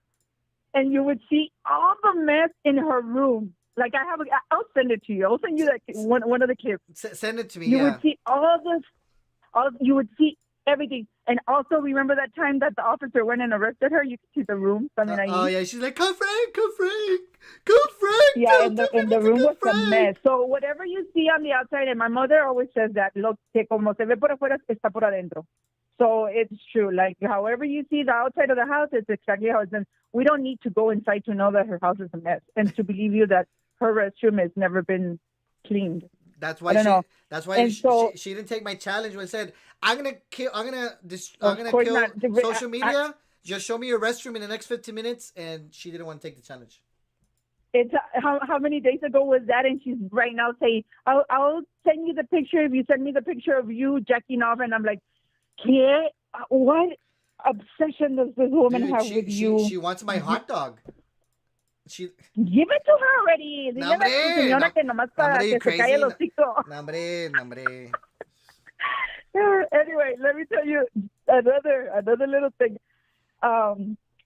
and you would see all the mess in her room. Like, I'll send it to you. I'll send you that one of the clips. Send it to me. You would see you would see everything. And also, remember that time that the officer went and arrested her? You could see the room. Oh yeah, she's like, come Frank. Yeah, and the room was a mess. So whatever you see on the outside, and my mother always says that, lo que como se ve por afuera está por adentro. So it's true. Like, however you see the outside of the house, it's exactly how it's done. We don't need to go inside to know that her house is a mess and to believe you that her restroom has never been cleaned. That's why she didn't take my challenge when I said, I'm gonna kill social media. Just show me your restroom in the next 15 minutes, and she didn't want to take the challenge. It's how many days ago was that? And she's right now saying, I'll send you the picture if you send me the picture of you jacking off. And I'm like, what obsession does this woman have with you? She wants my hot dog. Give it to her already. Dile a tu señora que nomás para que se calle el hocico. Anyway, let me tell you another little thing.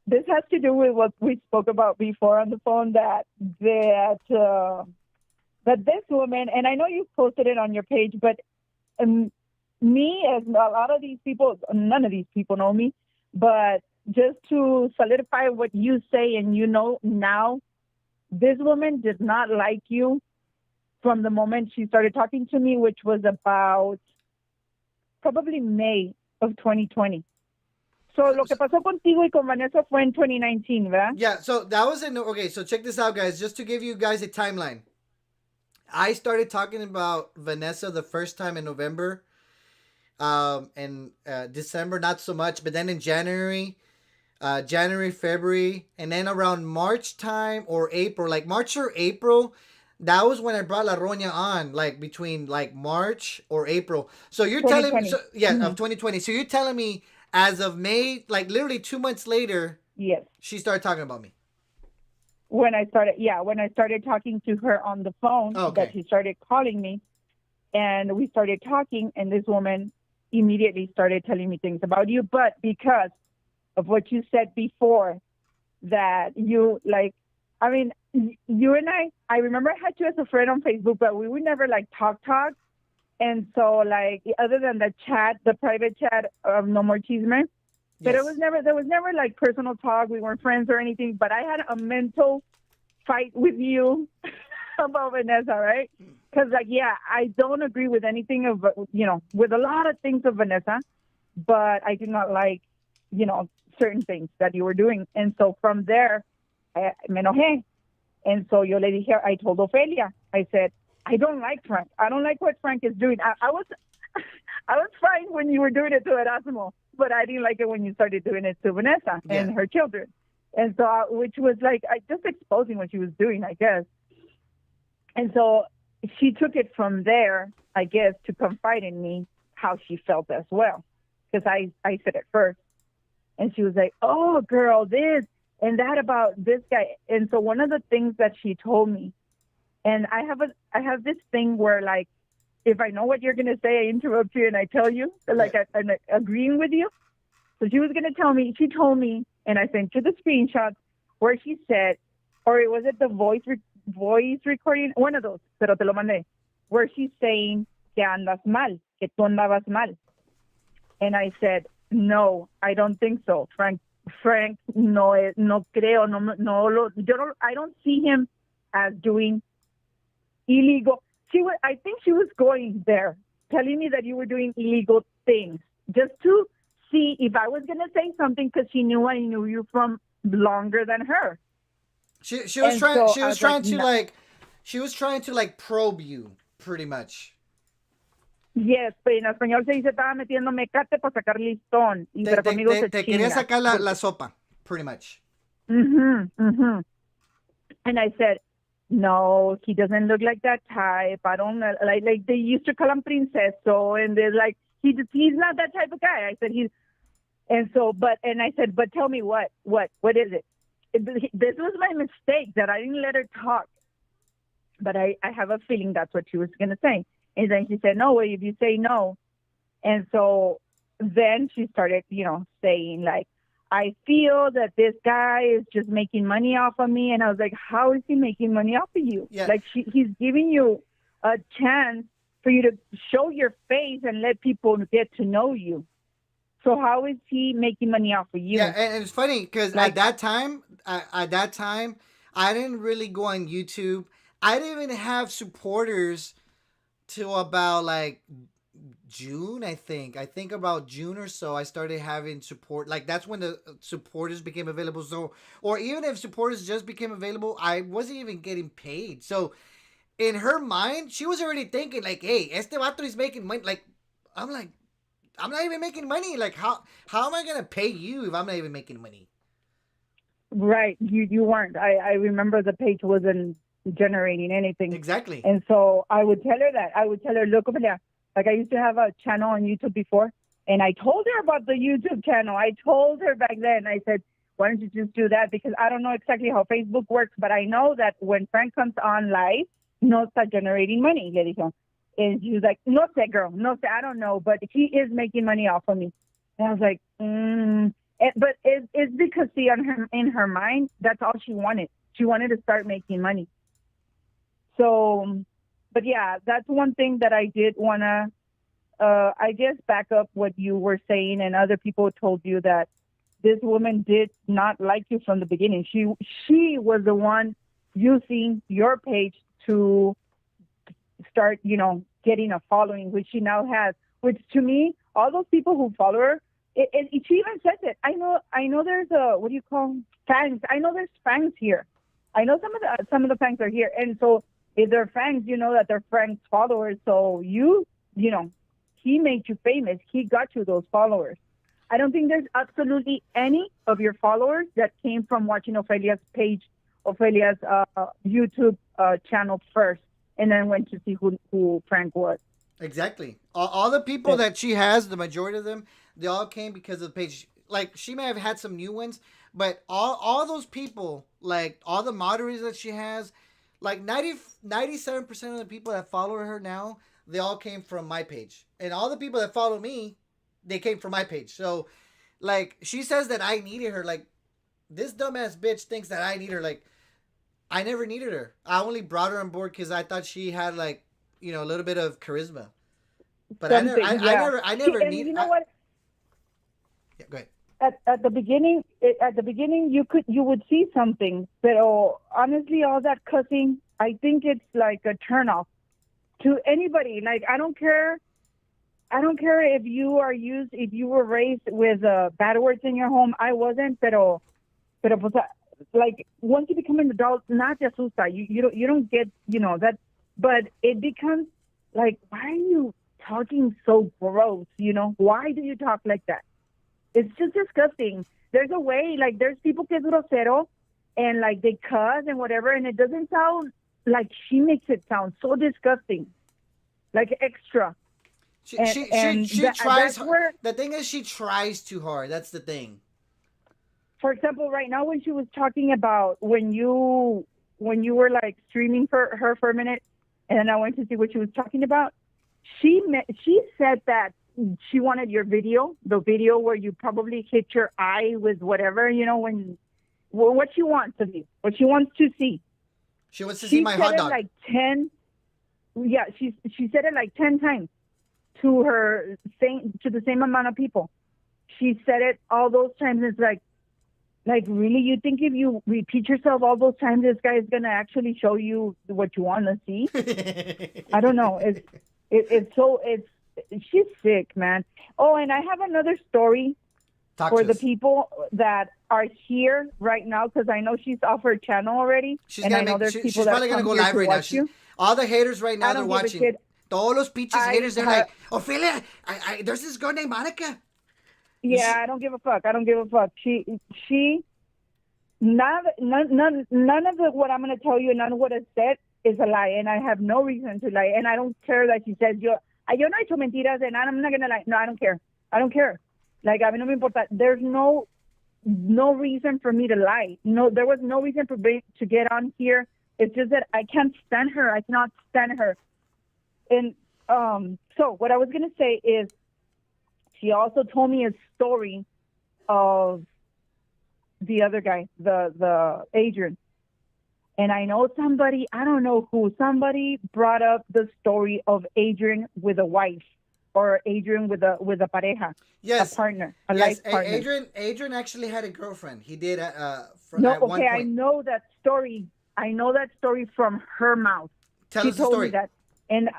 This has to do with what we spoke about before on the phone, that this woman, and I know you posted it on your page, but me, as a lot of these people, none of these people know me, but just to solidify what you say, and you know now, this woman did not like you from the moment she started talking to me, which was about probably May of 2020. So lo que pasó contigo y con Vanessa fue en 2019, ¿verdad? Yeah, so that was okay, so check this out, guys, just to give you guys a timeline. I started talking about Vanessa the first time in November. and December not so much, but then in January, February, and then around March time or April, like March or April, that was when I brought La Roña on, like between like March or April. So you're telling me, of 2020. So you're telling me as of May, like literally 2 months later, yes, she started talking about me. When I started talking to her on the phone, that she started calling me, and we started talking, and this woman immediately started telling me things about you, but because of what you said before, that you like, I mean, you and I remember I had you as a friend on Facebook, but we would never like talk. And so like, other than the chat, the private chat of No More Chisme, but there was never like personal talk. We weren't friends or anything, but I had a mental fight with you about Vanessa, right? Because like, yeah, I don't agree with anything of, with a lot of things of Vanessa, but I do not like, certain things that you were doing. And so from there, me enojé. And so yo le dije, I told Ofelia, I said, I don't like Frank. I don't like what Frank is doing. I was fine when you were doing it to Erasmo, but I didn't like it when you started doing it to Vanessa and her children. And so, which was like, just exposing what she was doing, I guess. And so she took it from there, I guess, to confide in me how she felt as well. Because I said it first. And she was like, oh, girl, this and that about this guy. And so one of the things that she told me, and I have this thing where, like, if I know what you're going to say, I interrupt you and I tell you, like, I'm agreeing with you. So she was going to tell me, she told me, and I sent you the screenshots where she said, or was it the voice recording? One of those, pero te lo mandé, where she's saying que andas mal, que tú andabas mal. And I said, no, I don't think so. Frank, no creo, I don't see him as doing illegal. I think she was going there, telling me that you were doing illegal things, just to see if I was going to say something, because she knew I knew you from longer than her. She was trying to probe you, pretty much. Yes, pero en español se dice, estaba metiendo mecate para sacar listón. Y pero conmigo se te quería sacar la sopa, pretty much. And I said, no, he doesn't look like that type. I don't like they used to call him princeso, and they're like, he's not that type of guy. I said, I said, but tell me what is it? This was my mistake, that I didn't let her talk. But I have a feeling that's what she was going to say. And then she said, no, well, if you say no. And so then she started, saying like, I feel that this guy is just making money off of me. And I was like, how is he making money off of you? Yeah. Like he's giving you a chance for you to show your face and let people get to know you. So how is he making money off of you? Yeah, and it's funny because at that time, I didn't really go on YouTube. I didn't even have supporters till about like June, I think. I think about June or so, I started having support. Like that's when the supporters became available. So, or even if supporters just became available, I wasn't even getting paid. So, in her mind, she was already thinking like, "Hey, este vato is making money." Like, I'm like, I'm not even making money. Like, how am I gonna pay you if I'm not even making money? Right, you weren't. I remember the page wasn't generating anything. Exactly. And so I would tell her that. I would tell her, look over there. Like I used to have a channel on YouTube before, and I told her about the YouTube channel. I told her back then, I said, why don't you just do that? Because I don't know exactly how Facebook works, but I know that when Frank comes on live, no está generating money, le dijo. And she was like, no sé, girl, no sé, I don't know, but he is making money off of me. And I was like, But it's because, see, in her mind, that's all she wanted. She wanted to start making money. So, but yeah, that's one thing that I did want to, I guess, back up what you were saying, and other people told you that this woman did not like you from the beginning. She was the one using your page to start, getting a following, which she now has, which to me, all those people who follow her, she even says it. I know there's what do you call fans? I know there's fans here. I know some of the fans are here. And so if they're fans, you know that they're Frank's followers. So he he made you famous. He got you those followers. I don't think there's absolutely any of your followers that came from watching Ophelia's page, Ophelia's YouTube channel first, and then went to see who Frank was. Exactly. All the people that she has, the majority of them, they all came because of the page. Like, she may have had some new ones, but all those people, like, all the moderators that she has, like 97% of the people that follow her now, they all came from my page. And all the people that follow me, they came from my page. So, like, she says that I needed her. Like, this dumbass bitch thinks that I need her. Like, I never needed her. I only brought her on board because I thought she had, like, you know, a little bit of charisma. But I never need. You know what? Yeah, go ahead. At the beginning, you would see something, but honestly, all that cussing, I think it's like a turnoff to anybody. Like, I don't care if you were raised with bad words in your home. I wasn't, pero like, once you become an adult, not just asusta. You don't get, you know, that, but it becomes like, why are you talking so gross? You know, why do you talk like that? It's just disgusting. There's a way, like, there's people que es grosero and, like, they cuss and whatever, and it doesn't sound like she makes it sound so disgusting, like extra. She tries. The thing is, she tries too hard. That's the thing. For example, right now when she was talking about when you were like streaming for her for a minute, and I went to see what she was talking about, she said that she wanted your video, the video where you probably hit your eye with whatever, you know, what she wants of you, what she wants to see. She wants to see my hot dog. Like 10. Yeah, she said it like 10 times to the same amount of people. She said it all those times. It's like really, you think if you repeat yourself all those times, this guy is gonna actually show you what you want to see? I don't know. She's sick, man. Oh, and I have another story for the people that are here right now, because I know she's off her channel already. She's probably gonna go live right now. All the haters right now, they're watching. Todos los pinches haters, they're like, Ophelia, there's this girl named Monica. Yeah, I don't give a fuck. She none of what I'm gonna tell you, none of what I said is a lie, and I have no reason to lie, and I don't care that she says yo no he hecho mentiras, and I'm not gonna lie. No, I don't care. Like, a mí no me importa. There's no reason for me to lie. No, there was no reason for me to get on here. It's just that I can't stand her. I cannot stand her. And so what I was gonna say is, she also told me a story of the other guy, the Adrian. And I know somebody, I don't know who, somebody brought up the story of Adrian with a wife, or Adrian with a pareja, yes, a partner, life partner. Adrian actually had a girlfriend. He did. One point. I know that story. From her mouth. Tell us the story. Me that, and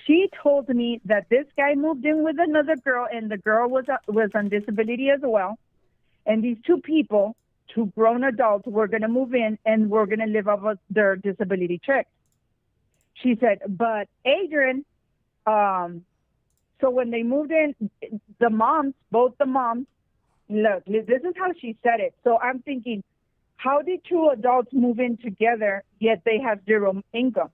she told me that this guy moved in with another girl, and the girl was on disability as well. And these two people, two grown adults, were going to move in and were going to live off of their disability check. She said, but Adrian, so when they moved in, both the moms, look, this is how she said it. So I'm thinking, how did two adults move in together, yet they have zero income?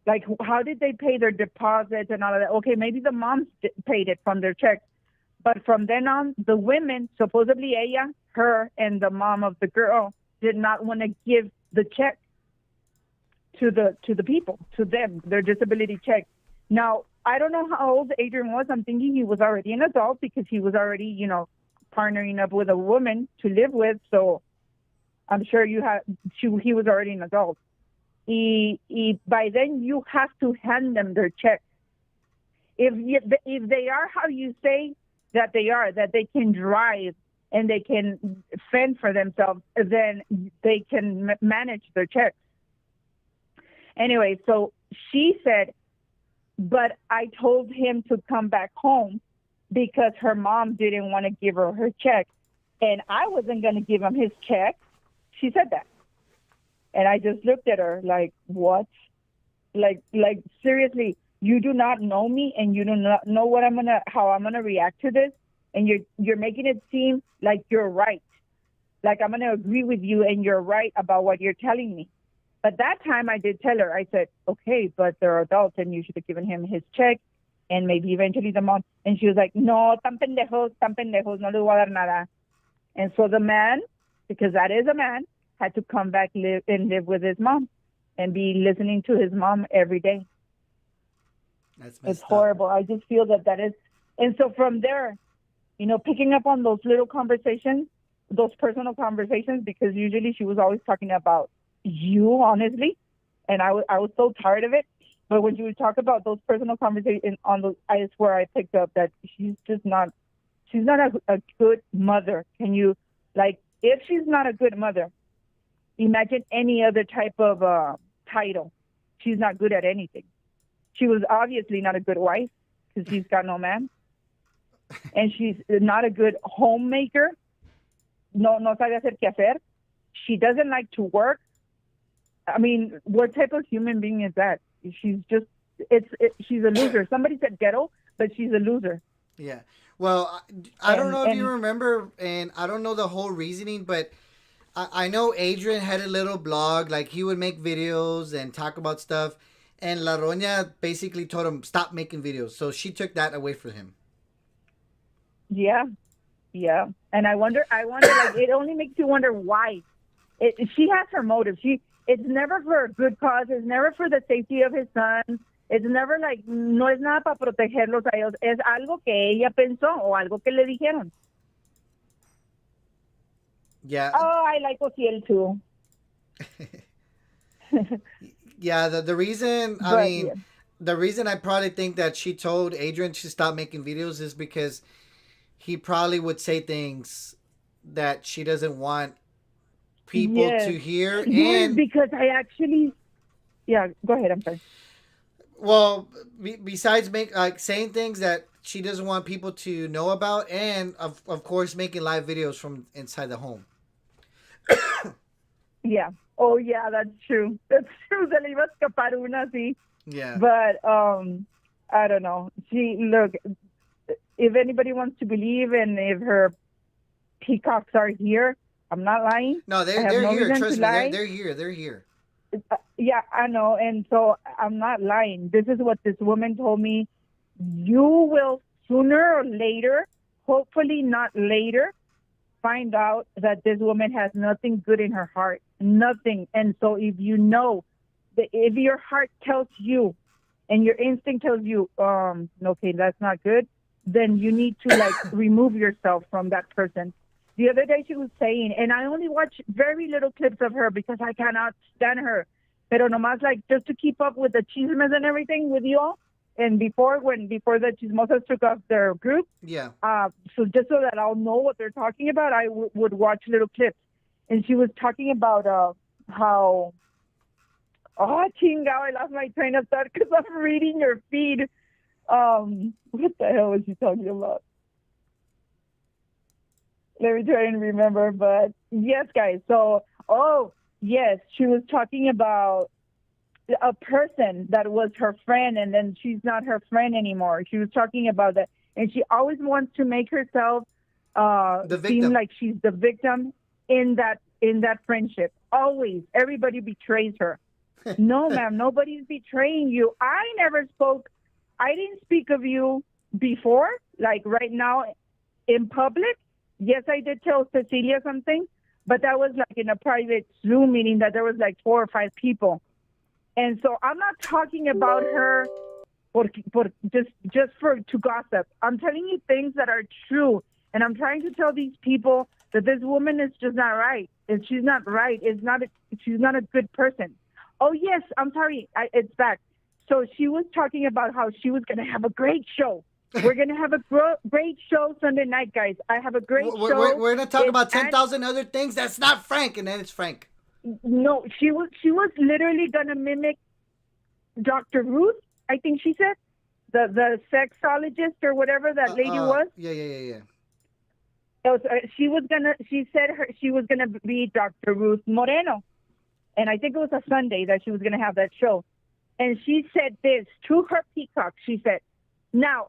Like, how did they pay their deposits and all of that? Okay, maybe the moms paid it from their checks. But from then on, the women, supposedly her and the mom of the girl, did not want to give the check to the people, to them, their disability check. Now, I don't know how old Adrian was. I'm thinking he was already an adult, because he was already, you know, partnering up with a woman to live with. So I'm sure he was already an adult. By then, you have to hand them their check. If they are how you say that they are, that they can drive and they can fend for themselves, then they can manage their checks. Anyway, so she said, but I told him to come back home because her mom didn't want to give her check, and I wasn't going to give him his check. She said that. And I just looked at her like, what? Like seriously, you do not know me and you do not know how I'm gonna react to this, and you're making it seem like you're right, like I'm gonna agree with you and you're right about what you're telling me. But that time I did tell her, I said, okay, but they're adults and you should have given him his check and maybe eventually the mom. And she was like, no, tan pendejos, no les voy a dar nada. And so the man, because that is a man, had to come back live with his mom and be listening to his mom every day. It's horrible. I just feel that is. And so from there, picking up on those little conversations, those personal conversations, because usually she was always talking about you, honestly. And I was so tired of it. But when she would talk about those personal conversations I swear I picked up that she's not a good mother. Can you, if she's not a good mother, imagine any other type of title. She's not good at anything. She was obviously not a good wife because she's got no man. And she's not a good homemaker. No sabe hacer qué hacer. She doesn't like to work. I mean, what type of human being is that? She's a loser. Somebody said ghetto, but she's a loser. Yeah. Well, I don't know if you remember, and I don't know the whole reasoning, but I know Adrian had a little blog, like he would make videos and talk about stuff, and La Roña basically told him, stop making videos. So she took that away from him. Yeah. Yeah. And I wonder, like, it only makes you wonder why. She has her motive. It's never for a good cause. It's never for the safety of his son. It's never like, no es nada para protegerlos a ellos. Es algo que ella pensó o algo que le dijeron. Yeah. Oh, I like Ociel too. Yeah, the reason, the reason I probably think that she told Adrian to stop making videos is because he probably would say things that she doesn't want people to hear. Yes, and because I actually, go ahead, I'm sorry. Well, besides saying things that she doesn't want people to know about, and of course making live videos from inside the home. Yeah. Oh yeah, that's true. That's true. Se le iba a escapar una, sí. Yeah. But I don't know. Look, if anybody wants to believe, and if her peacocks are here, I'm not lying. No, they're here. Trust me, they're here. They're here. Yeah, I know. And so I'm not lying. This is what this woman told me. You will sooner or later, hopefully not later, find out that this woman has nothing good in her heart. Nothing. And so if you know, if your heart tells you and your instinct tells you, okay, that's not good, then you need to remove yourself from that person. The other day she was saying, and I only watch very little clips of her because I cannot stand her. Pero nomás just to keep up with the chismes and everything with you all. And before the chismosas took off their group. Yeah. So just so that I'll know what they're talking about, I would watch little clips. And she was talking about how, chingao, I lost my train of thought because I'm reading your feed. What the hell was she talking about? Let me try and remember. But yes, guys. So, yes, she was talking about a person that was her friend, and then she's not her friend anymore. She was talking about that, and she always wants to make herself seem like she's the victim in that friendship. Always, everybody betrays her. No, ma'am, nobody's betraying you. I didn't speak of you before, like right now in public. Yes, I did tell Cecilia something, but that was in a private Zoom meeting that there was 4 or 5 people. And so I'm not talking about her to gossip. I'm telling you things that are true. And I'm trying to tell these people that this woman is just not right. And she's not right. She's not a good person. Oh, yes, I'm sorry. It's back. So she was talking about how she was going to have a great show. We're going to have a great show Sunday night, guys. I have a great show. We're going to talk about 10,000 other things. That's not Frank, and then it's Frank. No, she was literally going to mimic Dr. Ruth, I think she said, the sexologist or whatever that lady was. Yeah. She said she was gonna be Dr. Ruth Moreno, and I think it was a Sunday that she was gonna have that show. And she said this to her peacock. She said, now,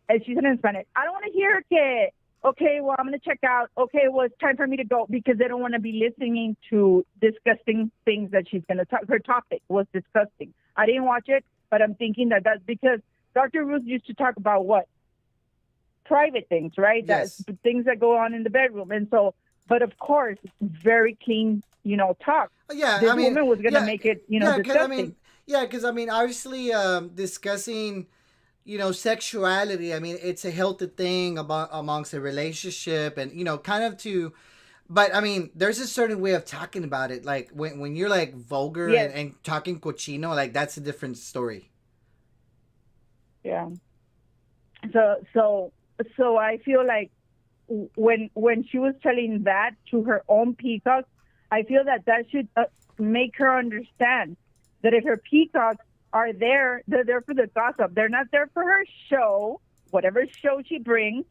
and she said in Spanish, I don't want to hear que, okay, well, I'm going to check out. Okay, well, it's time for me to go, because they don't want to be listening to disgusting things that she's going to talk. Her topic was disgusting. I didn't watch it, but I'm thinking that that's because Dr. Ruth used to talk about what? Private things, right? Yes. That's things that go on in the bedroom. And so, but of course, very clean, talk. Yeah, this woman was going to make it, disgusting. Because obviously, discussing, sexuality. I mean, it's a healthy thing amongst a relationship, and kind of to. But I mean, there's a certain way of talking about it. Like when you're like vulgar Yes. and talking cochino, like that's a different story. Yeah. So I feel like when she was telling that to her own peacocks, I feel that should make her understand that if her peacocks are there, they're there for the gossip. They're not there for her show, whatever show she brings.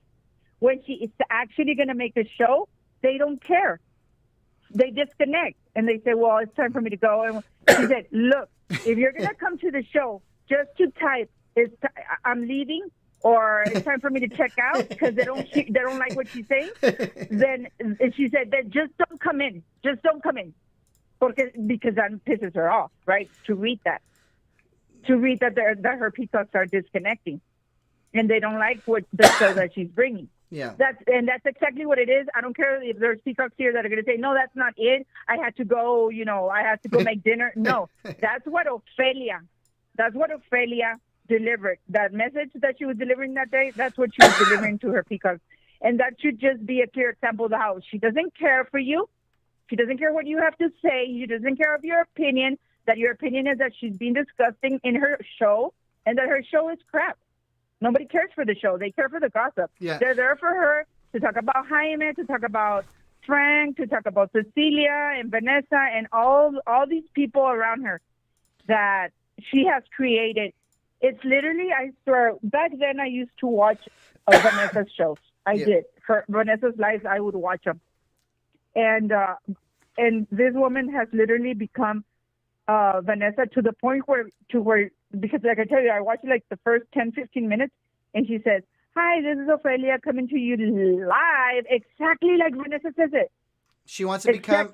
When she is actually going to make a show, they don't care. They disconnect and they say, well, it's time for me to go. And she said, look, if you're going to come to the show just to type, I'm leaving, or it's time for me to check out because they don't like what she's saying, then she said, then just don't come in. Just don't come in. Because that pisses her off, right? To read that her peacocks are disconnecting and they don't like what the show that she's bringing. Yeah. That's exactly what it is. I don't care if there's peacocks here that are going to say, no, that's not it. I had to go, I had to go make dinner. No, that's what Ophelia delivered. That message that she was delivering that day, that's what she was delivering to her peacocks. And that should just be a clear example of how she doesn't care for you. She doesn't care what you have to say. She doesn't care of your opinion, that your opinion is that she's being disgusting in her show and that her show is crap. Nobody cares for the show. They care for the gossip. Yeah. They're there for her to talk about Jaime, to talk about Frank, to talk about Cecilia and Vanessa and all these people around her that she has created. It's literally, I swear, back then I used to watch Vanessa's shows. I did. For Vanessa's lives, I would watch them. And this woman has literally become Vanessa to the point where, because like I tell you, I watched like the first 10, 15 minutes, and she says, hi, this is Ophelia coming to you live, exactly like Vanessa says it. She wants to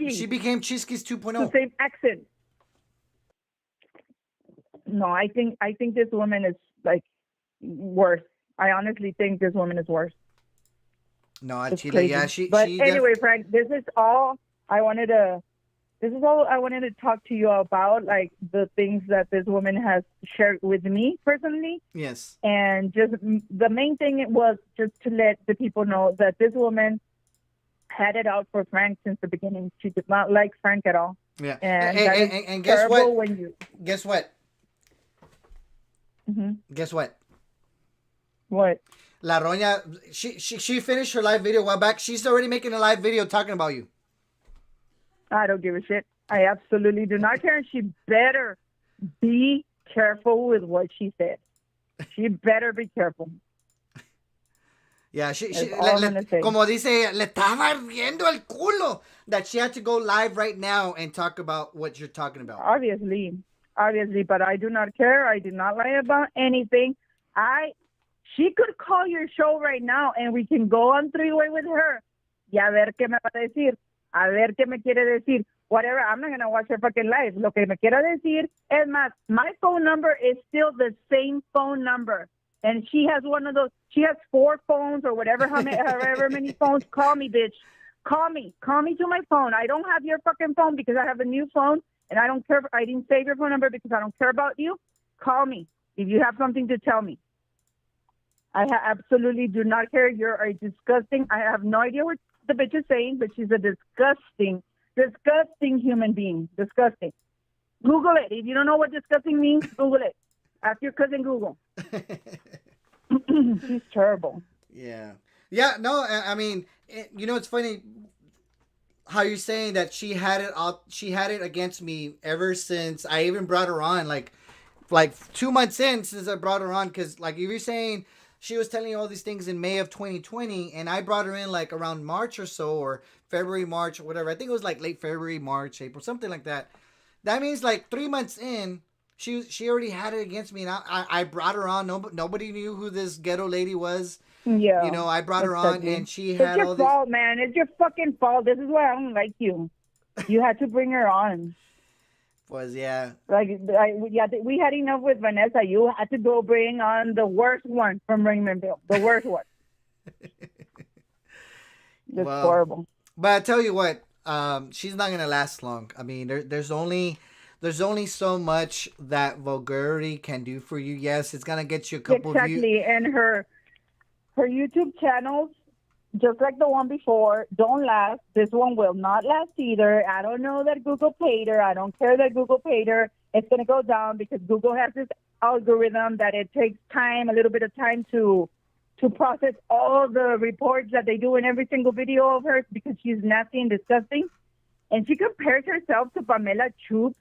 she became Chisquis 2.0. The same accent. No, I think this woman is like worse. I honestly think this woman is worse. No, Chile, yeah, But anyway, Frank, this is all I wanted to talk to you about, like the things that this woman has shared with me personally. Yes. And just the main thing was just to let the people know that this woman had it out for Frank since the beginning. She did not like Frank at all. Yeah. And guess what? Guess what? Mm-hmm. Guess what? What? La Roña, she finished her live video a while back. She's already making a live video talking about you. I don't give a shit. I absolutely do not care. And she better be careful with what she said. She better be careful. Yeah, como dice, le estaba ardiendo el culo that she had to go live right now and talk about what you're talking about. Obviously, but I do not care. I do not lie about anything. She could call your show right now and we can go on three-way with her. Y a ver qué me va a decir. A ver qué me quiere decir. Whatever. I'm not going to watch her fucking live. Lo que me quiera decir es más, my phone number is still the same phone number. And she has one of those. She has 4 phones or however many phones. Call me, bitch. Call me. Call me to my phone. I don't have your fucking phone because I have a new phone and I don't care. I didn't save your phone number because I don't care about you. Call me if you have something to tell me. I absolutely do not care. You're a disgusting. I have no idea what the bitch is saying, but she's a disgusting human being. Disgusting. Google it. If you don't know what disgusting means, Google it. Ask your cousin Google. She's terrible. Yeah. Yeah, no, I mean, it's funny how you're saying that she had it against me ever since I even brought her on, like 2 months in since I brought her on, because like if you're saying she was telling you all these things in May of 2020, and I brought her in like around March or so, or February, March, or whatever. I think it was like late February, March, April, something like that. That means like 3 months in, she already had it against me, and I brought her on. Nobody knew who this ghetto lady was. Yeah. You know, I brought her on, and she It's had your all fault, man. It's your fucking fault. This is why I don't like you. You had to bring her on. Yeah. We had enough with Vanessa. You had to go bring on the worst one from Raymondville. The worst one. It's horrible. But I tell you what, she's not gonna last long. I mean, there's only so much that vulgarity can do for you. Yes, it's gonna get you a couple views. Exactly, and her YouTube channels, just like the one before, don't last. This one will not last either. I don't know that Google paid her. I don't care that Google paid her. It's gonna go down because Google has this algorithm that it takes time, a little bit of time to process all the reports that they do in every single video of hers because she's nasty and disgusting. And she compares herself to Pamela Chup.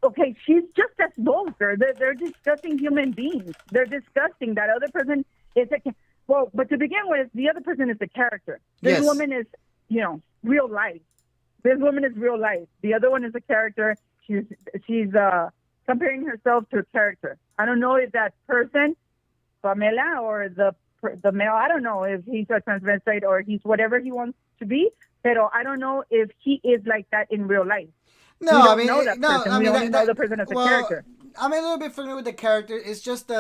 Okay, she's just as vulgar. They're disgusting human beings. They're disgusting. That other person is but to begin with, the other person is a character. This woman is, real life. This woman is real life. The other one is a character. She's comparing herself to a character. I don't know if that person, Pamela, or the male, I don't know if he's a transvestite or he's whatever he wants to be, but I don't know if he is like that in real life. No, we don't I mean, know that person. I mean, we only know the person as a character. I'm a little bit familiar with the character. It's just,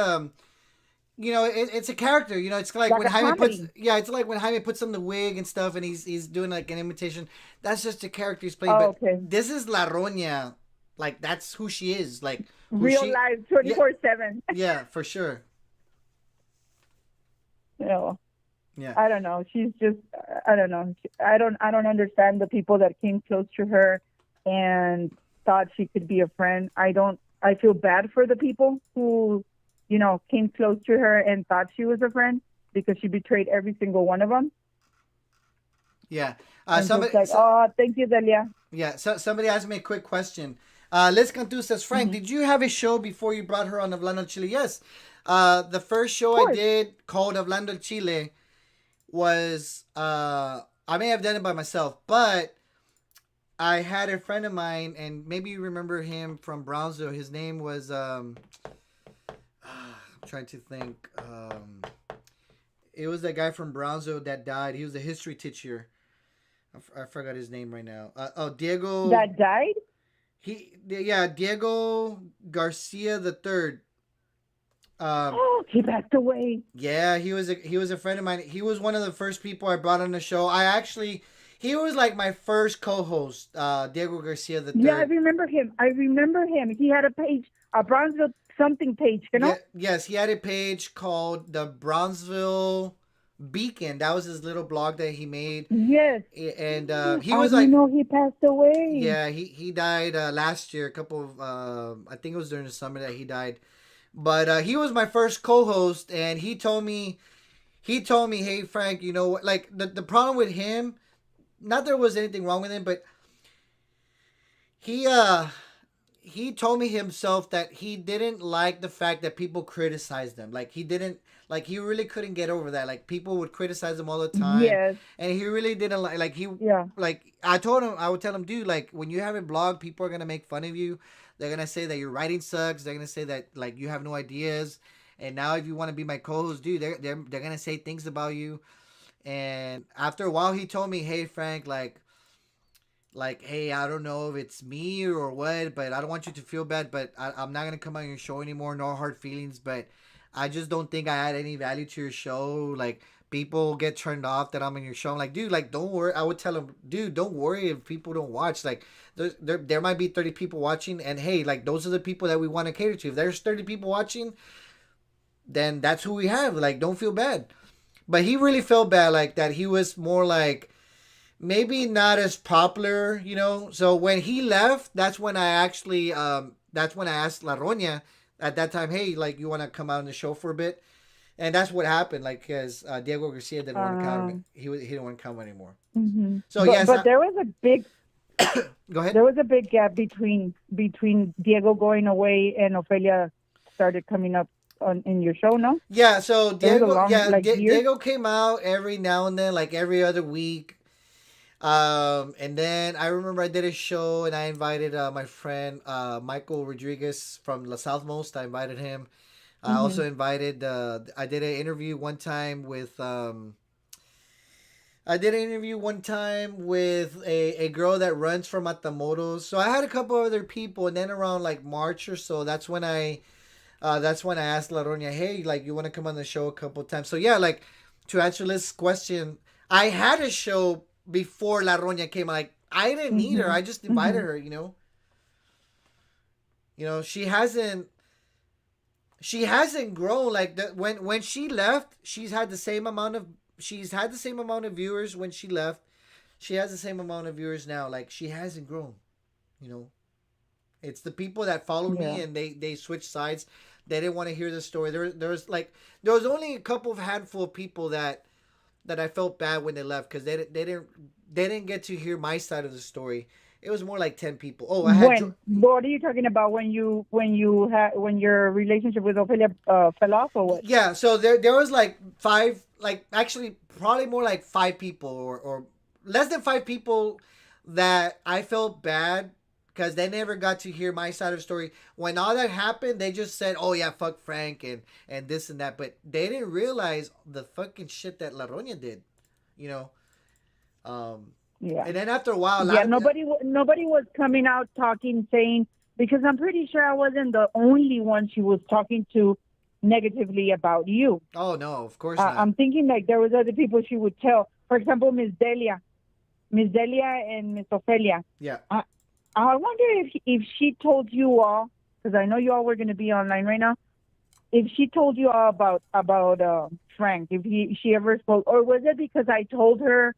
it's a character. It's like when Jaime it's like when Jaime puts on the wig and stuff, and he's doing like an imitation. That's just a character he's playing. But this is La Roña. Like, that's who she is. Like, real life, 24/7. Yeah, for sure. Yeah. I don't know. She's just, I don't know. I don't understand the people that came close to her and thought she could be a friend. I feel bad for the people who, came close to her and thought she was a friend because she betrayed every single one of them. Yeah. Somebody, thank you, Delia. Yeah. So somebody asked me a quick question. Les Cantu says, Frank, did you have a show before you brought her on Hablando al Chile? Yes. The first show I did called Hablando al Chile was, I may have done it by myself, but I had a friend of mine, and maybe you remember him from Brownsville. His name was, I'm trying to think. It was that guy from Brownsville that died. He was a history teacher. I forgot his name right now. Diego. That died? Diego Garcia the Third. He passed away. Yeah, he was a friend of mine. He was one of the first people I brought on the show. He was like my first co-host, Diego Garcia the Third. Yeah, I remember him. He had a page, a Brownsville something page, you know? Yes, he had a page called the Brownsville Beacon. That was his little blog that he made. Yes. And he was like, he passed away. Yeah, he died last year. I think it was during the summer that he died. But he was my first co-host, and he told me, hey Frank, you know what? Like the problem with him, not there was anything wrong with him, but he told me himself that he didn't like the fact that people criticized him. Like he really couldn't get over that. Like people would criticize him all the time. Yes. And he really didn't like I would tell him, dude, like when you have a blog, people are gonna make fun of you. They're gonna say that your writing sucks. They're gonna say that like you have no ideas. And now if you want to be my co-host, dude, they're gonna say things about you. And after a while, he told me, hey Frank, like, hey, I don't know if it's me or what, but I don't want you to feel bad, but I'm not gonna come on your show anymore. No hard feelings, but I just don't think I add any value to your show. Like, people get turned off that I'm in your show. I'm like, dude, like, don't worry. I would tell him, dude, don't worry if people don't watch. Like, there might be 30 people watching, and hey, like, those are the people that we want to cater to. If there's 30 people watching, then that's who we have. Like, don't feel bad. But he really felt bad, like, that he was more like, maybe not as popular, you know. So when he left, that's when I asked La Roña at that time, hey, like, you want to come out on the show for a bit? And that's what happened, like, because Diego Garcia didn't want to come. He didn't want to come anymore. Mm-hmm. So but there was a big. Go ahead. There was a big gap between Diego going away and Ofelia started coming up in your show, no? Yeah. So Diego, Diego came out every now and then, like every other week. And then I remember I did a show and I invited my friend Michael Rodriguez from La Southmost. I invited him. I also invited. I did an interview one time with. I did an interview one time with a girl that runs for Matamoros. So I had a couple other people, and then around like March or so, that's when I asked La Roña, hey, like you want to come on the show a couple times. So yeah, like to answer this question, I had a show before La Roña came. Like I didn't need her. I just invited her. She hasn't grown. Like when she left, she's had the same amount of viewers when she left. She has the same amount of viewers now. Like she hasn't grown. It's the people that followed me and they switched sides. They didn't want to hear the story. There was only a couple of handful of people that I felt bad when they left because they didn't get to hear my side of the story. It was more like 10 people. Oh, what are you talking about when your relationship with Ophelia fell off or what? Yeah, so there was like 5, like actually probably more like 5 people or less than 5 people that I felt bad because they never got to hear my side of the story. When all that happened, they just said, "Oh yeah, fuck Frank and this and that," but they didn't realize the fucking shit that La Roña did. Yeah. And then after a while, nobody was coming out saying, because I'm pretty sure I wasn't the only one she was talking to negatively about you. Oh no, of course not. I'm thinking like there was other people she would tell. For example, Miss Delia and Miss Ophelia. Yeah. I wonder if she told you all, because I know you all were going to be online right now. If she told you all about Frank, if she ever spoke, or was it because I told her?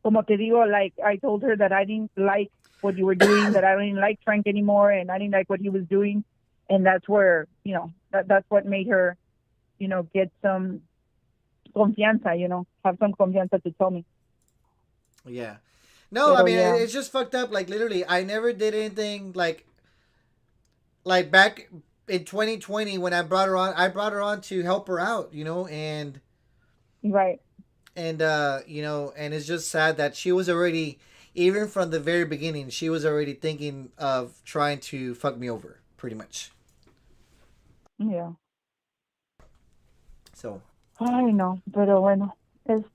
Como te digo, like I told her that I didn't like what you were doing, that I didn't like Frank anymore, and I didn't like what he was doing, and that's where that's what made her, get some confianza, have some confianza to tell me. Yeah, no, I mean it's just fucked up. Like literally, I never did anything like back in 2020 when I brought her on to help her out, and right. And and it's just sad that she was already, even from the very beginning, she was already thinking of trying to fuck me over, pretty much. Yeah. So. I know, pero bueno,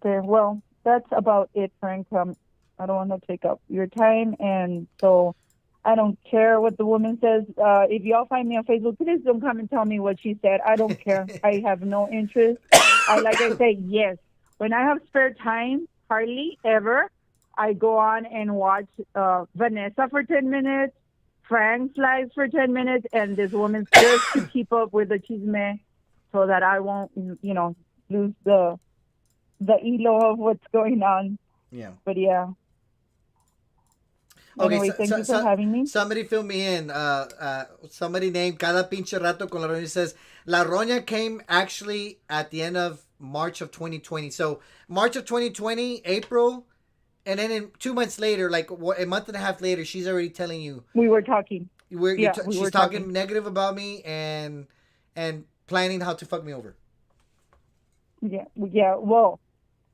well, that's about it, Frank. I don't want to take up your time, and so I don't care what the woman says. If y'all find me on Facebook, please don't come and tell me what she said. I don't care. I have no interest. Like I say, yes. When I have spare time, hardly ever, I go on and watch Vanessa for 10 minutes, Frank's lives for 10 minutes, and this woman's just to keep up with the chisme so that I won't, lose the hilo of what's going on. Yeah. But yeah. Okay, anyway, thank you for having me. Somebody fill me in. Somebody named Cada Pinche Rato con La Roña says, La Roña came actually at the end of March of 2020. So March of 2020, April, and then 2 months later, like a month and a half later, she's already telling you. We were talking. She's talking negative about me and planning how to fuck me over. Yeah. Well,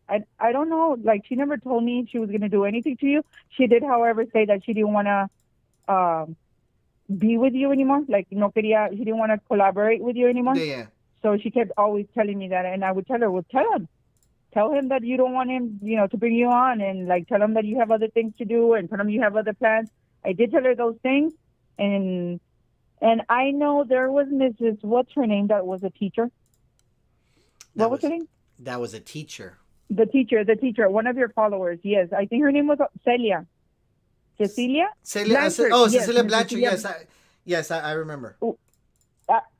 I don't know. Like, she never told me she was going to do anything to you. She did, however, say that she didn't want to be with you anymore. Like, she didn't want to collaborate with you anymore. Yeah. So she kept always telling me that. And I would tell her, well, tell him that you don't want him, to bring you on. And, like, tell him that you have other things to do and tell him you have other plans. I did tell her those things. And I know there was Mrs. What's her name? That was a teacher. What was her name? That was a teacher. The teacher, one of your followers. Yes, I think her name was Celia. Cecilia Blanchard. Cecilia Blanchard. Yes, I remember.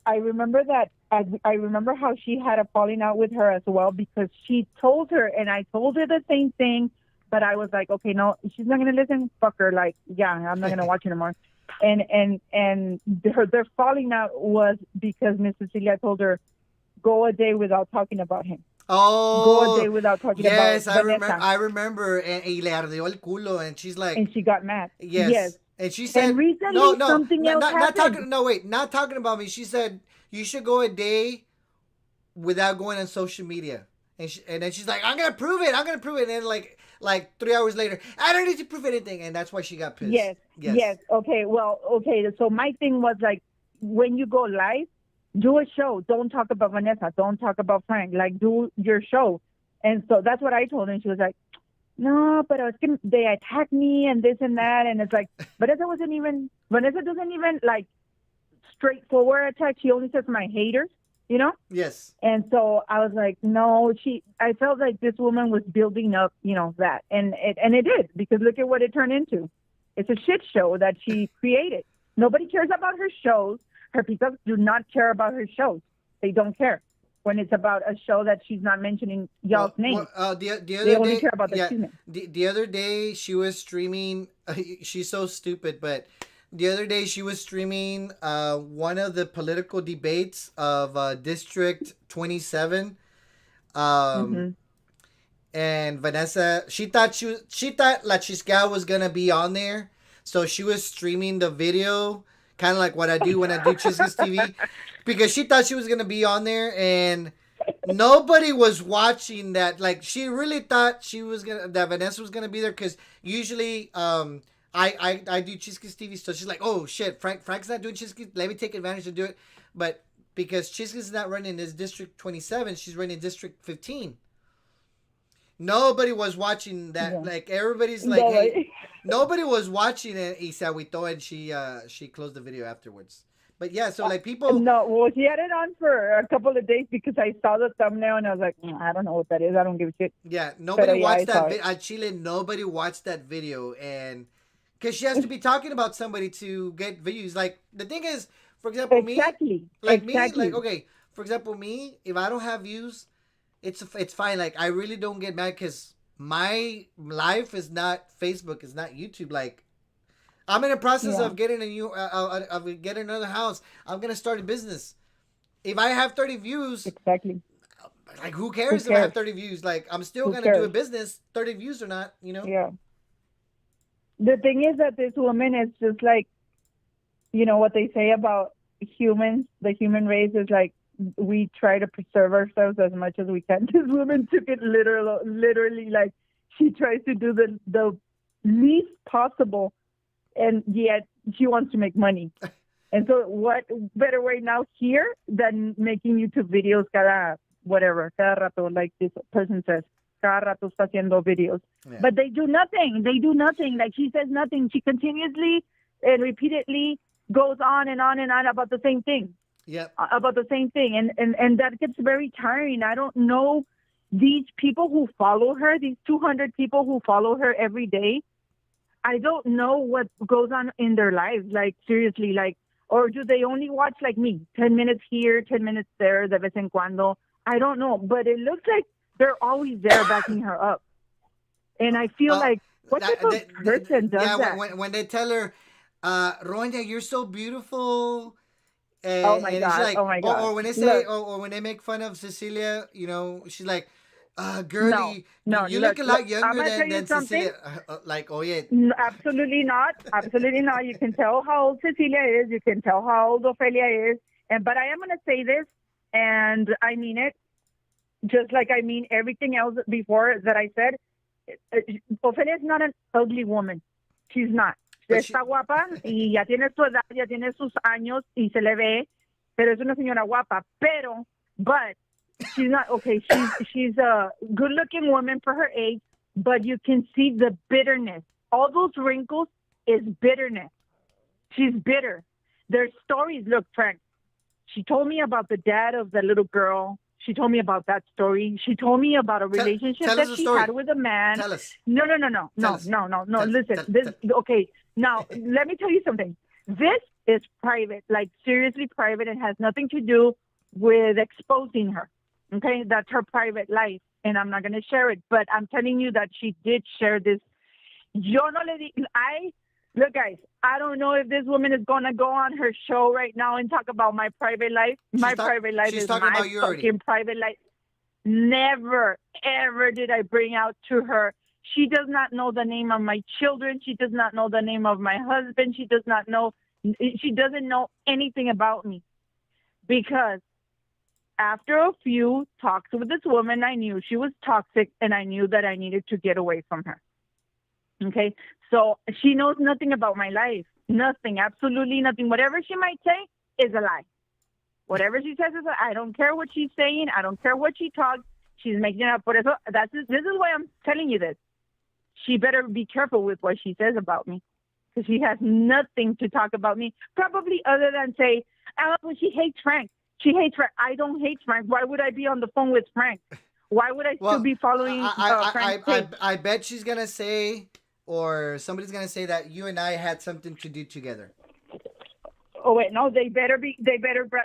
I remember that. I remember how she had a falling out with her as well because she told her, and I told her the same thing, but I was like, okay, no, she's not gonna listen. Fuck her. Like, yeah, I'm not gonna watch it anymore. And their falling out was because Miss Cecilia told her, go a day without talking about him. Oh, go a day without talking about Yes, I remember. And le ardió el culo, and she's like, and she got mad. Yes. And she said, and recently something else happened. Not talking about me. She said you should go a day without going on social media. And then she's like, I'm gonna prove it. And then like 3 hours later, I don't need to prove anything, and that's why she got pissed. Yes. Okay. Well, okay. So my thing was like, when you go live, do a show. Don't talk about Vanessa. Don't talk about Frank. Like, do your show. And so that's what I told her. And she was like, no, but they attacked me and this and that. And it's like, Vanessa doesn't even like straightforward attack. She only says my haters, you know? Yes. And so I was like, no, I felt like this woman was building up, you know, that. And it did, because look at what it turned into. It's a shit show that she created. Nobody cares about her shows. Her people do not care about her shows. They don't care when it's about a show that she's not mentioning y'all's name. They only care about the human. The other day she was streaming. She's so stupid, but the other day she was streaming one of the political debates of District 27. And Vanessa, she thought La Chisca was gonna be on there, so she was streaming the video, kind of like what I do when I do Chisca's TV, because she thought she was gonna be on there, and nobody was watching that. Like, she really thought that Vanessa was gonna be there, because usually I do Chisca's TV, so she's like, oh shit, Frank's not doing Chisca, let me take advantage and do it. But because Chisca's not running his District 27, she's running District 15. Nobody was watching that. Yeah. Like, everybody's like, hey, nobody was watching it. Y se agüitó, and she closed the video afterwards. But yeah, so like people. No, well, she had it on for a couple of days because I saw the thumbnail and I was like, I don't know what that is. I don't give a shit. Yeah, nobody watched that at Chile. Nobody watched that video, and because she has to be talking about somebody to get views. Like, the thing is, for example, me, okay, for example, me, if I don't have views, it's fine. Like, I really don't get mad, because my life is not Facebook, it's not YouTube. Like, I'm in the process of getting getting another house. I'm gonna start a business. If I have 30 views, like, who cares if I have 30 views? Like, I'm still gonna do a business, 30 views or not, you know? Yeah. The thing is that this woman is just like, you know what they say about humans, the human race is like, we try to preserve ourselves as much as we can. This woman took it literally, like, she tries to do the least possible, and yet she wants to make money. And so what better way now here than making YouTube videos cada rato, like this person says, cada rato está haciendo videos. Yeah. But they do nothing. Like, she says nothing. She continuously and repeatedly goes on and on and on about the same thing. Yep. About the same thing. And that gets very tiring. I don't know these people who follow her, these 200 people who follow her every day. I don't know what goes on in their lives. Like, seriously, like, or do they only watch like me? 10 minutes here, 10 minutes there, de vez en cuando. I don't know. But it looks like they're always there backing her up. And I feel like, what type of person does that? When they tell her, Ronja, you're so beautiful. Oh my God! Or when they say, or when they make fun of Cecilia, you know, she's like, girlie, you look a lot younger than Cecilia. Like, oh yeah. No, absolutely not. Absolutely not. You can tell how old Cecilia is. You can tell how old Ofelia is. But I am going to say this, and I mean it, just like I mean everything else before that I said. Ofelia is not an ugly woman. She's not. Está guapa y ya tiene su edad, ya tiene sus años y se le ve, pero es una señora guapa. But she's not, okay, she's a good-looking woman for her age, but you can see the bitterness. All those wrinkles is bitterness. She's bitter. Their stories, look, Frank, she told me about the dad of the little girl. She told me about that story. She told me about a relationship that she had with a man. Tell us. No. Listen, okay. Now, let me tell you something. This is private, like seriously private, and has nothing to do with exposing her. Okay? That's her private life, and I'm not going to share it. But I'm telling you that she did share this. Look, guys, I don't know if this woman is going to go on her show right now and talk about my private life. Private life is my fucking private life. Never, ever did I bring out to her. She does not know the name of my children. She does not know the name of my husband. She doesn't know anything about me. Because after a few talks with this woman, I knew she was toxic, and I knew that I needed to get away from her. Okay, so she knows nothing about my life. Nothing, absolutely nothing. Whatever she might say is a lie. Whatever she says is a lie. I don't care what she's saying. I don't care what she talks. She's making it up. Por eso, this is why I'm telling you this. She better be careful with what she says about me, because she has nothing to talk about me, probably other than say, oh, she hates Frank. She hates Frank. I don't hate Frank. Why would I be on the phone with Frank? Why would I still be following Frank's page? I bet she's going to say, or somebody's going to say that you and I had something to do together. Oh, wait, no, they better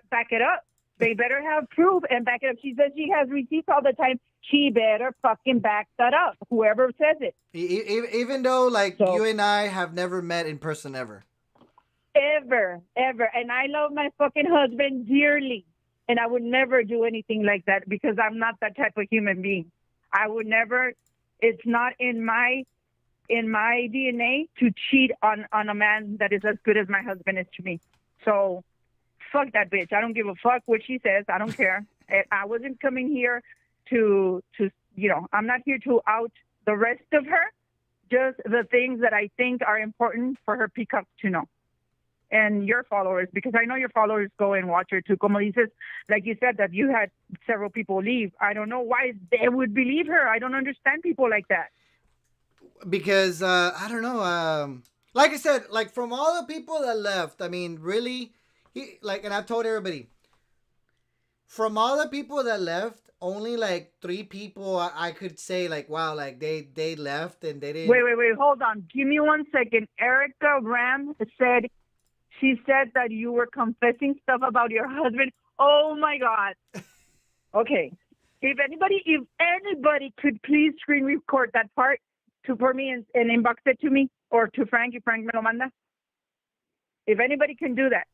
back it up. They better have proof and back it up. She says she has receipts all the time. She better fucking back that up, whoever says it. Even though, like, you and I have never met in person ever. Ever. And I love my fucking husband dearly. And I would never do anything like that because I'm not that type of human being. I would never. It's not in my DNA to cheat on a man that is as good as my husband is to me. So fuck that bitch. I don't give a fuck what she says. I don't care. I wasn't coming here to I'm not here to out the rest of her. Just the things that I think are important for her peacocks to know. And your followers, because I know your followers go and watch her too. Como dices, like you said, that you had several people leave. I don't know why they would believe her. I don't understand people like that. Because, I don't know. Like I said, like from all the people that left, I mean, really, and I've told everybody, from all the people that left, only like 3 people I could say like, wow, like they left and they didn't. Wait, hold on. Give me 1 second. Erica Ram said, she said that you were confessing stuff about your husband. Oh my God. Okay. If anybody could please screen record that part for me and inbox it to me or to Frank, if Frank me lo manda. If anybody can do that.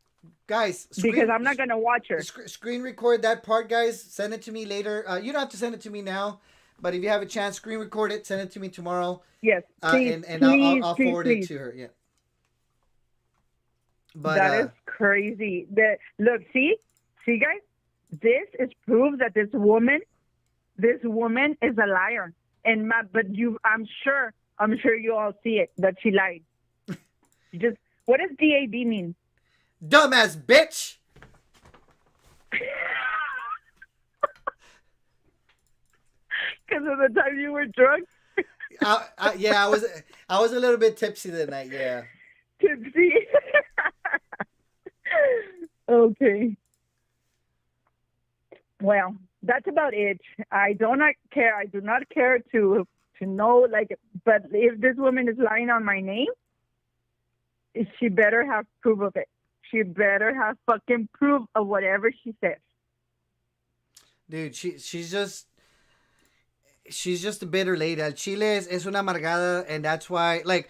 Guys, because I'm not going to watch her. Screen record that part, guys. Send it to me later. You don't have to send it to me now, but if you have a chance, screen record it. Send it to me tomorrow. Yes, please, and I'll forward it to her. Yeah. But that is crazy. Look, see, guys, this is proof that this woman is a liar. And I'm sure you all see it that she lied. What does DAB mean? Dumbass bitch. Because of the time you were drunk. Yeah, I was a little bit tipsy that night. Yeah. Tipsy. Okay. Well, that's about it. I do not care to know, like, but if this woman is lying on my name, she better have proof of it. She better have fucking proof of whatever she says. Dude, she's just a bitter lady. El Chile es una amargada, and that's why, like,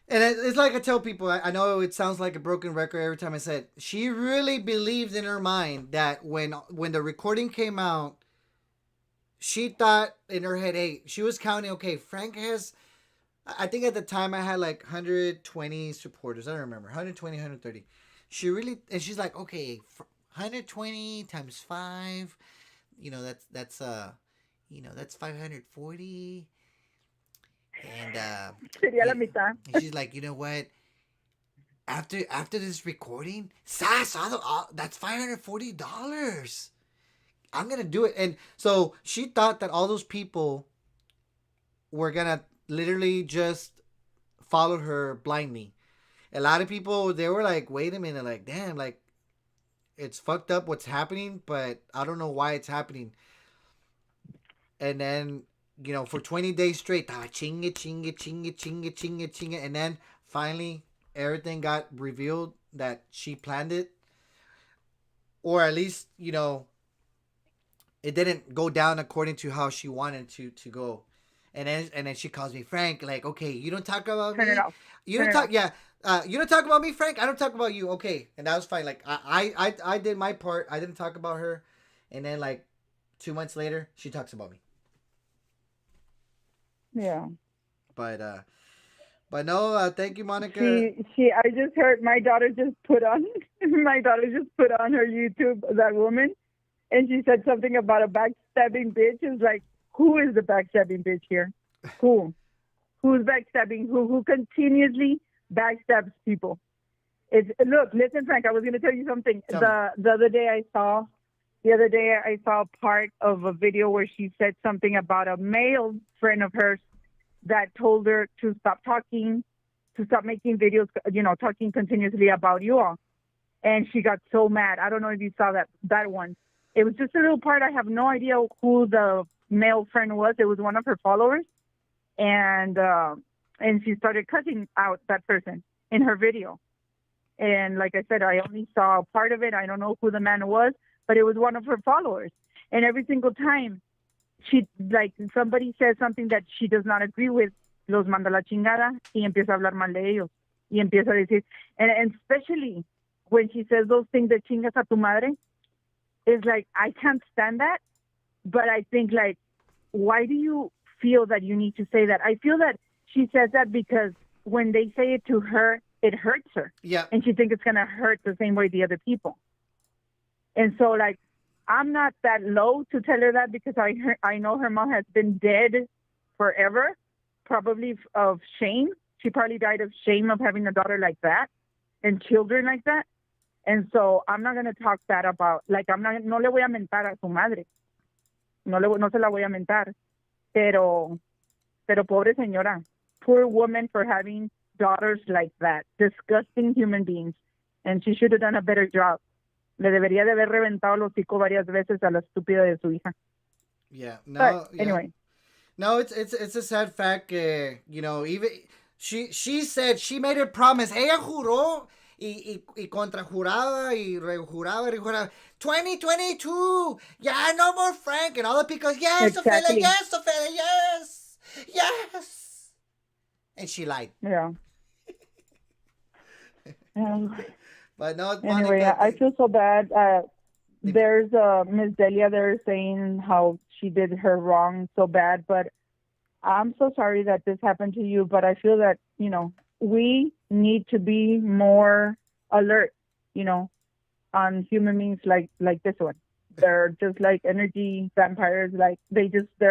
and it's like I tell people, I know it sounds like a broken record every time I say it. She really believed in her mind that when the recording came out, she thought in her head, hey, she was counting, okay, Frank has, I think at the time I had like 120 supporters. I don't remember, 120, 130. And she's like, okay, 120 times 5, that's 540. And sería la mitad. And she's like, you know what? After this recording, that's $540. I'm gonna do it. And so she thought that all those people were gonna literally just follow her blindly. A lot of people, they were like, wait a minute, like, damn, like, it's fucked up what's happening, but I don't know why it's happening. And then, for 20 days straight, chinga. And then finally, everything got revealed that she planned it. Or at least, it didn't go down according to how she wanted to go. And then she calls me Frank, like, okay, you don't talk about me. Turn it off. You don't talk, yeah. You don't talk about me, Frank. I don't talk about you. Okay. And that was fine. Like, I did my part. I didn't talk about her. And then, like, 2 months later, she talks about me. Yeah. But no, thank you, Monica. I just heard my daughter just put on her YouTube, that woman. And she said something about a backstabbing bitch. It's like, who is the backstabbing bitch here? Who? Who's backstabbing? Who continuously backstabs people? Look, listen, Frank, I was going to tell you something. The other day I saw part of a video where she said something about a male friend of hers that told her to stop talking, to stop making videos, talking continuously about you all. And she got so mad. I don't know if you saw that one. It was just a little part. I have no idea who the male friend was. It was one of her followers. And she started cussing out that person in her video. And like I said, I only saw part of it. I don't know who the man was, but it was one of her followers. And every single time somebody says something that she does not agree with, los manda la chingada y empieza a hablar mal de ellos. Y empieza a decir, and especially when she says those things that chingas a tu madre, it's like, I can't stand that. But I think, like, why do you feel that you need to say that? I feel that she says that because when they say it to her, it hurts her. Yeah. And she thinks it's going to hurt the same way the other people. And so, like, I'm not that low to tell her that because I know her mom has been dead forever, probably of shame. She probably died of shame of having a daughter like that and children like that. And so I'm not going to talk bad about, like, no le voy a mentar a su madre. No se la voy a mentar. Pero pobre señora, poor woman for having daughters like that, disgusting human beings. And she should have done a better job. Le debería de haber reventado el hocico varias veces a la estúpida de su hija. Yeah. No. But, anyway. No, it's a sad fact. Even she said she made a promise. Ella juró y contrajuraba y rejuraba. 2022. Yeah, no more Frank. And all the people, yes, Exactly. Ophelia, yes. And she lied. Yeah. But no, anyway, Monica, I feel so bad. There's Miss Delia there saying how she did her wrong so bad, but I'm so sorry that this happened to you. But I feel that, we need to be more alert, on human beings like this one. They're just like energy vampires. Like they're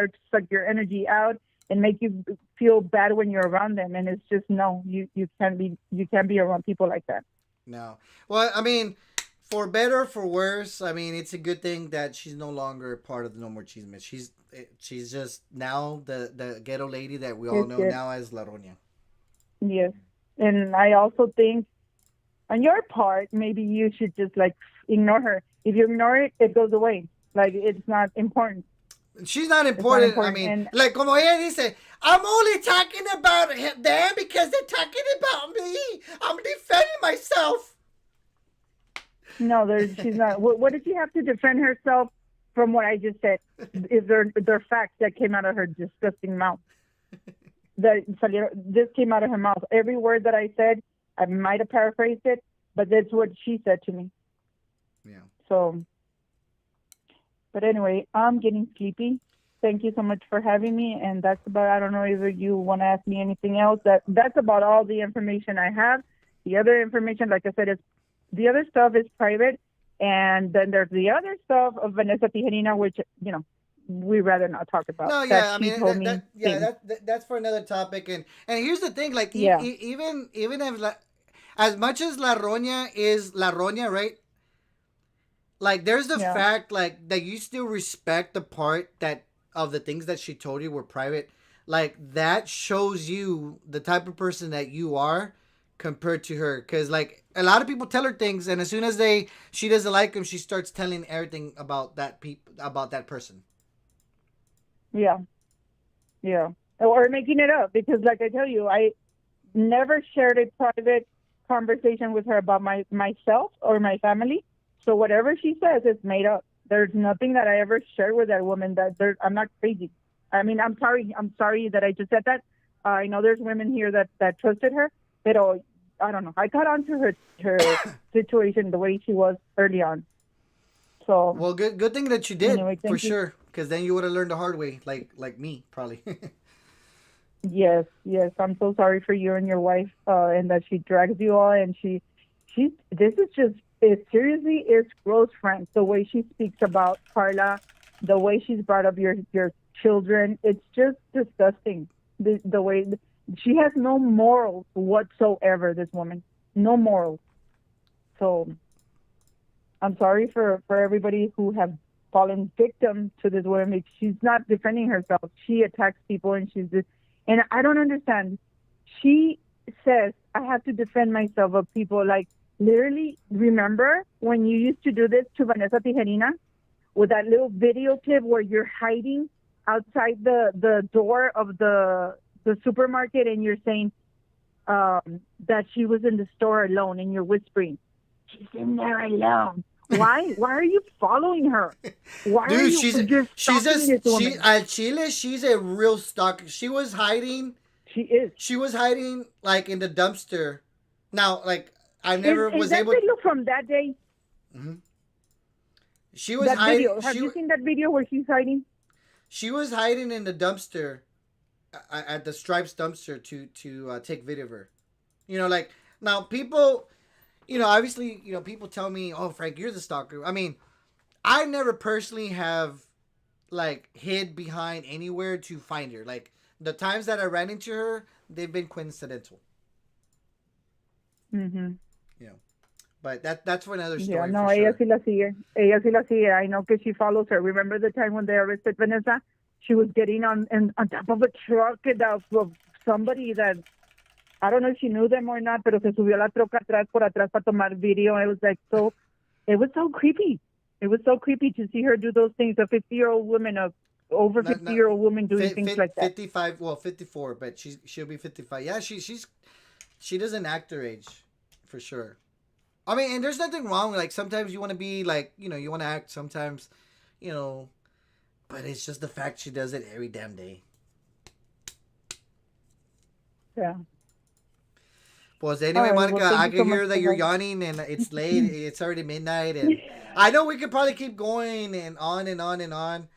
to suck your energy out and make you feel bad when you're around them. And it's just, no, you can't be around people like that. No. Well, I mean, for better or for worse, I mean, it's a good thing that she's no longer part of the No More Chismes. She's just now the ghetto lady that we all know now as La Roña. Yes. And I also think on your part, maybe you should just like ignore her. If you ignore it, it goes away. Like it's not important. She's not important. I mean, like como ella dice, I'm only talking about them because they're talking about me. I'm defending myself. No, she's not. What did she have to defend herself from what I just said? Is there facts that came out of her disgusting mouth? This came out of her mouth. Every word that I said, I might have paraphrased it, but that's what she said to me. Yeah. So, but anyway, I'm getting sleepy. Thank you so much for having me. And that's about, I don't know if you want to ask me anything else. That's about all the information I have. The other information, like I said, the other stuff is private. And then there's the other stuff of Vanessa Tijerina, which, we rather not talk about. No, yeah, I mean, that's for another topic. And here's the thing, like, even if, as much as La Roña is La Roña, right? Like, there's the fact, like, that you still respect the part of the things that she told you were private. Like, that shows you the type of person that you are compared to her. Because, like, a lot of people tell her things, and as soon as she doesn't like them, she starts telling everything about that person. Yeah. Or making it up. Because, like I tell you, I never shared a private conversation with her about myself or my family. So whatever she says is made up. There's nothing that I ever shared with that woman I'm not crazy. I mean, I'm sorry that I just said that. I know there's women here that trusted her, but I don't know. I caught on to her situation the way she was early on. So well, good thing that you did, anyway, for sure, because then you would have learned the hard way, like me, probably. Yes. I'm so sorry for you and your wife, and that she drags you all, and this is just it seriously is gross, Frank. The way she speaks about Carla, the way she's brought up your children, it's just disgusting. The way she has no morals whatsoever. This woman, no morals. So I'm sorry for everybody who have fallen victim to this woman. She's not defending herself. She attacks people, and she's just, and I don't understand. She says I have to defend myself of people like. Literally, remember when you used to do this to Vanessa Tijerina with that little video clip where you're hiding outside the door of the supermarket and you're saying that she was in the store alone and you're whispering, she's in there alone. Why? Why are you following her? Why Dude, are you at Chile, she's a real stalker. She was hiding. She is. She was hiding like in the dumpster. Now, like. I never was that able. Video from that day. Mm-hmm. She was hiding. Have you seen that video where she's hiding? She was hiding in the dumpster, at the Stripes dumpster to take video of her. You know, like now people, obviously, people tell me, "Oh, Frank, you're the stalker." I mean, I never personally have like hid behind anywhere to find her. Like the times that I ran into her, they've been coincidental. Mm-hmm. But that's for another story. Yeah, no, ella sí la sigue. Ella sí la sigue. I know because she follows her. Remember the time when they arrested Vanessa? She was getting on top of a truck of somebody that, I don't know if she knew them or not, pero se subió a la troca por atrás para tomar video. It was so creepy. It was so creepy to see her do those things. A 50-year-old woman, over 50-year-old woman doing things like that. 55, well, 54, but she'll be 55. Yeah, she doesn't act her age, for sure. I mean, and there's nothing wrong. Like, sometimes you want to be like, you want to act sometimes, but it's just the fact she does it every damn day. Yeah. Pues anyway, Monica, I can hear that you're yawning and it's late. It's already midnight. And I know we could probably keep going and on and on and on.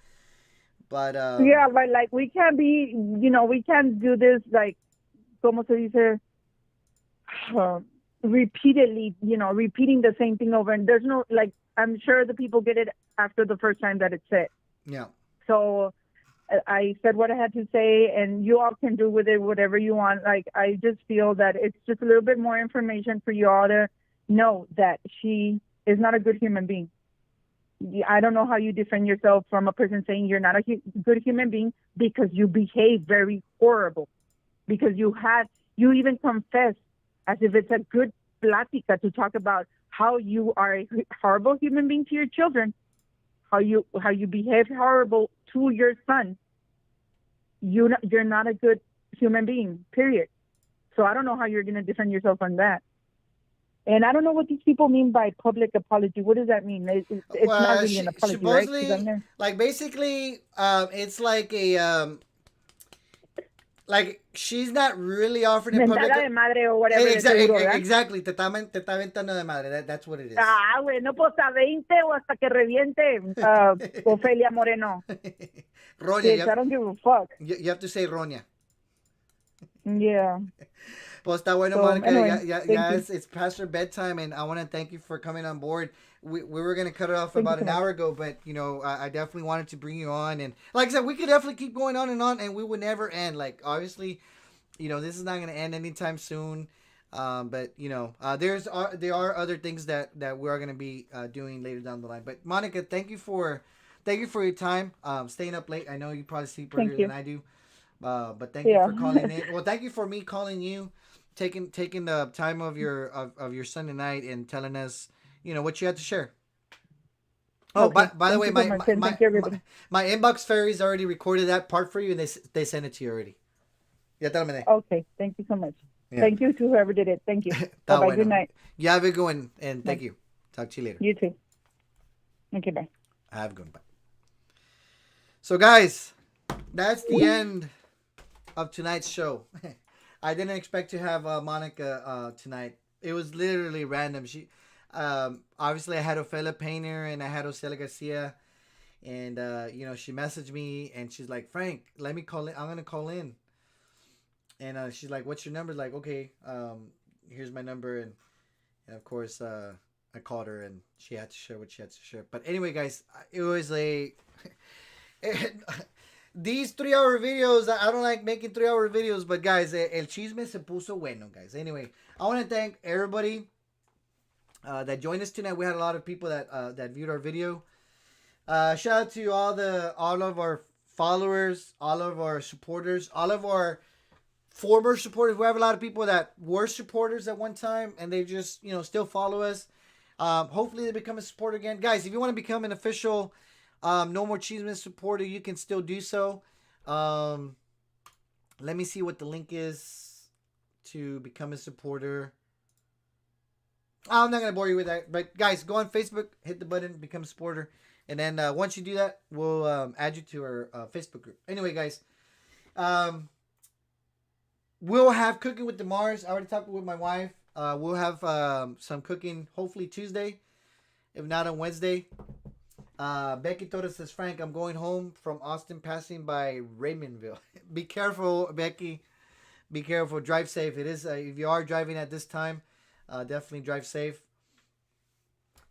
But, yeah, but like, we can't be, we can't do this, like, como se dice, repeatedly, repeating the same thing over, and there's no, like, I'm sure the people get it after the first time that it's said. Yeah. So I said what I had to say, and you all can do with it whatever you want. Like, I just feel that it's just a little bit more information for you all to know that she is not a good human being. I don't know how you defend yourself from a person saying you're not a good human being because you behave very horrible, because you even confessed as if it's a good plática to talk about how you are a horrible human being to your children, how you behave horrible to your son. You're not a good human being, period. So I don't know how you're going to defend yourself on that. And I don't know what these people mean by public apology. What does that mean? It's not really an apology, supposedly, right? Like, basically, it's like a... like, she's not really offering a public... de madre or whatever. Exactly. Te está aventando de madre. That's what it is. Bueno, pues a 20 o hasta que reviente, Ofelia Moreno. Roña. Yes, I don't give a fuck. You have to say Roña. Yeah. Pues está bueno, so, Monica. Anyway, yeah, it's past her bedtime, and I want to thank you for coming on board. We were going to cut it off about an hour ago, but, I definitely wanted to bring you on. And like I said, we could definitely keep going on, and we would never end. Like, obviously, this is not going to end anytime soon. But, there are other things that we are going to be doing later down the line. But, Monica, thank you for your time. Staying up late. I know you probably sleep earlier than I do. But thank you for calling in. Well, thank you for me calling you, taking the time of your Sunday night and telling us, what you had to share. Oh, okay. by the way, my inbox fairies already recorded that part for you, and they sent it to you already. Okay, thank you so much. Yeah. Thank you to whoever did it. Thank you. Bye-bye. Bueno. Good night. You have a good one, and thank you. Talk to you later. You too. Okay, bye. Have a good one. Bye. So, guys, that's the end of tonight's show. I didn't expect to have Monica tonight. It was literally random. She obviously I had Ofelia Painter and I had Ocelia Garcia, and she messaged me and she's like, Frank, let me call in. I'm gonna call in. And she's like, what's your number? Like, okay, here's my number, and of course I called her and she had to share what she had to share. But anyway, guys, it was these 3-hour videos. I don't like making 3-hour videos, but guys, el chisme se puso bueno, guys. Anyway, I want to thank everybody that joined us tonight. We had a lot of people that viewed our video. Shout out to all of our followers, all of our supporters, all of our former supporters. We have a lot of people that were supporters at one time and they just, still follow us. Hopefully they become a supporter again. Guys, if you want to become an official No More Cheeseman supporter, you can still do so. Let me see what the link is to become a supporter. I'm not going to bore you with that. But guys, go on Facebook, hit the button, become a supporter. And then once you do that, we'll add you to our Facebook group. Anyway, guys, we'll have Cooking with the Mars. I already talked with my wife. We'll have some cooking hopefully Tuesday, if not on Wednesday. Becky Torres says, Frank, I'm going home from Austin, passing by Raymondville. Be careful, Becky. Be careful. Drive safe. It is if you are driving at this time, definitely drive safe.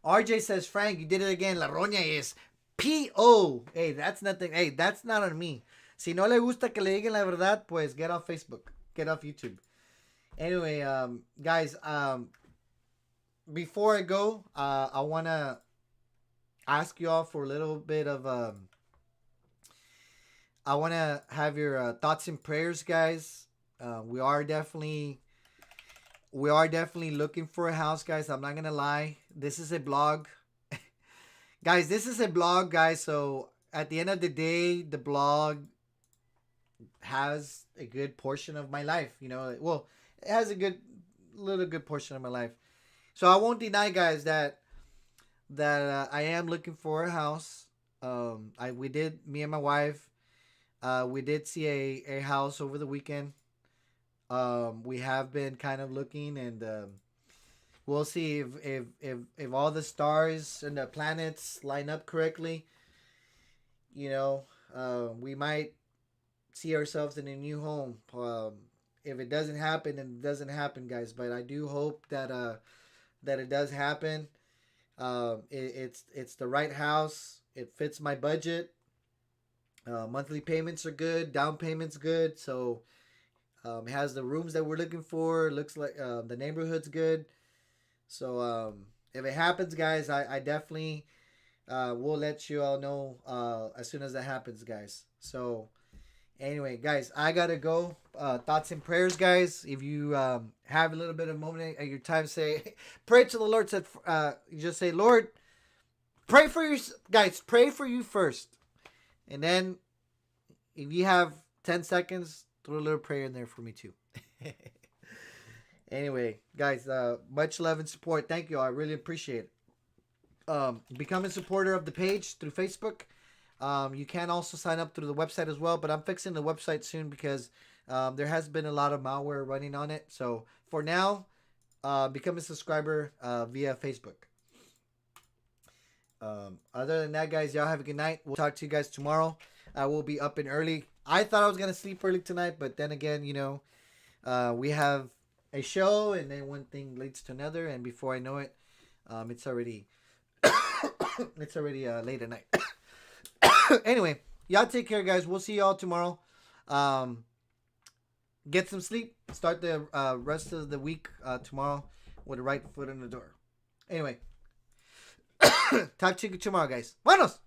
RJ says, Frank, you did it again. La Roña is P.O. Hey, that's nothing. Hey, that's not on me. Si no le gusta que le digan la verdad, pues get off Facebook. Get off YouTube. Anyway, guys, before I go, I want to ask you all for a little bit of I want to have your thoughts and prayers, guys. We are definitely looking for a house, guys. I'm not gonna lie. This is a blog. Guys, this is a blog, guys. So at the end of the day, the blog has a good portion of my life. Well, it has a good portion of my life. So I won't deny, guys, that I am looking for a house. Me and my wife, we did see a house over the weekend. We have been kind of looking, and we'll see if all the stars and the planets line up correctly. We might see ourselves in a new home. If it doesn't happen, then it doesn't happen, guys. But I do hope that it does happen. It's the right house. It fits my budget. Monthly payments are good. Down payment's good. So it has the rooms that we're looking for. It looks like the neighborhood's good. So if it happens, guys, I definitely will let you all know as soon as that happens, guys. So anyway, guys, I gotta go. Thoughts and prayers, guys. If you have a little bit of moment at your time, say pray to the Lord. You just say, Lord, pray for you, guys. Pray for you first, and then if you have 10 seconds, throw a little prayer in there for me too. Anyway, guys, much love and support. Thank you. I really appreciate it. Become a supporter of the page through Facebook. You can also sign up through the website as well, but I'm fixing the website soon because there has been a lot of malware running on it. So for now, become a subscriber via Facebook. Other than that, guys, y'all have a good night. We'll talk to you guys tomorrow. I will be up and early. I thought I was going to sleep early tonight, but then again, we have a show and then one thing leads to another. And before I know it, it's already late at night. Anyway, y'all take care, guys. We'll see y'all tomorrow. Get some sleep. Start the rest of the week tomorrow with the right foot in the door. Anyway, talk to you tomorrow, guys. Buenos!